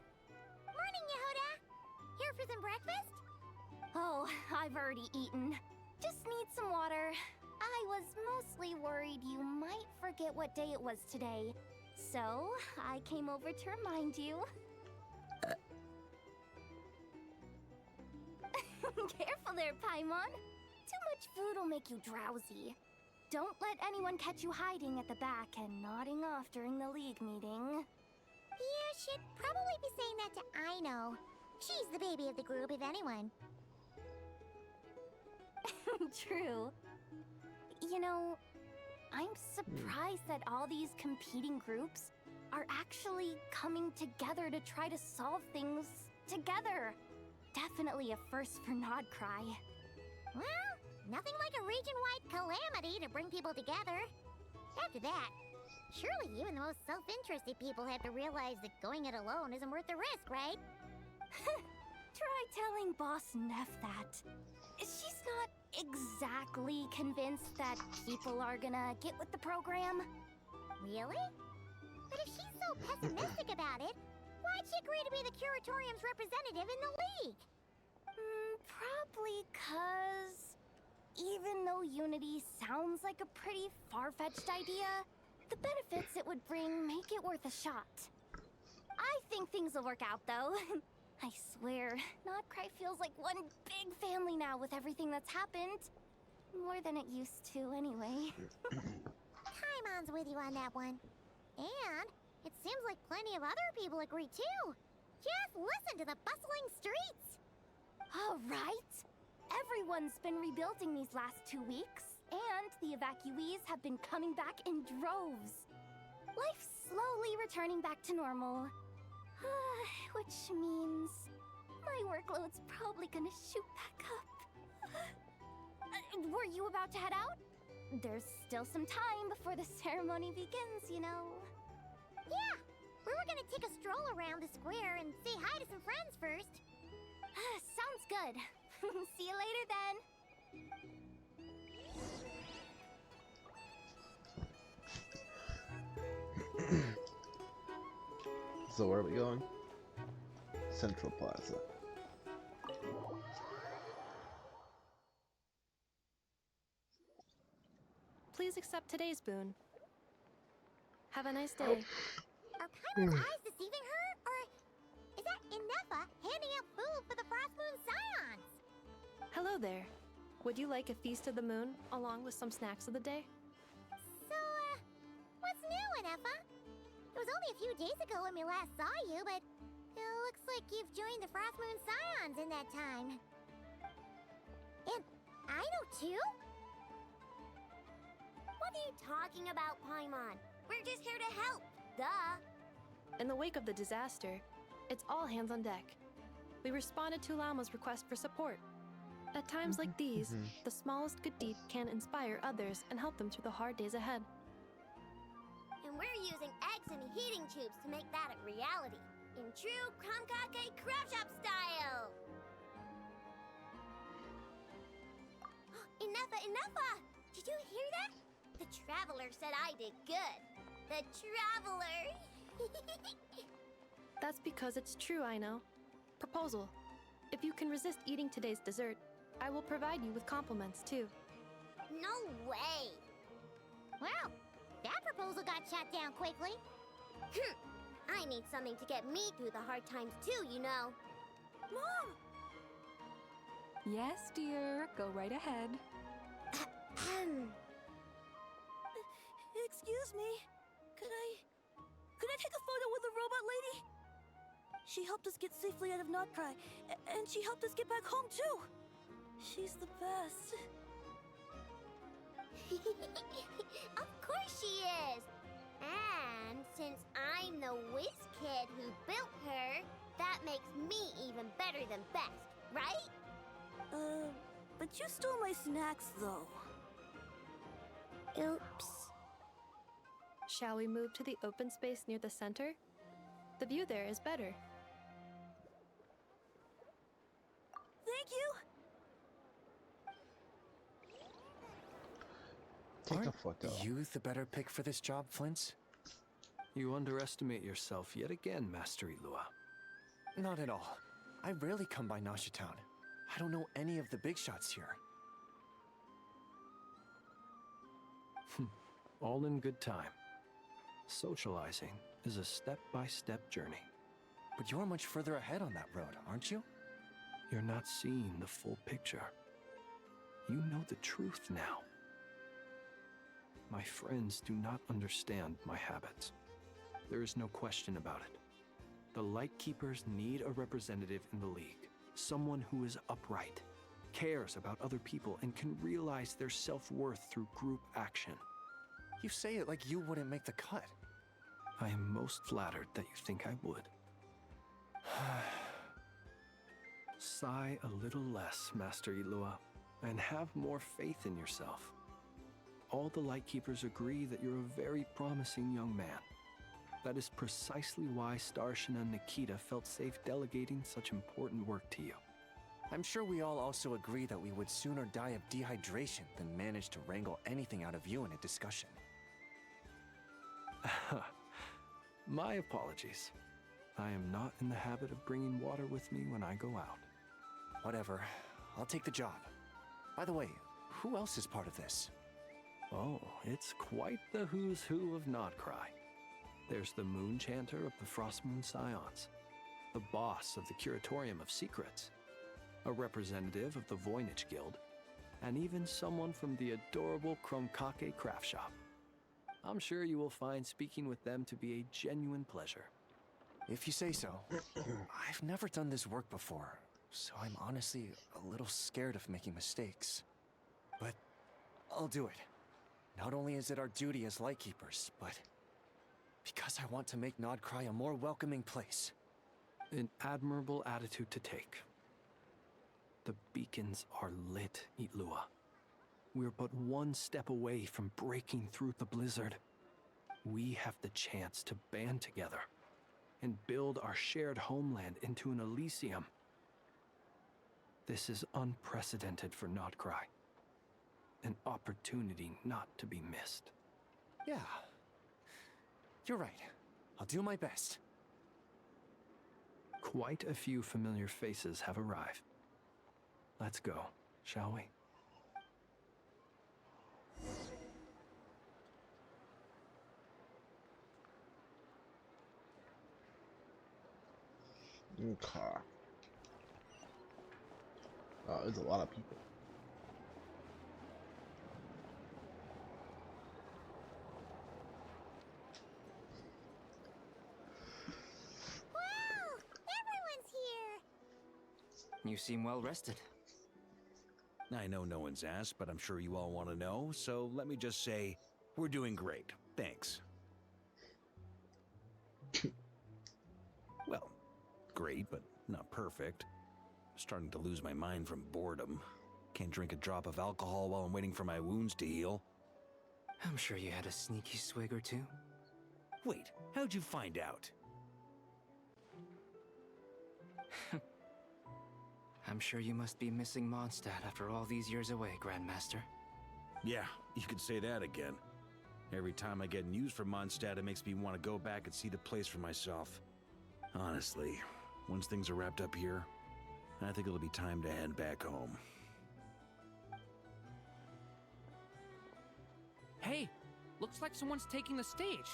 Morning, Yehuda! Here for some breakfast? Oh, I've already eaten. Just need some water. I was mostly worried you might forget what day it was today. So, I came over to remind you. Careful there, Paimon. Too much food will make you drowsy. Don't let anyone catch you hiding at the back and nodding off during the League meeting. You should probably be saying that to Aino. She's the baby of the group, if anyone. True. You know, I'm surprised that all these competing groups are actually coming together to try to solve things together. Definitely a first for Nodcry. Well, nothing like a region-wide calamity to bring people together. After that, surely even the most self-interested people have to realize that going it alone isn't worth the risk, right? Try telling Boss Neff that. She's not exactly convinced that people are gonna get with the program. Really? But if she pessimistic about it, why'd she agree to be the Curatorium's representative in the League? Probably 'cause even though unity sounds like a pretty far-fetched idea, the benefits it would bring make it worth a shot. I think things will work out, though. I swear, Notcry feels like one big family now with everything that's happened. More than it used to, anyway. Paimon's with you on that one. And it seems like plenty of other people agree, too. Just listen to the bustling streets. All right. Everyone's been rebuilding these last 2 weeks, and the evacuees have been coming back in droves. Life's slowly returning back to normal. Which means my workload's probably gonna shoot back up. Were you about to head out? There's still some time before the ceremony begins, you know. Yeah, we were gonna take a stroll around the square and say hi to some friends first. Sounds good. See you later then. So where are we going? Central Plaza. Please accept today's boon. Have a nice day. Are Paimon's eyes deceiving her? Or is that Inefa handing out food for the Frost Moon Scions? Hello there. Would you like a feast of the moon along with some snacks of the day? So, what's new, Inefa? It was only a few days ago when we last saw you, but it looks like you've joined the Frost Moon Scions in that time. And I know too? What are you talking about, Paimon? We're just here to help. Duh. In the wake of the disaster, it's all hands on deck. We responded to Llama's request for support. At times like these, the smallest good deed can inspire others and help them through the hard days ahead. And we're using eggs and heating tubes to make that a reality. In true Kamkake Crab Shop style! Enough! Did you hear that? The Traveler said I did good. The Traveler! That's because it's true, I know. Proposal. If you can resist eating today's dessert, I will provide you with compliments, too. No way! Well, that proposal got shot down quickly. I need something to get me through the hard times too, you know. Mom! Yes, dear. Go right ahead. Excuse me. Could I take a photo with the robot lady? She helped us get safely out of Notcry, and she helped us get back home too. She's the best. Of course she is! And since I'm the whiz kid who built her, that makes me even better than best, right? But you stole my snacks though. Oops. Shall we move to the open space near the center? The view there is better. Thank you! Take a photo. You the better pick for this job, Flint? You underestimate yourself yet again, Master Ilua. Not at all. I rarely come by Nasha Town. I don't know any of the big shots here. All in good time. Socializing is a step-by-step journey. But you're much further ahead on that road, aren't you? You're not seeing the full picture. You know the truth now. My friends do not understand my habits. There is no question about it. The Lightkeepers need a representative in the League. Someone who is upright, cares about other people, and can realize their self-worth through group action. You say it like you wouldn't make the cut. I am most flattered that you think I would. Sigh a little less, Master Ilua, and have more faith in yourself. All the Lightkeepers agree that you're a very promising young man. That is precisely why Starshina and Nikita felt safe delegating such important work to you. I'm sure we all also agree that we would sooner die of dehydration than manage to wrangle anything out of you in a discussion. My apologies. I am not in the habit of bringing water with me when I go out. Whatever. I'll take the job. By the way, who else is part of this? Oh, it's quite the who's who of Nodcry. There's the Moon Chanter of the Frostmoon Scions, the boss of the Curatorium of Secrets, a representative of the Voynich Guild, and even someone from the adorable Kromkake craft shop. I'm sure you will find speaking with them to be a genuine pleasure. If you say so. I've never done this work before, so I'm honestly a little scared of making mistakes. But I'll do it. Not only is it our duty as Lightkeepers, but because I want to make Nodcry a more welcoming place. An admirable attitude to take. The beacons are lit, Itlua. We're but one step away from breaking through the blizzard. We have the chance to band together and build our shared homeland into an Elysium. This is unprecedented for Nodcry. An opportunity not to be missed. Yeah. You're right. I'll do my best. Quite a few familiar faces have arrived. Let's go, shall we? Okay. Oh, there's a lot of people. Wow! Everyone's here! You seem well rested. I know no one's asked, but I'm sure you all want to know, so let me just say, we're doing great. Thanks. Well, great, but not perfect. I'm starting to lose my mind from boredom. Can't drink a drop of alcohol while I'm waiting for my wounds to heal. I'm sure you had a sneaky swig or two. Wait, how'd you find out? I'm sure you must be missing Mondstadt after all these years away, Grandmaster. Yeah, you could say that again. Every time I get news from Mondstadt, it makes me want to go back and see the place for myself. Honestly, once things are wrapped up here, I think it'll be time to head back home. Hey, looks like someone's taking the stage.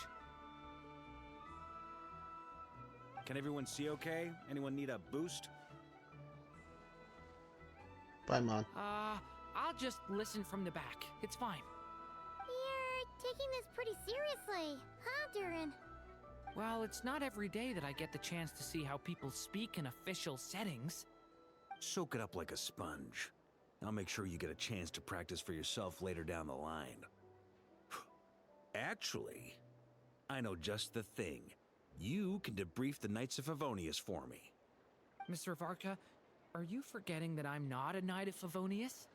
Can everyone see okay? Anyone need a boost? Bye, Mon. I'll just listen from the back. It's fine. You're taking this pretty seriously, huh, Durin? Well, it's not every day that I get the chance to see how people speak in official settings. Soak it up like a sponge. I'll make sure you get a chance to practice for yourself later down the line. Actually, I know just the thing. You can debrief the Knights of Favonius for me. Mr. Varka, are you forgetting that I'm not a Knight of Favonius?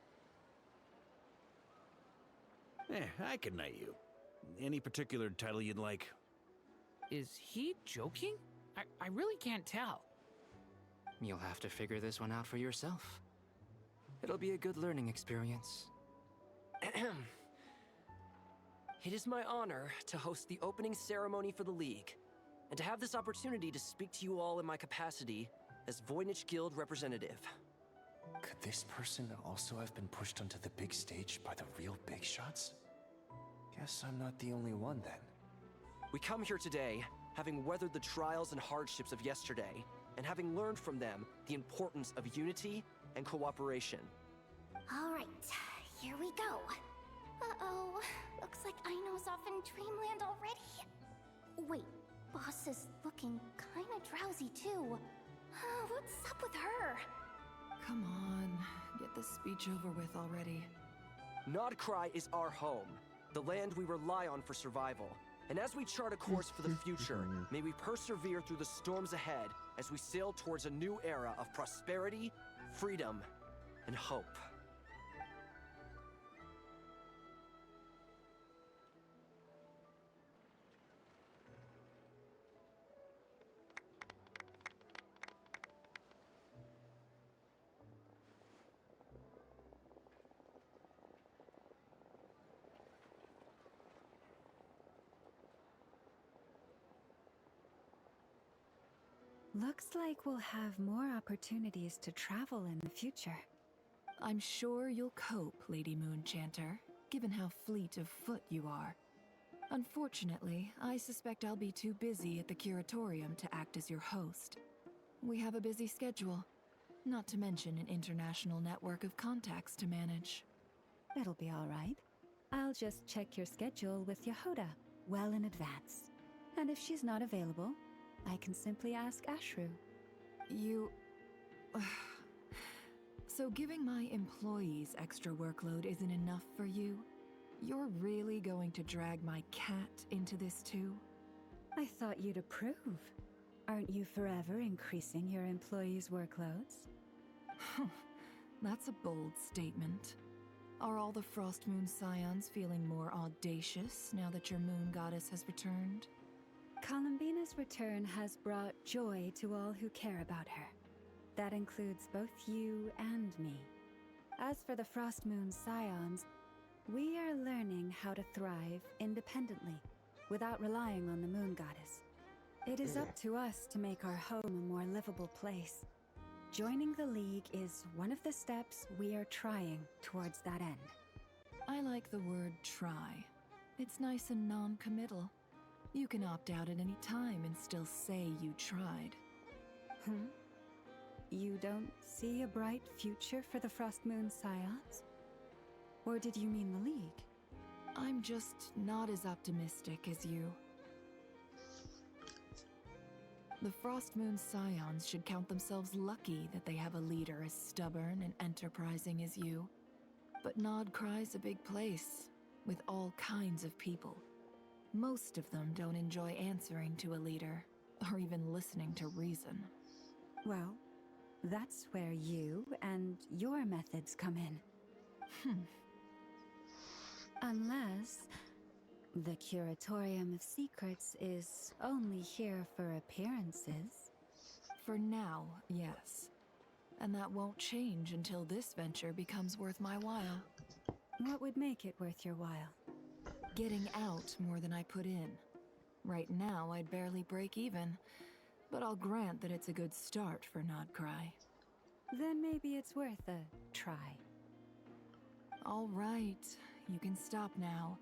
I can knight you. Any particular title you'd like? Is he joking? I really can't tell. You'll have to figure this one out for yourself. It'll be a good learning experience. It is my honor to host the opening ceremony for the League, and to have this opportunity to speak to you all in my capacity as Voynich Guild representative. Could this person also have been pushed onto the big stage by the real big shots? Guess I'm not the only one then. We come here today, having weathered the trials and hardships of yesterday, and having learned from them the importance of unity and cooperation. All right, here we go. Uh-oh, looks like Aino's off in Dreamland already. Wait, Boss is looking kinda drowsy too. What's up with her? Come on, get this speech over with already. Nodcry is our home, the land we rely on for survival. And as we chart a course for the future, may we persevere through the storms ahead as we sail towards a new era of prosperity, freedom, and hope. Looks like we'll have more opportunities to travel in the future. I'm sure you'll cope, Lady Moonchanter, given how fleet of foot you are. Unfortunately, I suspect I'll be too busy at the Curatorium to act as your host. We have a busy schedule, not to mention an international network of contacts to manage. It'll be all right. I'll just check your schedule with Yehoda well in advance. And if she's not available, I can simply ask Ashru. You... So giving my employees extra workload isn't enough for you? You're really going to drag my cat into this too? I thought you'd approve. Aren't you forever increasing your employees' workloads? That's a bold statement. Are all the Frostmoon Scions feeling more audacious now that your moon goddess has returned? Columbina's return has brought joy to all who care about her. That includes both you and me. As for the Frostmoon Scions, we are learning how to thrive independently, without relying on the moon goddess. It is up to us to make our home a more livable place. Joining the League is one of the steps we are trying towards that end. I like the word try. It's nice and non-committal. You can opt out at any time and still say you tried. You don't see a bright future for the Frostmoon Scions? Or did you mean the League? I'm just not as optimistic as you. The Frostmoon Scions should count themselves lucky that they have a leader as stubborn and enterprising as you. But Nodcry's a big place, with all kinds of people. Most of them don't enjoy answering to a leader, or even listening to reason. Well, that's where you and your methods come in. Unless the Curatorium of Secrets is only here for appearances. For now, yes. And that won't change until this venture becomes worth my while. What would make it worth your while? Getting out more than I put in. Right now, I'd barely break even, but I'll grant that it's a good start for Nodcry. Then maybe it's worth a try. All right, you can stop now.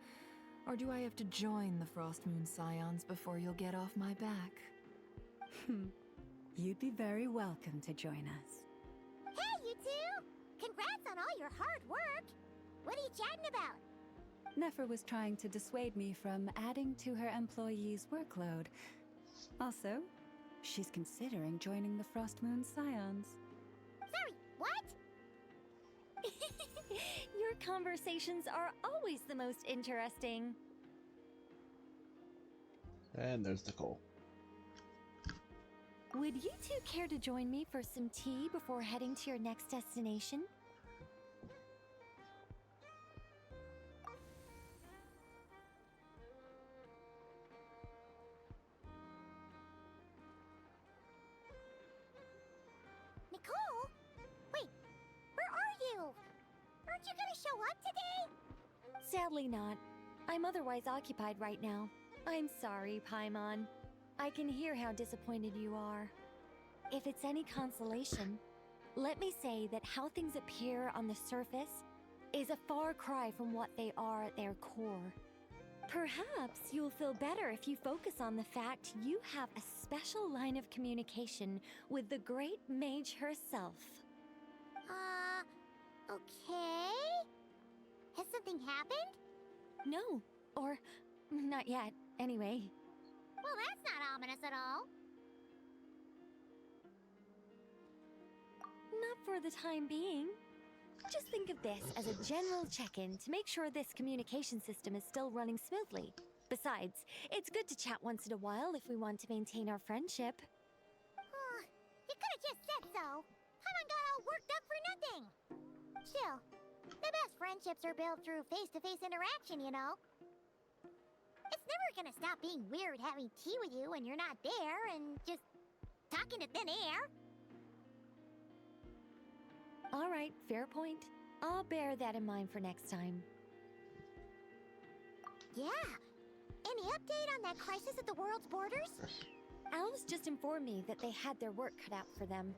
Or do I have to join the Frostmoon Scions before you'll get off my back? You'd be very welcome to join us. Hey, you two! Congrats on all your hard work! What are you chatting about? Nefer was trying to dissuade me from adding to her employees' workload. Also, she's considering joining the Frostmoon Scions. Sorry, what? Your conversations are always the most interesting. And there's Nicole. Would you two care to join me for some tea before heading to your next destination? Nicole? Wait, where are you? Aren't you gonna show up today? Sadly not. I'm otherwise occupied right now. I'm sorry, Paimon. I can hear how disappointed you are. If it's any consolation, let me say that how things appear on the surface is a far cry from what they are at their core. Perhaps you'll feel better if you focus on the fact you have a special line of communication with the great mage herself. Okay? Has something happened? No, or not yet, anyway. Well, that's not ominous at all. Not for the time being. Just think of this as a general check-in to make sure this communication system is still running smoothly. Besides, it's good to chat once in a while if we want to maintain our friendship. You could've just said so. Paimon got all worked up for nothing. Still, the best friendships are built through face-to-face interaction, you know? It's never gonna stop being weird having tea with you when you're not there and just talking to thin air. All right, fair point. I'll bear that in mind for next time. Yeah. Any update on that crisis at the world's borders? Elves just informed me that they had their work cut out for them,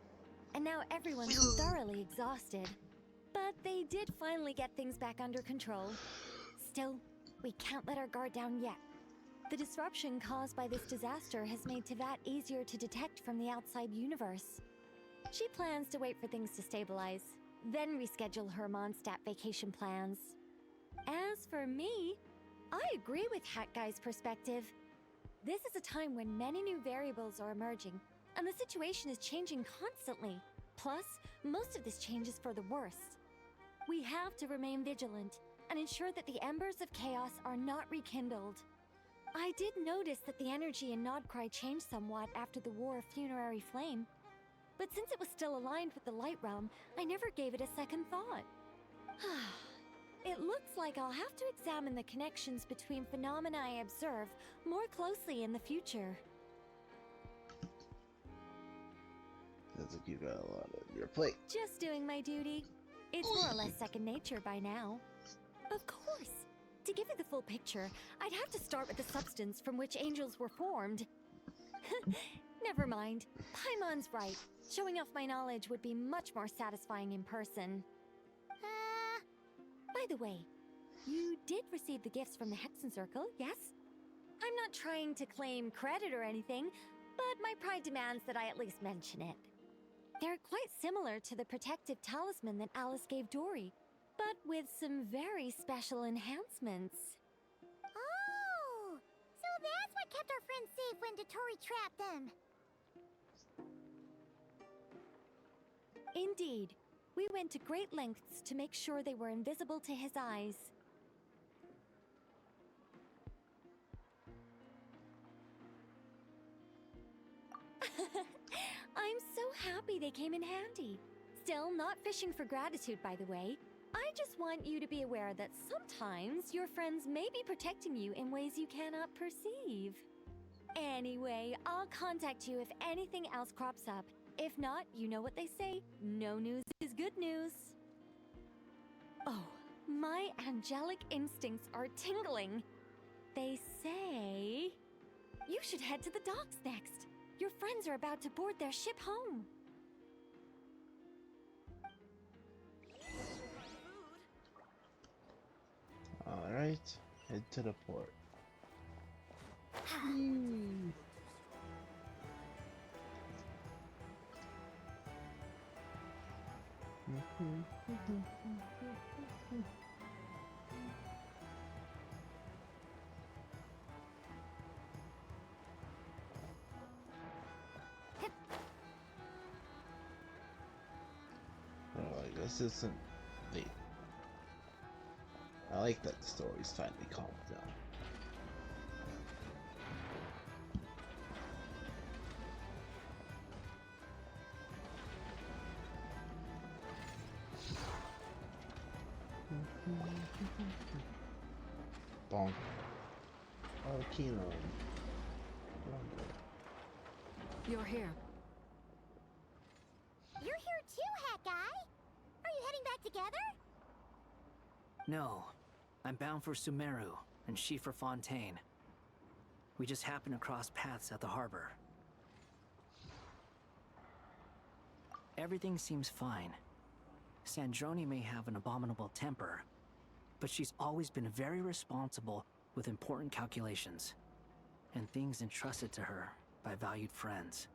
and now everyone's thoroughly exhausted. But they did finally get things back under control. Still, we can't let our guard down yet. The disruption caused by this disaster has made Tevat easier to detect from the outside universe. She plans to wait for things to stabilize, then reschedule her Mondstadt vacation plans. As for me, I agree with Hat Guy's perspective. This is a time when many new variables are emerging, and the situation is changing constantly. Plus, most of this change is for the worse. We have to remain vigilant and ensure that the embers of chaos are not rekindled. I did notice that the energy in Nodcry changed somewhat after the War of Funerary Flame, but since it was still aligned with the Light Realm, I never gave it a second thought. It looks like I'll have to examine the connections between phenomena I observe more closely in the future. Sounds like you got a lot on your plate. Just doing my duty. It's more or less second nature by now. Of course. To give you the full picture, I'd have to start with the substance from which angels were formed. Never mind. Paimon's right. Showing off my knowledge would be much more satisfying in person. By the way, you did receive the gifts from the Hexen Circle, yes? I'm not trying to claim credit or anything, but my pride demands that I at least mention it. They're quite similar to the protective talisman that Alice gave Dory, but with some very special enhancements. Oh! So that's what kept our friends safe when Dotori trapped them. Indeed. We went to great lengths to make sure they were invisible to his eyes. I'm so happy they came in handy. Still, not fishing for gratitude, by the way. I just want you to be aware that sometimes your friends may be protecting you in ways you cannot perceive. Anyway, I'll contact you if anything else crops up. If not, you know what they say, no news is good news. Oh, my angelic instincts are tingling. They say you should head to the docks next. Your friends are about to board their ship home. Alright, head to the port. Oh, this isn't the. I like that the story's finally calmed down. Bonk. Oh, Kino. You're here. You're here too, Hat Guy! Are you heading back together? No. I'm bound for Sumeru, and she for Fontaine. We just happened to cross paths at the harbor. Everything seems fine. Sandrone may have an abominable temper, but she's always been very responsible with important calculations, and things entrusted to her by valued friends.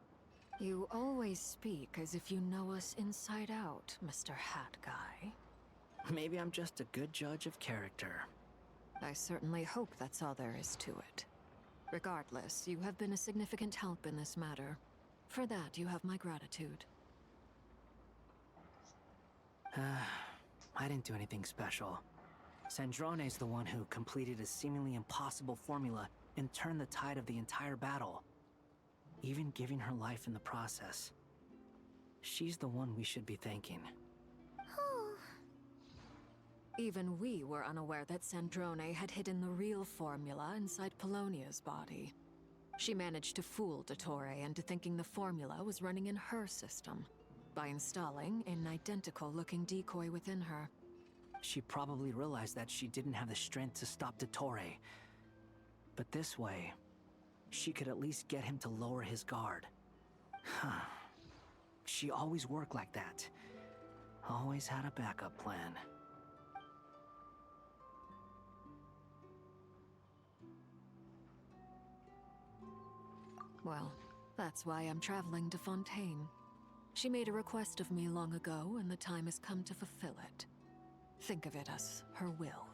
You always speak as if you know us inside out, Mr. Hat Guy. Maybe I'm just a good judge of character. I certainly hope that's all there is to it. Regardless, you have been a significant help in this matter. For that, you have my gratitude. I didn't do anything special. Sandrone's the one who completed a seemingly impossible formula and turned the tide of the entire battle, even giving her life in the process. She's the one we should be thanking. Even we were unaware that Sandrone had hidden the real formula inside Polonia's body. She managed to fool Dottore into thinking the formula was running in her system by installing an identical-looking decoy within her. She probably realized that she didn't have the strength to stop Dottore. But this way, she could at least get him to lower his guard. Huh. She always worked like that. Always had a backup plan. Well, that's why I'm traveling to Fontaine. She made a request of me long ago, and the time has come to fulfill it. Think of it as her will.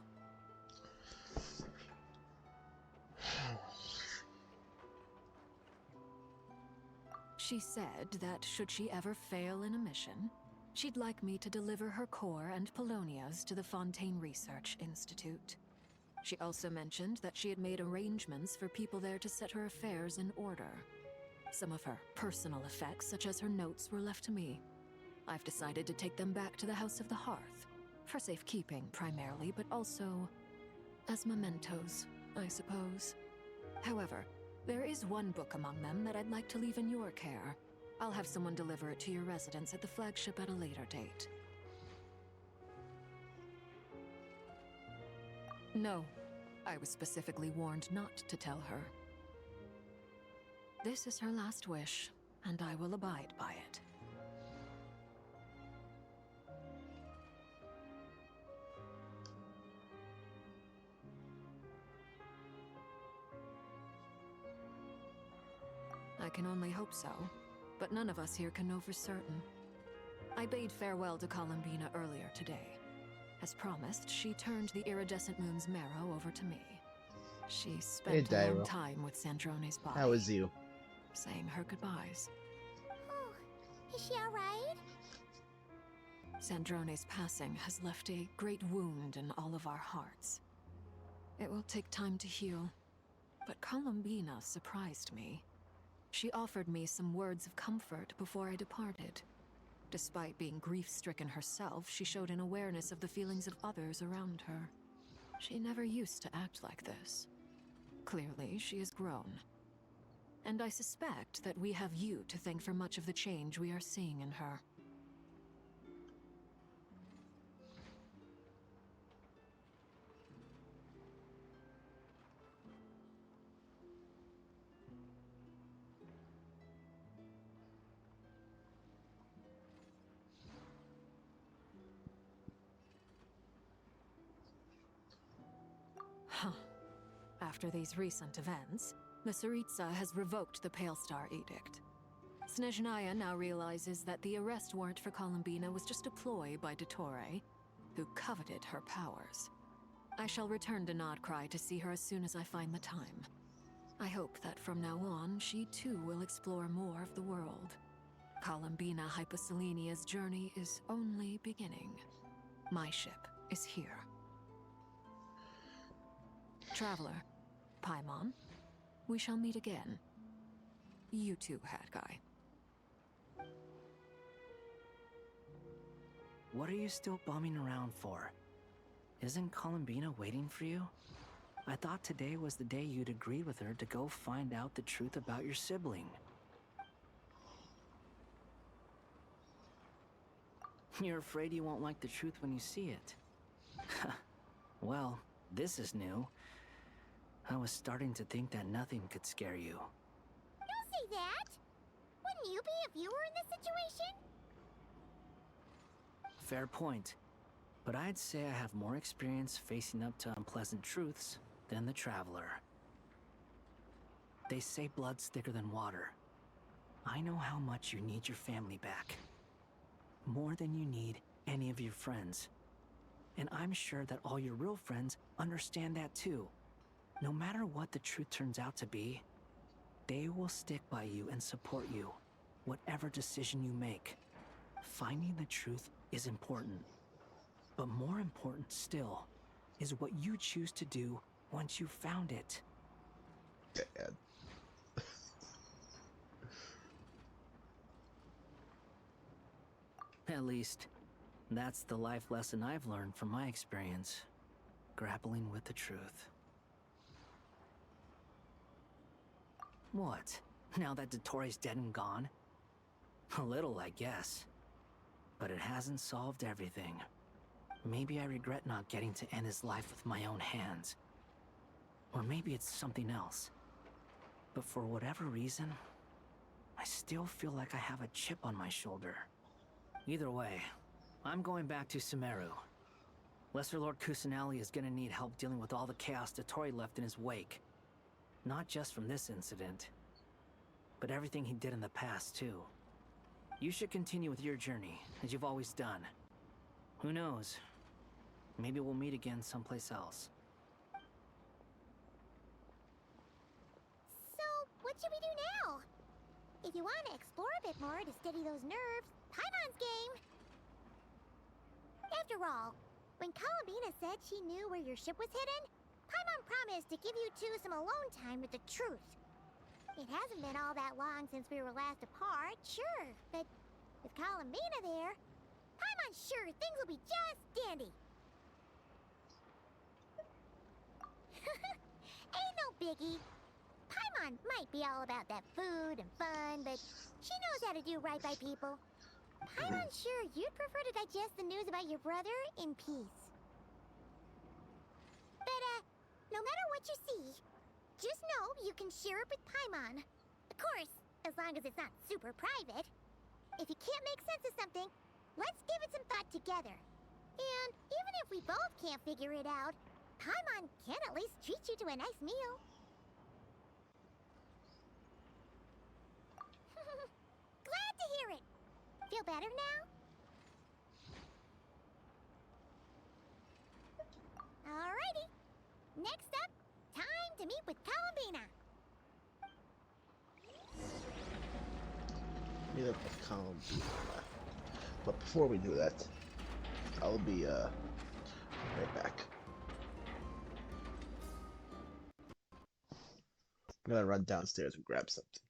She said that should she ever fail in a mission, she'd like me to deliver her core and Polonia's to the Fontaine Research Institute. She also mentioned that she had made arrangements for people there to set her affairs in order. Some of her personal effects, such as her notes, were left to me. I've decided to take them back to the House of the Hearth, for safekeeping primarily, but also as mementos, I suppose. However, there is one book among them that I'd like to leave in your care. I'll have someone deliver it to your residence at the flagship at a later date. No, I was specifically warned not to tell her. This is her last wish, and I will abide by it. I can only hope so, but none of us here can know for certain. I bade farewell to Columbina earlier today. As promised, she turned the iridescent moon's marrow over to me. She spent a long time with Sandrone's body. How is you? Saying her goodbyes. Oh, is she alright? Sandrone's passing has left a great wound in all of our hearts. It will take time to heal, but Columbina surprised me. She offered me some words of comfort before I departed. Despite being grief-stricken herself, she showed an awareness of the feelings of others around her. She never used to act like this. Clearly, she has grown. And I suspect that we have you to thank for much of the change we are seeing in her. Huh. After these recent events, the Tsaritsa has revoked the Pale Star Edict. Snezhnaya now realizes that the arrest warrant for Columbina was just a ploy by Dottore, who coveted her powers. I shall return to Nodcry to see her as soon as I find the time. I hope that from now on, she too will explore more of the world. Columbina Hyposelenia's journey is only beginning. My ship is here. Traveler, Paimon, we shall meet again. You too, Hat Guy. What are you still bumming around for? Isn't Columbina waiting for you? I thought today was the day you'd agreed with her to go find out the truth about your sibling. You're afraid you won't like the truth when you see it. Well, this is new. I was starting to think that nothing could scare you. Don't say that! Wouldn't you be if you were in this situation? Fair point. But I'd say I have more experience facing up to unpleasant truths than the Traveler. They say blood's thicker than water. I know how much you need your family back. More than you need any of your friends. And I'm sure that all your real friends understand that too. No matter what the truth turns out to be, they will stick by you and support you, whatever decision you make. Finding the truth is important. But more important still is what you choose to do once you've found it. Dad. At least, that's the life lesson I've learned from my experience. Grappling with the truth. What? Now that Dottore's dead and gone? A little, I guess. But it hasn't solved everything. Maybe I regret not getting to end his life with my own hands. Or maybe it's something else. But for whatever reason, I still feel like I have a chip on my shoulder. Either way, I'm going back to Sumeru. Lesser Lord Kusanali is gonna need help dealing with all the chaos Dotori left in his wake. Not just from this incident, but everything he did in the past, too. You should continue with your journey, as you've always done. Who knows? Maybe we'll meet again someplace else. So, what should we do now? If you want to explore a bit more to steady those nerves, Paimon's game! After all, when Columbina said she knew where your ship was hidden, Paimon promised to give you two some alone time with the truth. It hasn't been all that long since we were last apart, sure, but with Columbina there, Paimon's sure things will be just dandy. Ain't no biggie. Paimon might be all about that food and fun, but she knows how to do right by people. Paimon's sure you'd prefer to digest the news about your brother in peace. But, no matter what you see, just know you can share it with Paimon. Of course, as long as it's not super private. If you can't make sense of something, let's give it some thought together. And even if we both can't figure it out, Paimon can at least treat you to a nice meal. Glad to hear it. Feel better now? Alrighty. Next up, time to meet with Columbina. Meet up with Columbina. But before we do that, I'll be right back. I'm gonna run downstairs and grab something.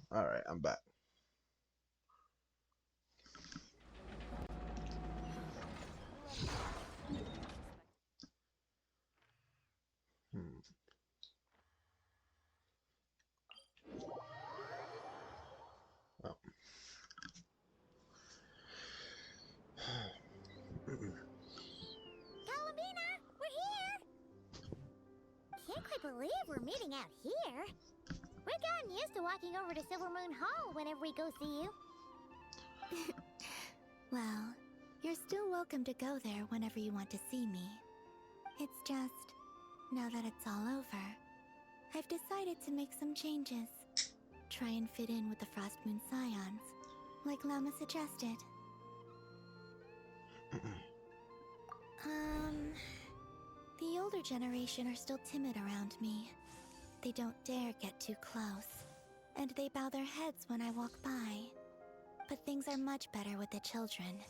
Alright, I'm back. Oh. Columbina, we're here! Can't quite believe we're meeting out here. We've gotten used to walking over to Silver Moon Hall whenever we go see you. Well, you're still welcome to go there whenever you want to see me. It's just, now that it's all over, I've decided to make some changes. try and fit in with the Frost Moon Scions, like Lama suggested. The older generation are still timid around me. They don't dare get too close, and they bow their heads when I walk by. But things are much better with the children.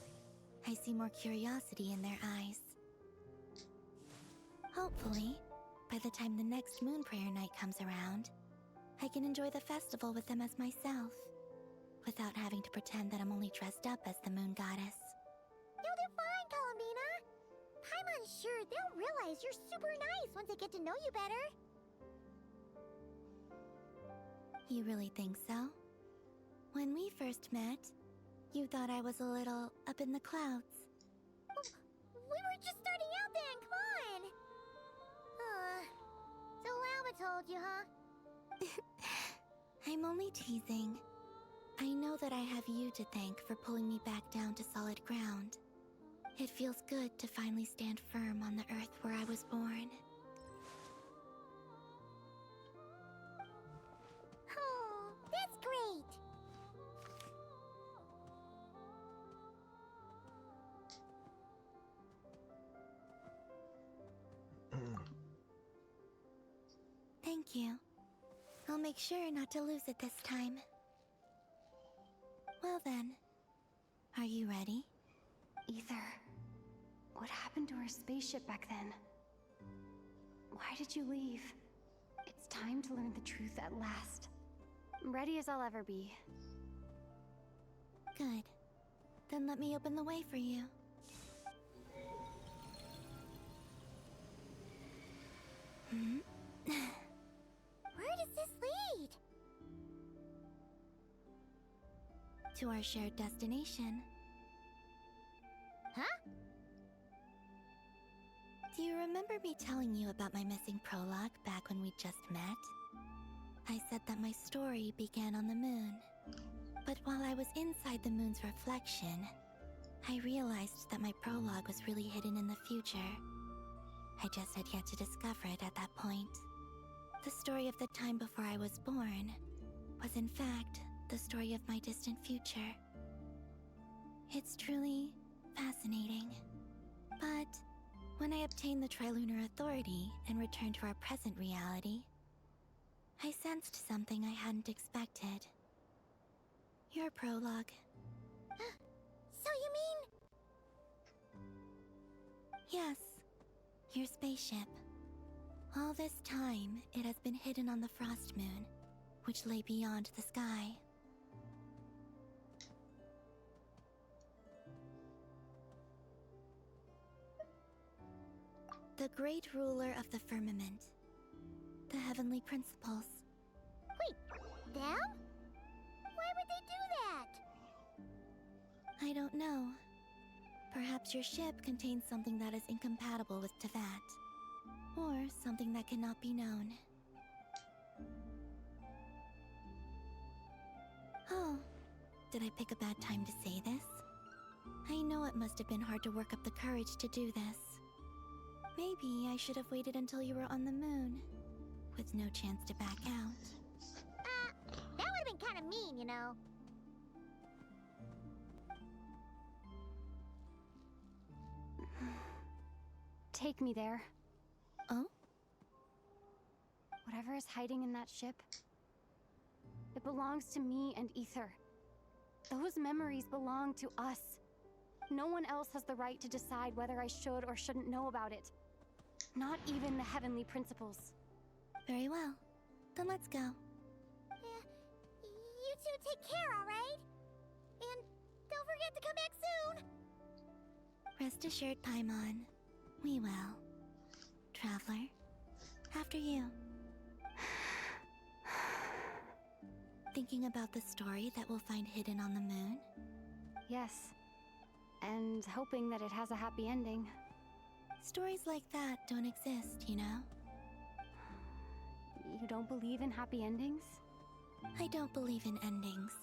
I see more curiosity in their eyes. Hopefully, by the time the next Moon Prayer Night comes around, I can enjoy the festival with them as myself, without having to pretend that I'm only dressed up as the Moon Goddess. You'll do fine, Columbina. Paimon's sure they'll realize you're super nice once they get to know you better. You really think so? When we first met, you thought I was a little up in the clouds. We were just starting out then, come on! So Lama told you, huh? I'm only teasing. I know that I have you to thank for pulling me back down to solid ground. It feels good to finally stand firm on the earth where I was born. Oh, that's great! Thank you. I'll make sure not to lose it this time. Well then, are you ready? Ether, what happened to our spaceship back then? Why did you leave? It's time to learn the truth at last. Ready as I'll ever be. Good. Then let me open the way for you. Where does this lead? To our shared destination. Huh? Do you remember me telling you about my missing prologue back when we just met? I said that my story began on the moon. But while I was inside the moon's reflection, I realized that my prologue was really hidden in the future. I just had yet to discover it at that point. The story of the time before I was born was in fact the story of my distant future. It's truly fascinating. But when I obtained the Trilunar Authority and returned to our present reality, I sensed something I hadn't expected. Your prologue. So you mean... Yes, your spaceship. All this time, it has been hidden on the Frost Moon, which lay beyond the sky. The great ruler of the firmament. The heavenly principles. Wait, them? Why would they do that? I don't know. Perhaps your ship contains something that is incompatible with Tevat. Or something that cannot be known. Oh, did I pick a bad time to say this? I know it must have been hard to work up the courage to do this. Maybe I should have waited until you were on the moon, with no chance to back out. That would have been kind of mean, you know. Take me there. Oh? Whatever is hiding in that ship, it belongs to me and Ether. Those memories belong to us. No one else has the right to decide whether I should or shouldn't know about it. Not even the heavenly principles. Very well. Then let's go. You two take care, alright? And don't forget to come back soon! Rest assured, Paimon. We will. Traveler, after you. Thinking about the story that we'll find hidden on the moon? Yes. And hoping that it has a happy ending. Stories like that don't exist, you know? You don't believe in happy endings? I don't believe in endings.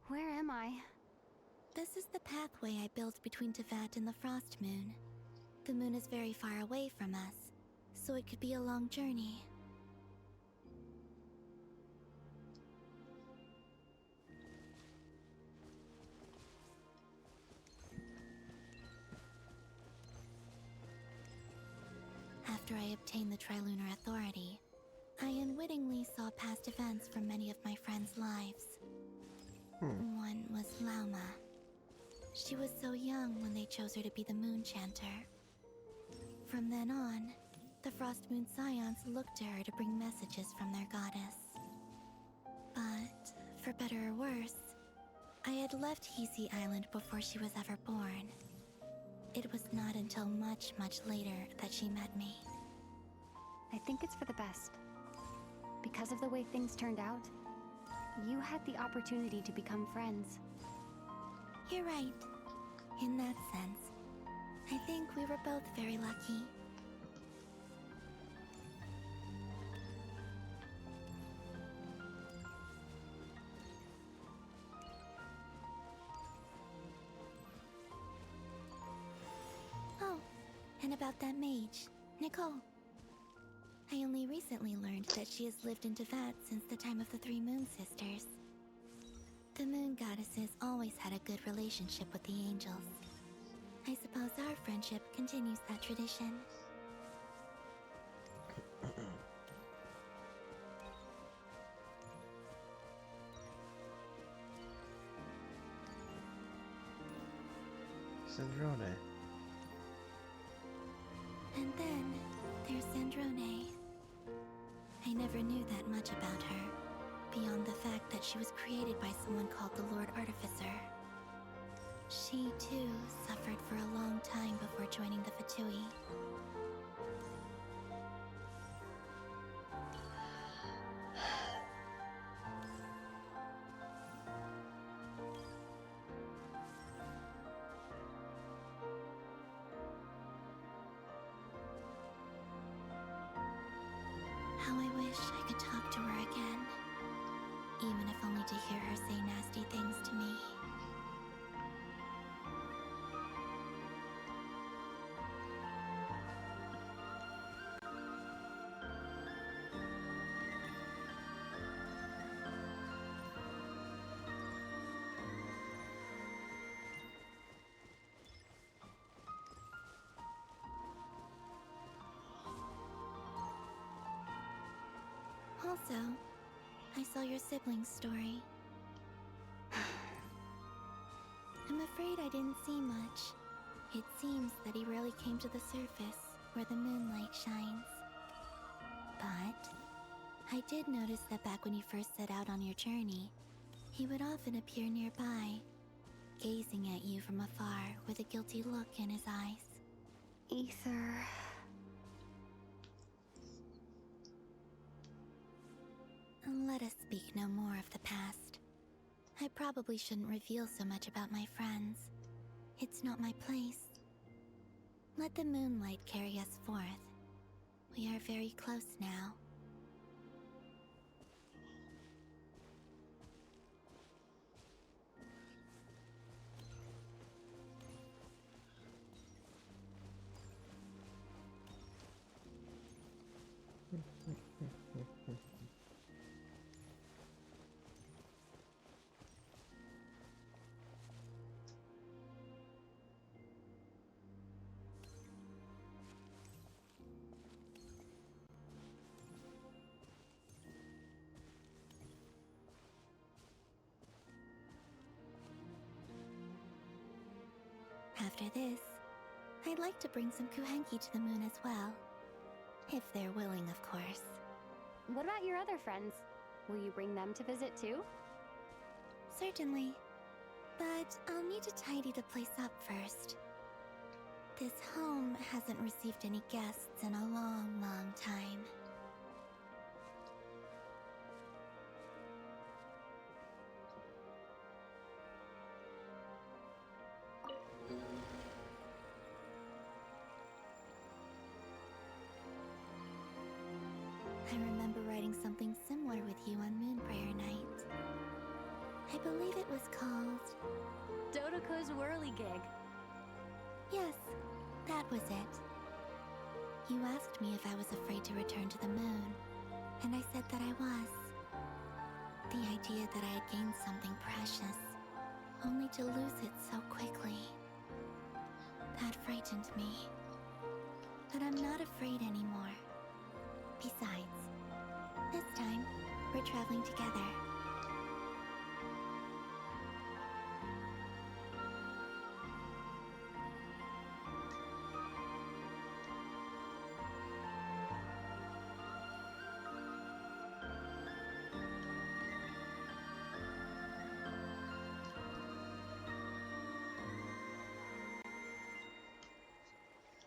Where am I? This is the pathway I built between Tevat and the Frost Moon. The moon is very far away from us, so it could be a long journey. After I obtained the Trilunar Authority, I unwittingly saw past events from many of my friends' lives. One was Lauma. She was so young when they chose her to be the Moon Chanter. From then on, the Frost Moon Scions looked to her to bring messages from their goddess. But, for better or worse, I had left Hisi Island before she was ever born. It was not until much, much later that she met me. I think it's for the best. Because of the way things turned out, you had the opportunity to become friends. You're right. In that sense, I think we were both very lucky. Oh, and about that mage, Nicole. I only recently learned that she has lived in Teyvat since the time of the Three Moon Sisters. The Moon Goddesses always had a good relationship with the angels. I suppose our friendship continues that tradition. Sandrone. And then there's Sandrone. I never knew that much about her, beyond the fact that she was created by someone called the Lord Artificer. She, too, suffered for a long time before joining the Fatui. How I wish I could talk to her again, even if only to hear her say nasty things to me. Also, I saw your sibling's story. I'm afraid I didn't see much. It seems that he rarely came to the surface, where the moonlight shines. But I did notice that back when you first set out on your journey, he would often appear nearby, gazing at you from afar with a guilty look in his eyes. Ether. Let us speak no more of the past. I probably shouldn't reveal so much about my friends. It's not my place. Let the moonlight carry us forth. We are very close now. After this, I'd like to bring some Kuhenki to the moon as well. If they're willing, of course. What about your other friends? Will you bring them to visit too? Certainly. But I'll need to tidy the place up first. This home hasn't received any guests in a long, long time. I remember writing something similar with you on Moonprayer Night. I believe it was called... Dodoko's Whirligig. Yes, that That was it. You asked me if I was afraid to return to the moon, and I said that I was. The idea that I had gained something precious, only to lose it so quickly. That frightened me. But I'm not afraid anymore. Besides, this time, we're traveling together.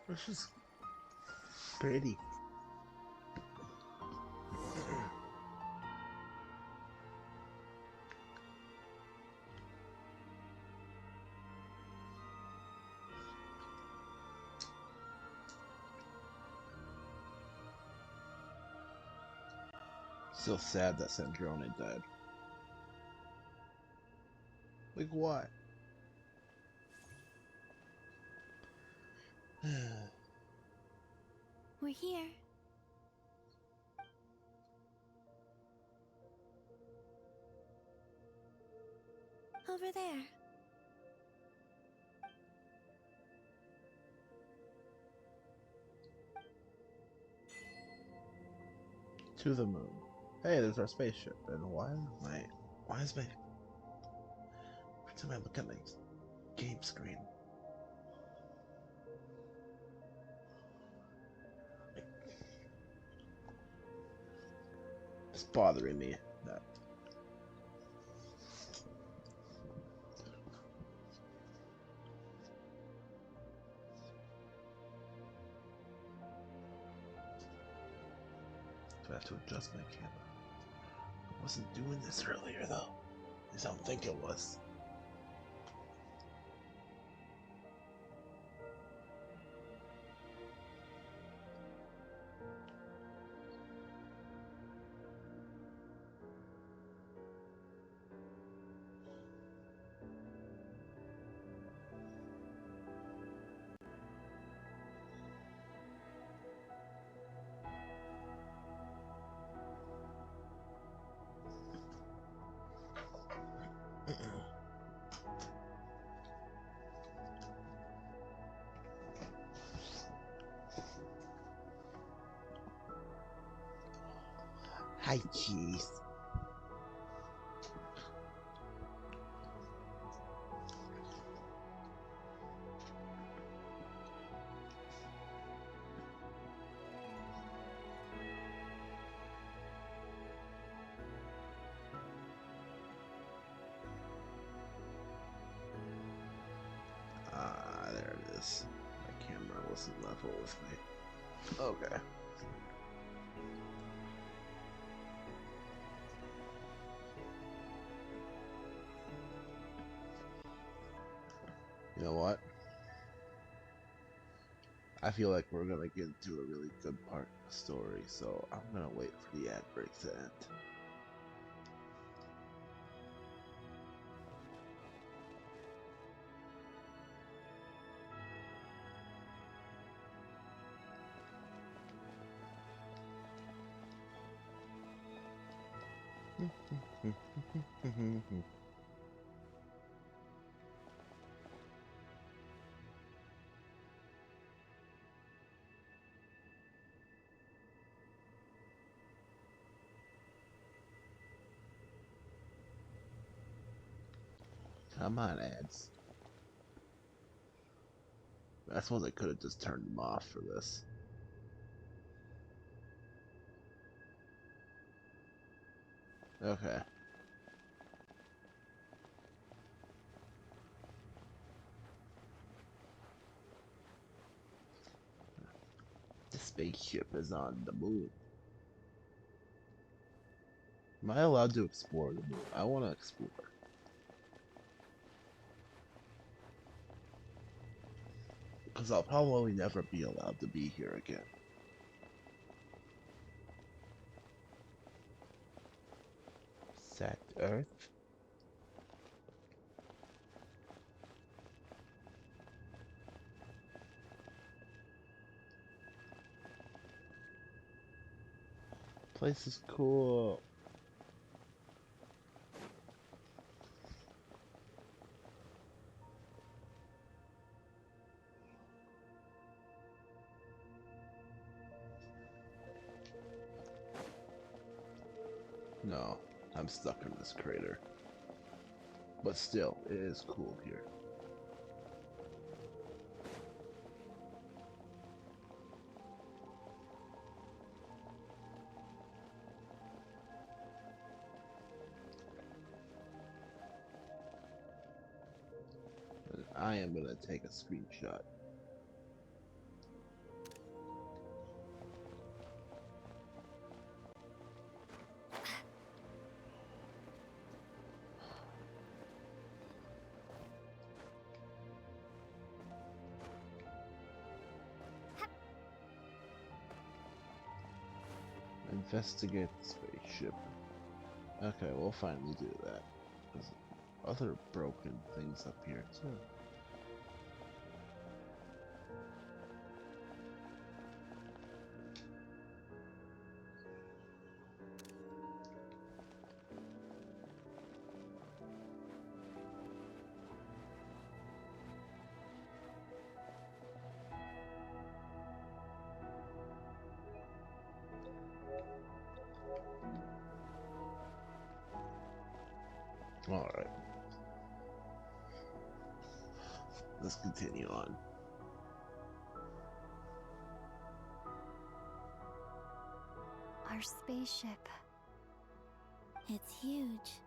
This is pretty. Still sad that Sandrone died. Like what? We're here. Over there. To the moon. Hey, there's our spaceship. And why is my, every time I look at my game screen, it's bothering me that I have to adjust my camera. I wasn't doing this earlier though. At least I don't think it was. Hi, cheese. Ah, there it is. My camera wasn't level with me. Okay. You know what? I feel like we're gonna get into a really good part of the story, so I'm gonna wait for the ad break to end. Come on, ads. I suppose I could have just turned them off for this. Okay. The spaceship is on the moon. Am I allowed to explore the moon? I want to explore. Because I'll probably never be allowed to be here again. Set Earth? Place is cool. No, I'm stuck in this crater. But still, it is cool here. And I am gonna take a screenshot. Investigate the spaceship. Okay, we'll finally do that. There's other broken things up here too. Alright. Let's continue on. Our spaceship. It's huge.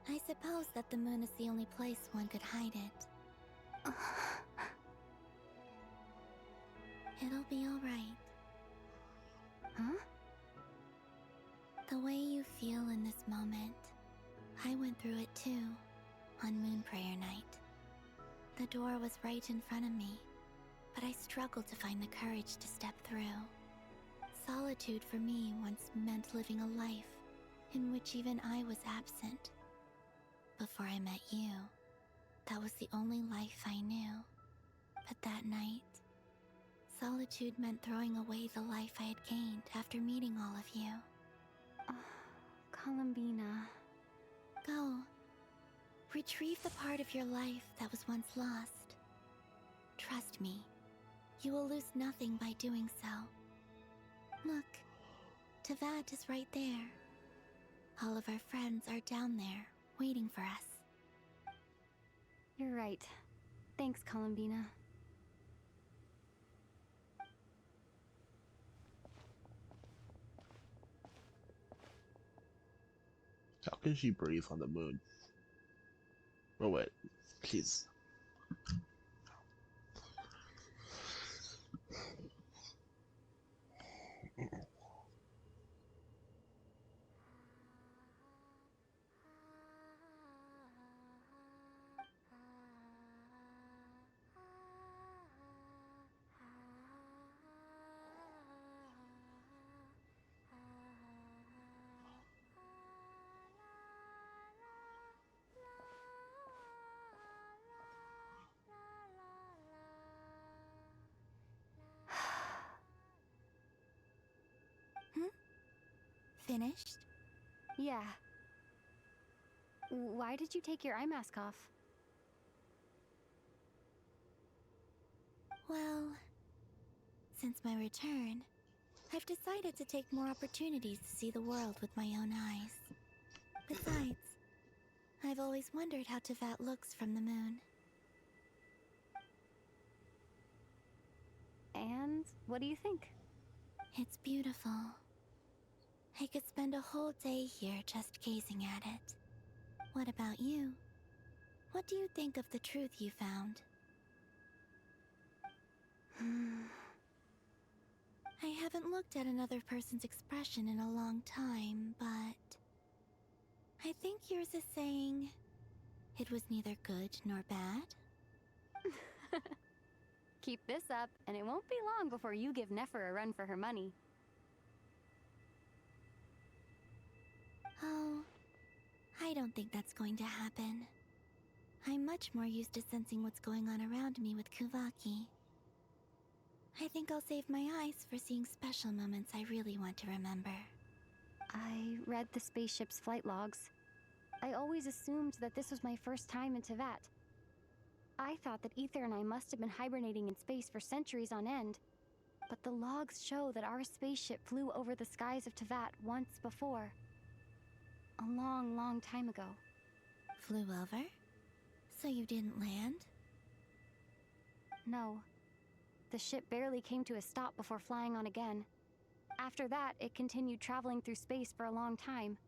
I suppose that the moon is the only place one could hide it. It'll be alright. Huh? The way you feel in this moment, I went through it too, on Moon Prayer Night. The door was right in front of me, but I struggled to find the courage to step through. Solitude for me once meant living a life in which even I was absent. Before I met you, that was the only life I knew. But that night, solitude meant throwing away the life I had gained after meeting all of you. Columbina. Go. Retrieve the part of your life that was once lost. Trust me, you will lose nothing by doing so. Look, Teyvat is right there. All of our friends are down there, waiting for us. You're right. Thanks, Columbina. How can she breathe on the moon? Oh wait, please. Finished? Yeah. Why did you take your eye mask off? Well, since my return, I've decided to take more opportunities to see the world with my own eyes. Besides, I've always wondered how Teyvat looks from the moon. And what do you think? It's beautiful. I could spend a whole day here just gazing at it. What about you? What do you think of the truth you found? I haven't looked at another person's expression in a long time, but I think yours is saying it was neither good nor bad. Keep this up, and it won't be long before you give Nefer a run for her money. Oh, I don't think that's going to happen. I'm much more used to sensing what's going on around me with Kuvaki. I think I'll save my eyes for seeing special moments I really want to remember. I read the spaceship's flight logs. I always assumed that this was my first time in Tevat. I thought that Ether and I must have been hibernating in space for centuries on end. But the logs show that our spaceship flew over the skies of Tevat once before. A long, long time ago. Flew over? So you didn't land? No. The ship barely came to a stop before flying on again. After that, it continued traveling through space for a long time.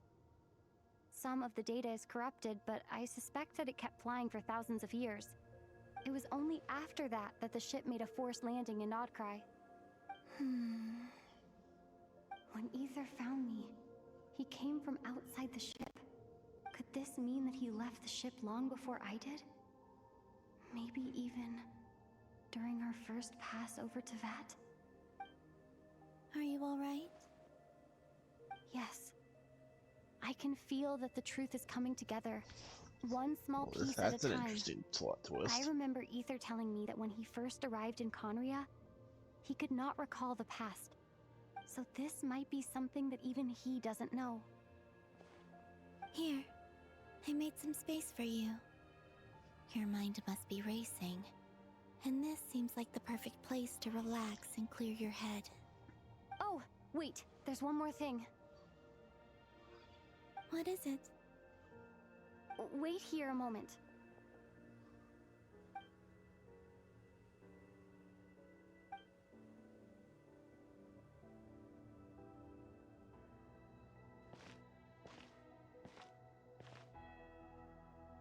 Some of the data is corrupted, but I suspect that it kept flying for thousands of years. It was only after that that the ship made a forced landing in Nodcry. When Ether found me, he came from outside the ship. Could this mean that he left the ship long before I did? Maybe even during our first pass over Tevat? Are you alright? Yes. I can feel that the truth is coming together. One small piece at a That's an time. interesting plot twist. I remember Ether telling me that when he first arrived in Conria, he could not recall the past. So this might be something that even he doesn't know. Here, I made some space for you. Your mind must be racing, and this seems like the perfect place to relax and clear your head. Oh, wait, there's one more thing. What is it? Wait here a moment.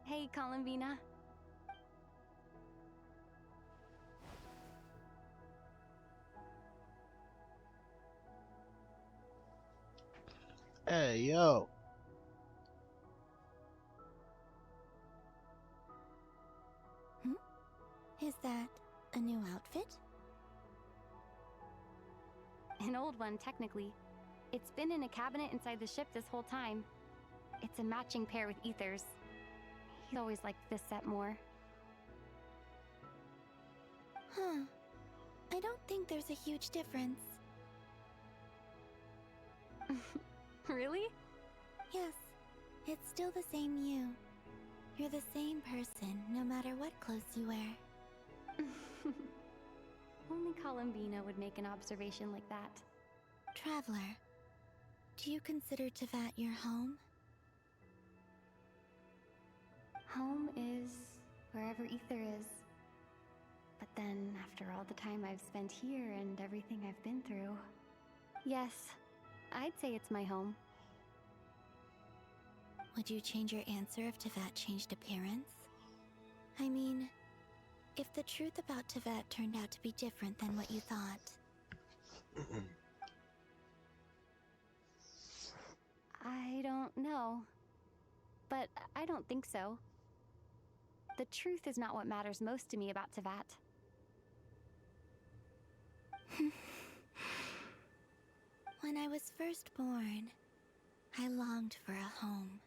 Hey, Columbina. Hey, yo. Is that a new outfit? An old one, technically. It's been in a cabinet inside the ship this whole time. It's a matching pair with Ether's. He always liked this set more. Huh. I don't think there's a huge difference. Really? Yes. It's still the same you. You're the same person, no matter what clothes you wear. Only Columbina would make an observation like that. Traveler, do you consider Tevat your home? Home is wherever Ether is. But then, after all the time I've spent here and everything I've been through, yes, I'd say it's my home. Would you change your answer if Tevat changed appearance? I mean, if the truth about Tevat turned out to be different than what you thought. I don't know. But I don't think so. The truth is not what matters most to me about Tevat. When I was first born, I longed for a home.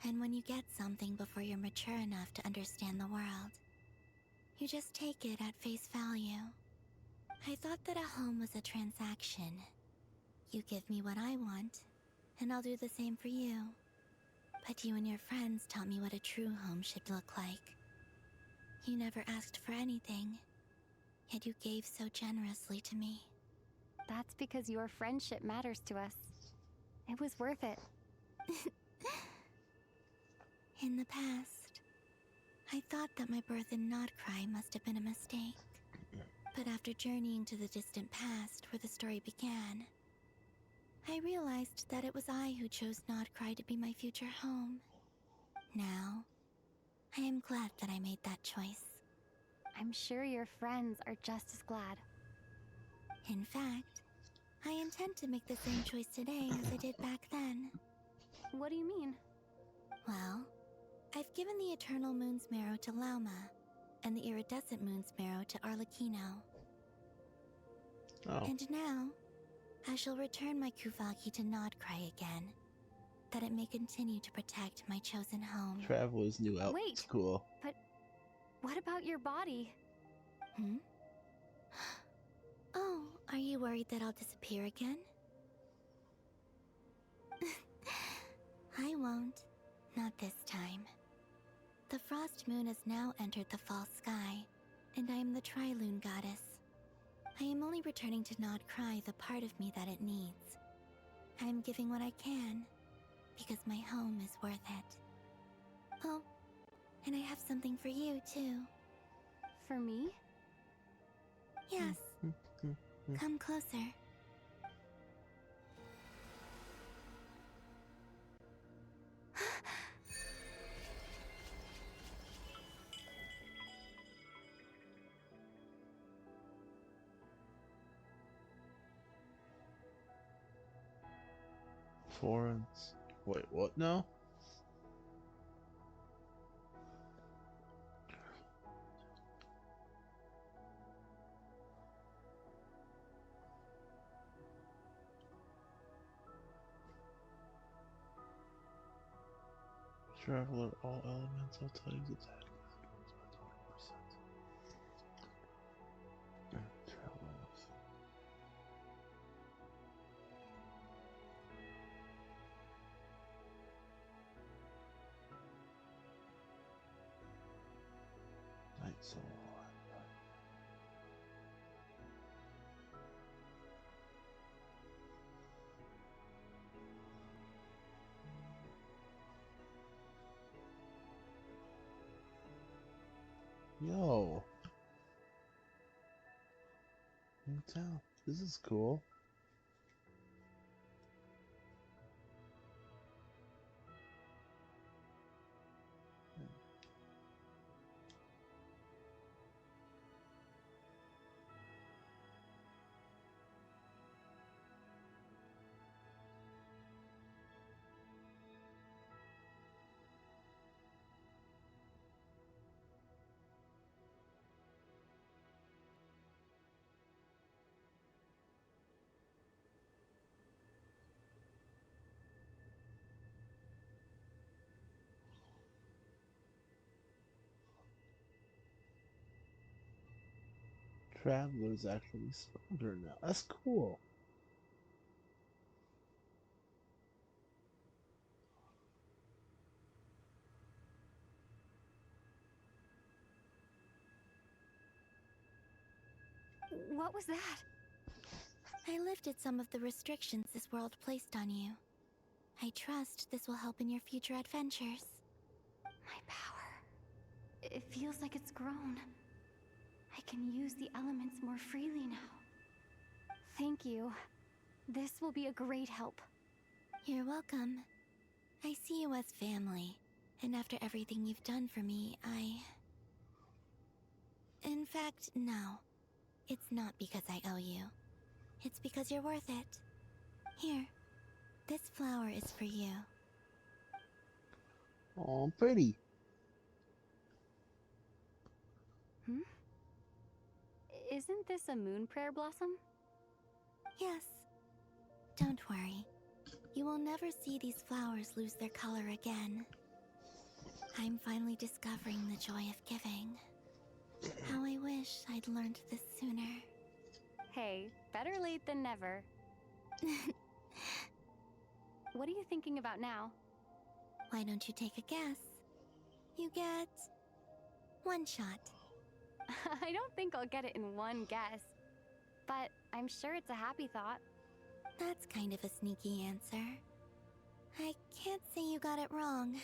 And when you get something before you're mature enough to understand the world, you just take it at face value. I thought that a home was a transaction. You give me what I want, and I'll do the same for you. But you and your friends taught me what a true home should look like. You never asked for anything, yet you gave so generously to me. That's because your friendship matters to us. It was worth it. In the past, I thought that my birth in Nodcry must have been a mistake. But after journeying to the distant past where the story began, I realized that it was I who chose Nodcry to be my future home. Now, I am glad that I made that choice. I'm sure your friends are just as glad. In fact, I intend to make the same choice today as I did back then. What do you mean? Well, I've given the Eternal Moon's Marrow to Lauma, and the Iridescent Moon's Marrow to Arlecchino. Oh. And now, I shall return my Kuvaki to Nodcry again, that it may continue to protect my chosen home. Traveler's new outfit's Wait, cool. But what about your body? Oh, are you worried that I'll disappear again? won't. Not this time. The Frost Moon has now entered the fall sky, and I am the Trilune Goddess. I am only returning to Nod Cry the part of me that it needs. I am giving what I can, because my home is worth it. Oh, and I have something for you, too. For me? Yes. Come closer. Florence. Wait, what now? Travel at all elemental types attack. Travels. Night Soul. Yo. New town. This is cool. Traveler's actually stronger now. That's cool. What was that? I lifted some of the restrictions this world placed on you. I trust this will help in your future adventures. My power. It feels like it's grown. I can use the elements more freely now. Thank you. This will be a great help. You're welcome. I see you as family, and after everything you've done for me, In fact, no. It's not because I owe you. It's because you're worth it. Here, this flower is for you. Oh, pretty. Isn't this a moon prayer blossom? Yes. Don't worry. You will never see these flowers lose their color again. I'm finally discovering the joy of giving. How I wish I'd learned this sooner. Hey, better late than never. What are you thinking about now? Why don't you take a guess? You get one shot. I don't think I'll get it in one guess, but I'm sure it's a happy thought. That's kind of a sneaky answer. I can't say you got it wrong.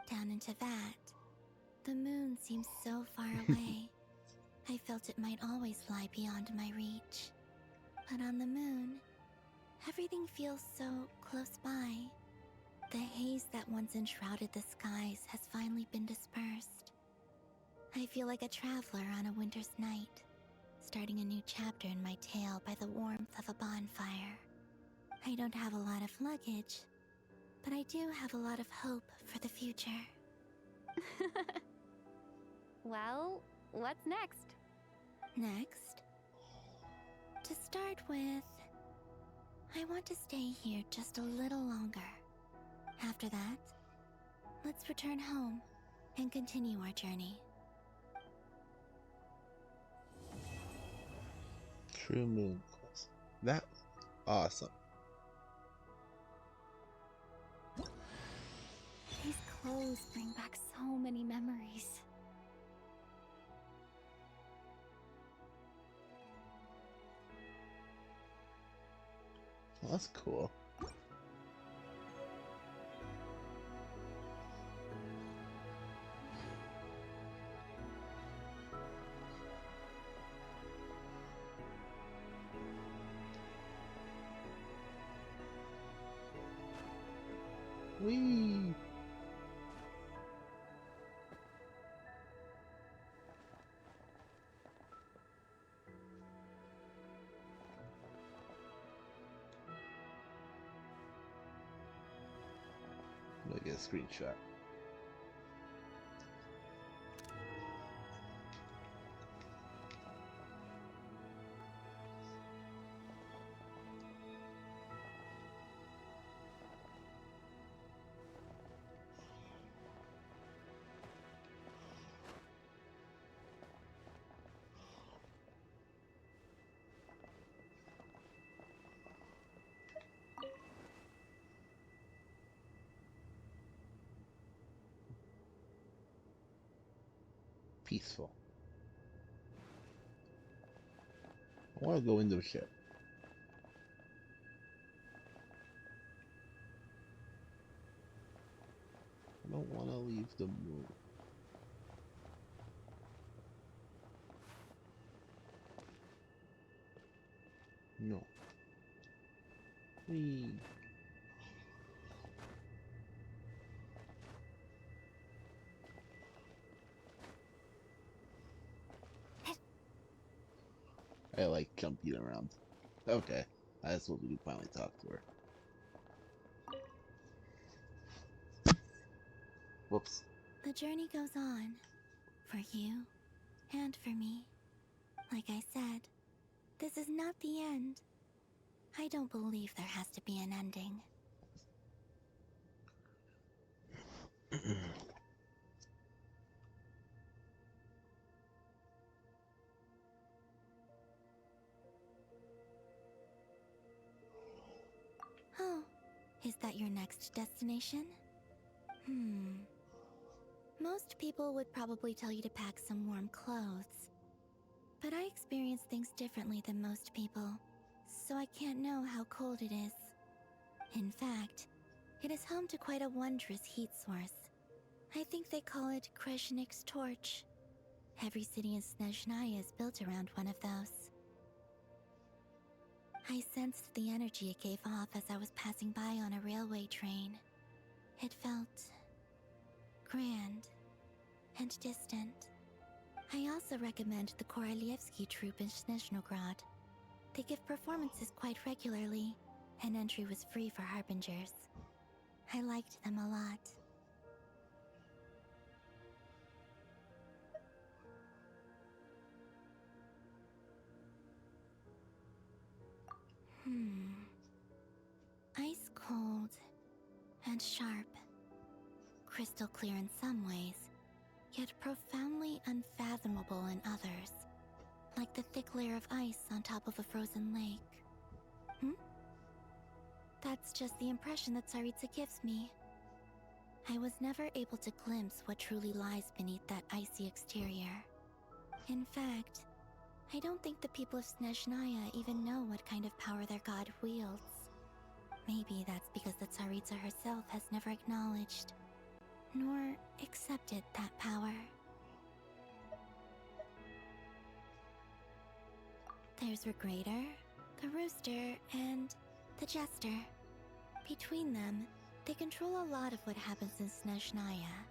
Down into that, the moon seems so far away. I felt it might always lie beyond my reach. But on the moon, everything feels so close by. The haze that once enshrouded the skies has finally been dispersed. I feel like a traveler on a winter's night, starting a new chapter in my tale by the warmth of a bonfire. I don't have a lot of luggage, but I do have a lot of hope for the future. Well, what's next? Next? To start with, I want to stay here just a little longer. After that, let's return home and continue our journey. True moon class. That was awesome. clothes bring back so many memories. Well, that's cool. Whee! I'm gonna get a screenshot. Peaceful. I want to go into a ship. I don't want to leave the moon. No. Whee! I like jumping around. Okay, that's what we can finally talk to her. Whoops. The journey goes on. For you. And for me. Like I said, this is not the end. I don't believe there has to be an ending. Oh, is that your next destination? Most people would probably tell you to pack some warm clothes. But I experience things differently than most people, so I can't know how cold it is. In fact, it is home to quite a wondrous heat source. I think they call it Kreshnik's torch. Every city in Snezhnaya is built around one of those. I sensed the energy it gave off as I was passing by on a railway train. It felt grand and distant. I also recommend the Korolievsky troupe in Snezhnograd. They give performances quite regularly, and entry was free for Harbingers. I liked them a lot. Ice cold and sharp. Crystal clear in some ways, yet profoundly unfathomable in others. Like the thick layer of ice on top of a frozen lake. That's just the impression that Tsaritsa gives me. I was never able to glimpse what truly lies beneath that icy exterior. In fact, I don't think the people of Snezhnaya even know what kind of power their god wields. Maybe that's because the Tsaritsa herself has never acknowledged, nor accepted that power. There's Regrator, the Rooster, and the Jester. Between them, they control a lot of what happens in Snezhnaya.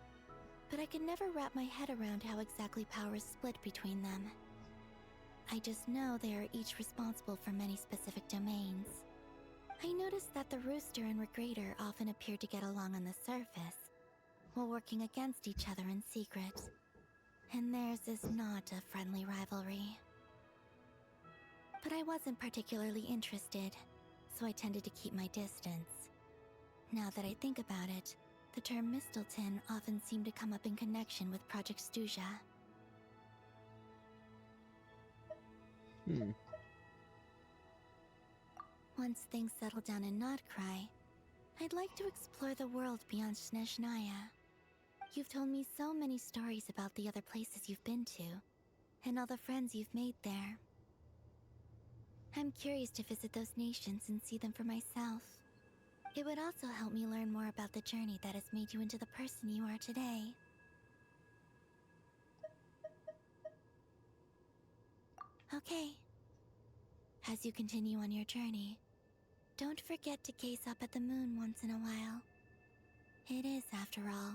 But I can never wrap my head around how exactly power is split between them. I just know they are each responsible for many specific domains. I noticed that the Rooster and Regrator often appear to get along on the surface, while working against each other in secret. And theirs is not a friendly rivalry. But I wasn't particularly interested, so I tended to keep my distance. Now that I think about it, the term Mistelton often seemed to come up in connection with Project Stuja. Once things settle down in Notcry, I'd like to explore the world beyond Snezhnaya. You've told me so many stories about the other places you've been to, and all the friends you've made there. I'm curious to visit those nations and see them for myself. It would also help me learn more about the journey that has made you into the person you are today. Okay. As you continue on your journey, don't forget to gaze up at the moon once in a while. It is, after all,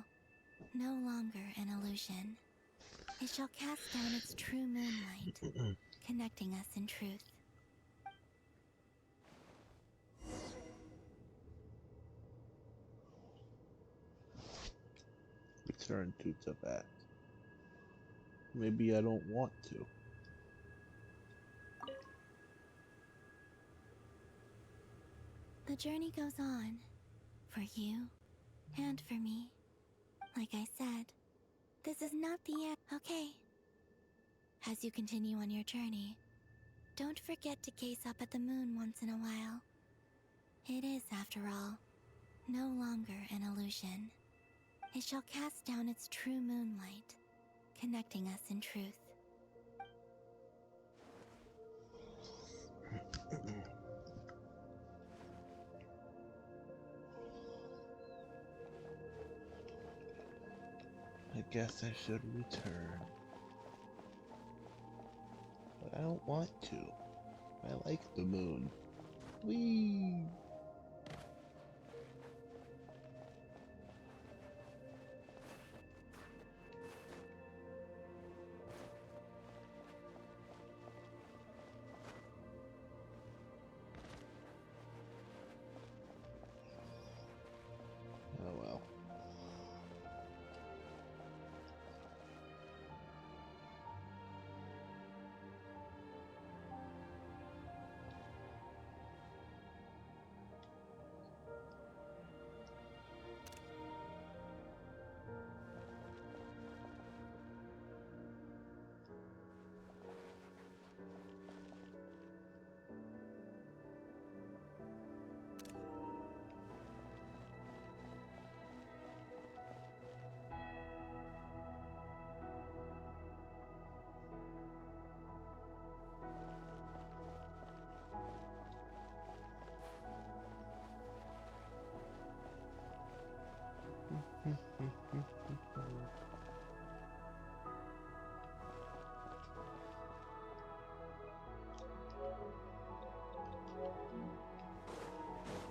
no longer an illusion. It shall cast down its true moonlight, connecting us in truth. Return to Tibet. Maybe I don't want to. The journey goes on, for you and for me. Like I said, this is not the end. Okay. As you continue on your journey, don't forget to gaze up at the moon once in a while. It is, after all, no longer an illusion. It shall cast down its true moonlight, connecting us in truth. I guess I should return. But I don't want to. I like the moon. Whee! Oh well.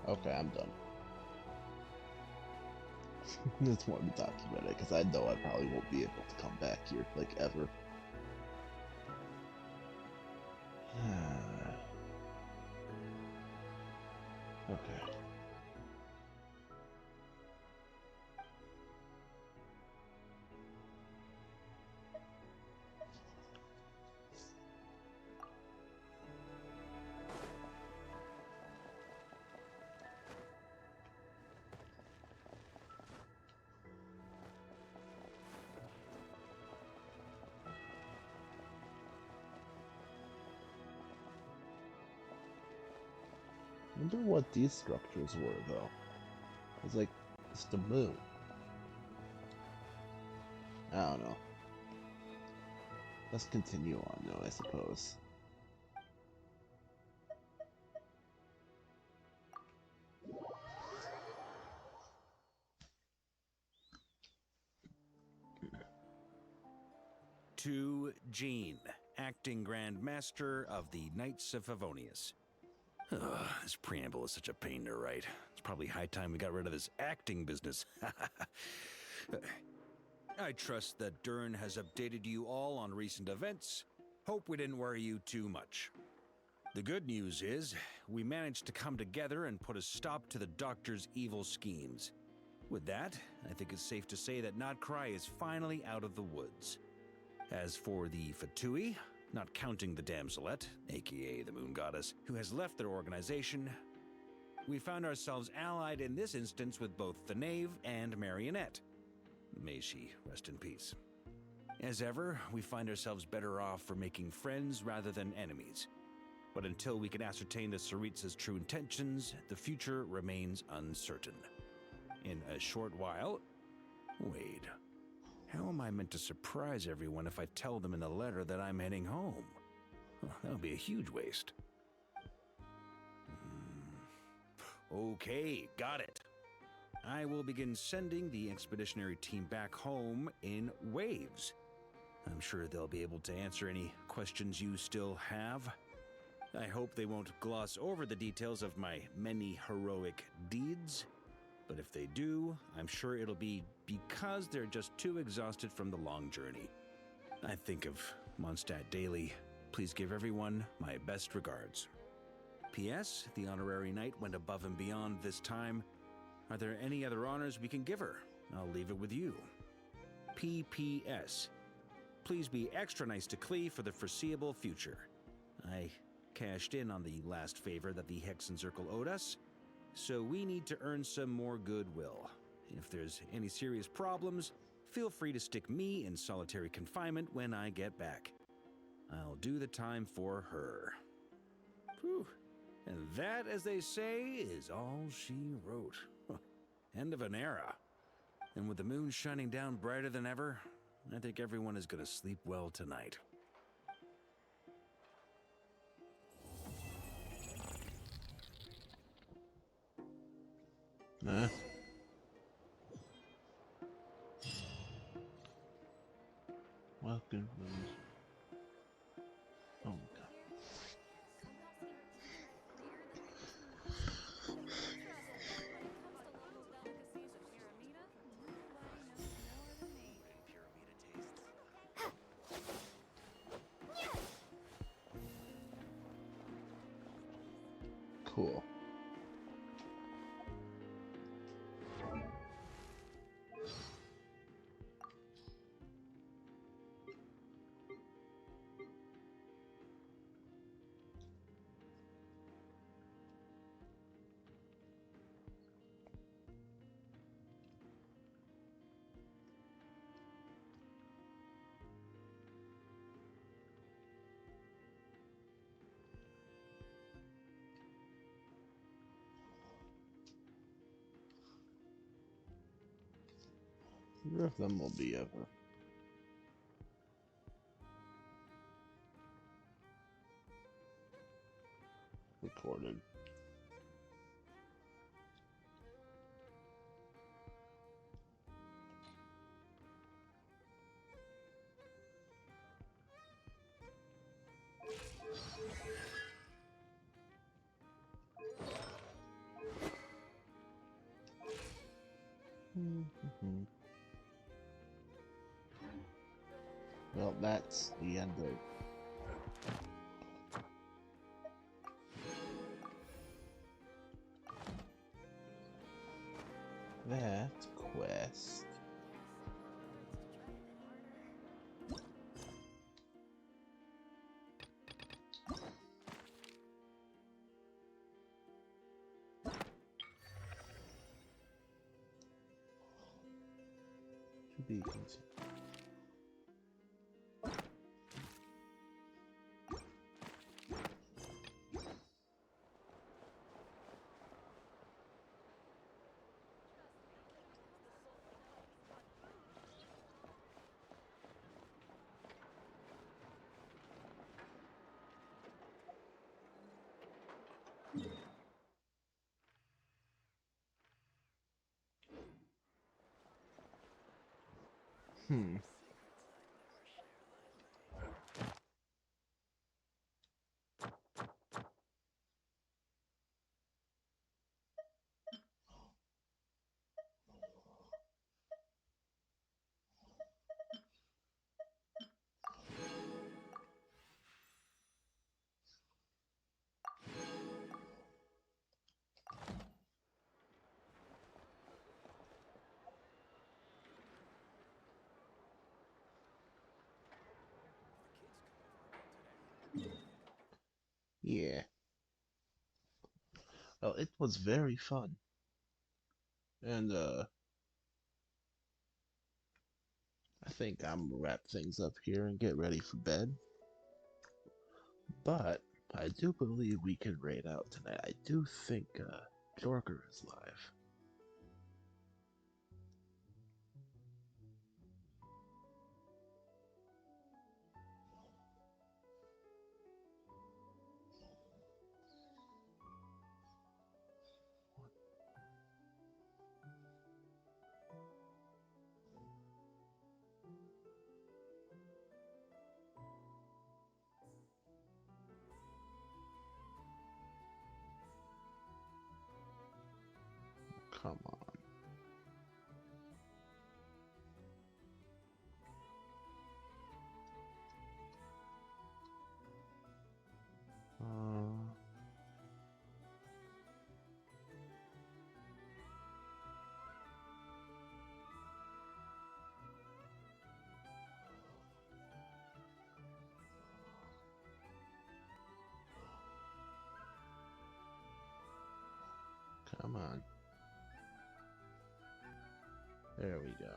Okay, I'm done. Just wanted to document it because I know I probably won't be able to come back here, like, ever. Okay. I wonder what these structures were, though. It's like, it's the moon. I don't know. Let's continue on, though, I suppose. To Jean, acting Grand Master of the Knights of Favonius. This preamble is such a pain to write. It's probably high time we got rid of this acting business. I trust that Dern has updated you all on recent events. Hope we didn't worry you too much. The good news is, we managed to come together and put a stop to the Doctor's evil schemes. With that, I think it's safe to say that Notcry is finally out of the woods. As for the Fatui, not counting the Damselette, aka the Moon Goddess, who has left their organization, we found ourselves allied in this instance with both the Knave and Marionette. May she rest in peace. As ever, we find ourselves better off for making friends rather than enemies. But until we can ascertain the Tsaritsa's true intentions, the future remains uncertain. In a short while... Wait, How am I meant to surprise everyone if I tell them in a letter that I'm heading home? Well, that would be a huge waste. Okay, got it. I will begin sending the expeditionary team back home in waves. I'm sure they'll be able to answer any questions you still have. I hope they won't gloss over the details of my many heroic deeds. But if they do, I'm sure it'll be because they're just too exhausted from the long journey. I think of Mondstadt daily. Please give everyone my best regards. P.S. The honorary knight went above and beyond this time. Are there any other honors we can give her? I'll leave it with you. P.P.S. Please be extra nice to Klee for the foreseeable future. I cashed in on the last favor that the Hexen Circle owed us, so we need to earn some more goodwill. If there's any serious problems, feel free to stick me in solitary confinement when I get back. I'll do the time for her. Whew. And that, as they say, is all she wrote. End of an era. And with the moon shining down brighter than ever, I think everyone is going to sleep well tonight. Nah. Welcome. Oh my god. Cool. I wonder if them will be ever recorded. Well, that's the end of that quest. To be continued. Hmm. Yeah. Well, it was very fun. And I think I'm gonna wrap things up here and get ready for bed. But I do believe we can raid out tonight. I do think Jorker is live. Come on. There we go.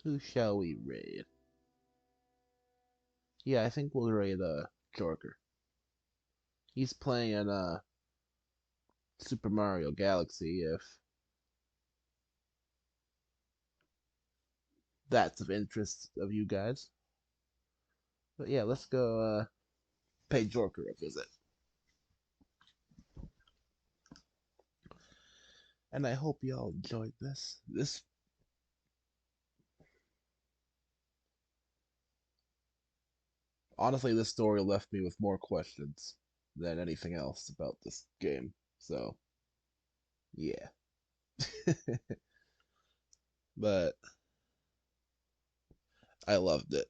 Who shall we raid? Yeah, I think we'll raid Jorker. He's playing in Super Mario Galaxy, if that's of interest of you guys. But yeah, let's go pay Jorker a visit. And I hope y'all enjoyed this. Honestly, this story left me with more questions than anything else about this game. So, yeah. But I loved it.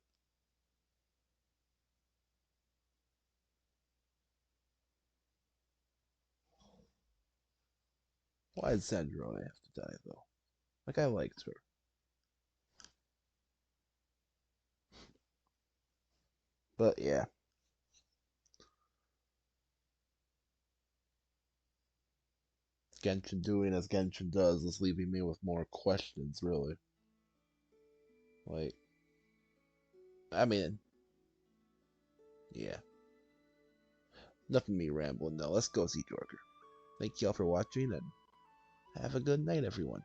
Why did Sandrone have to die, though? Like, I liked her. But yeah. Genshin doing as Genshin does is leaving me with more questions, really. Like, I mean, yeah. Enough of me rambling now. Let's go see Jorker. Thank y'all for watching, and have a good night, everyone.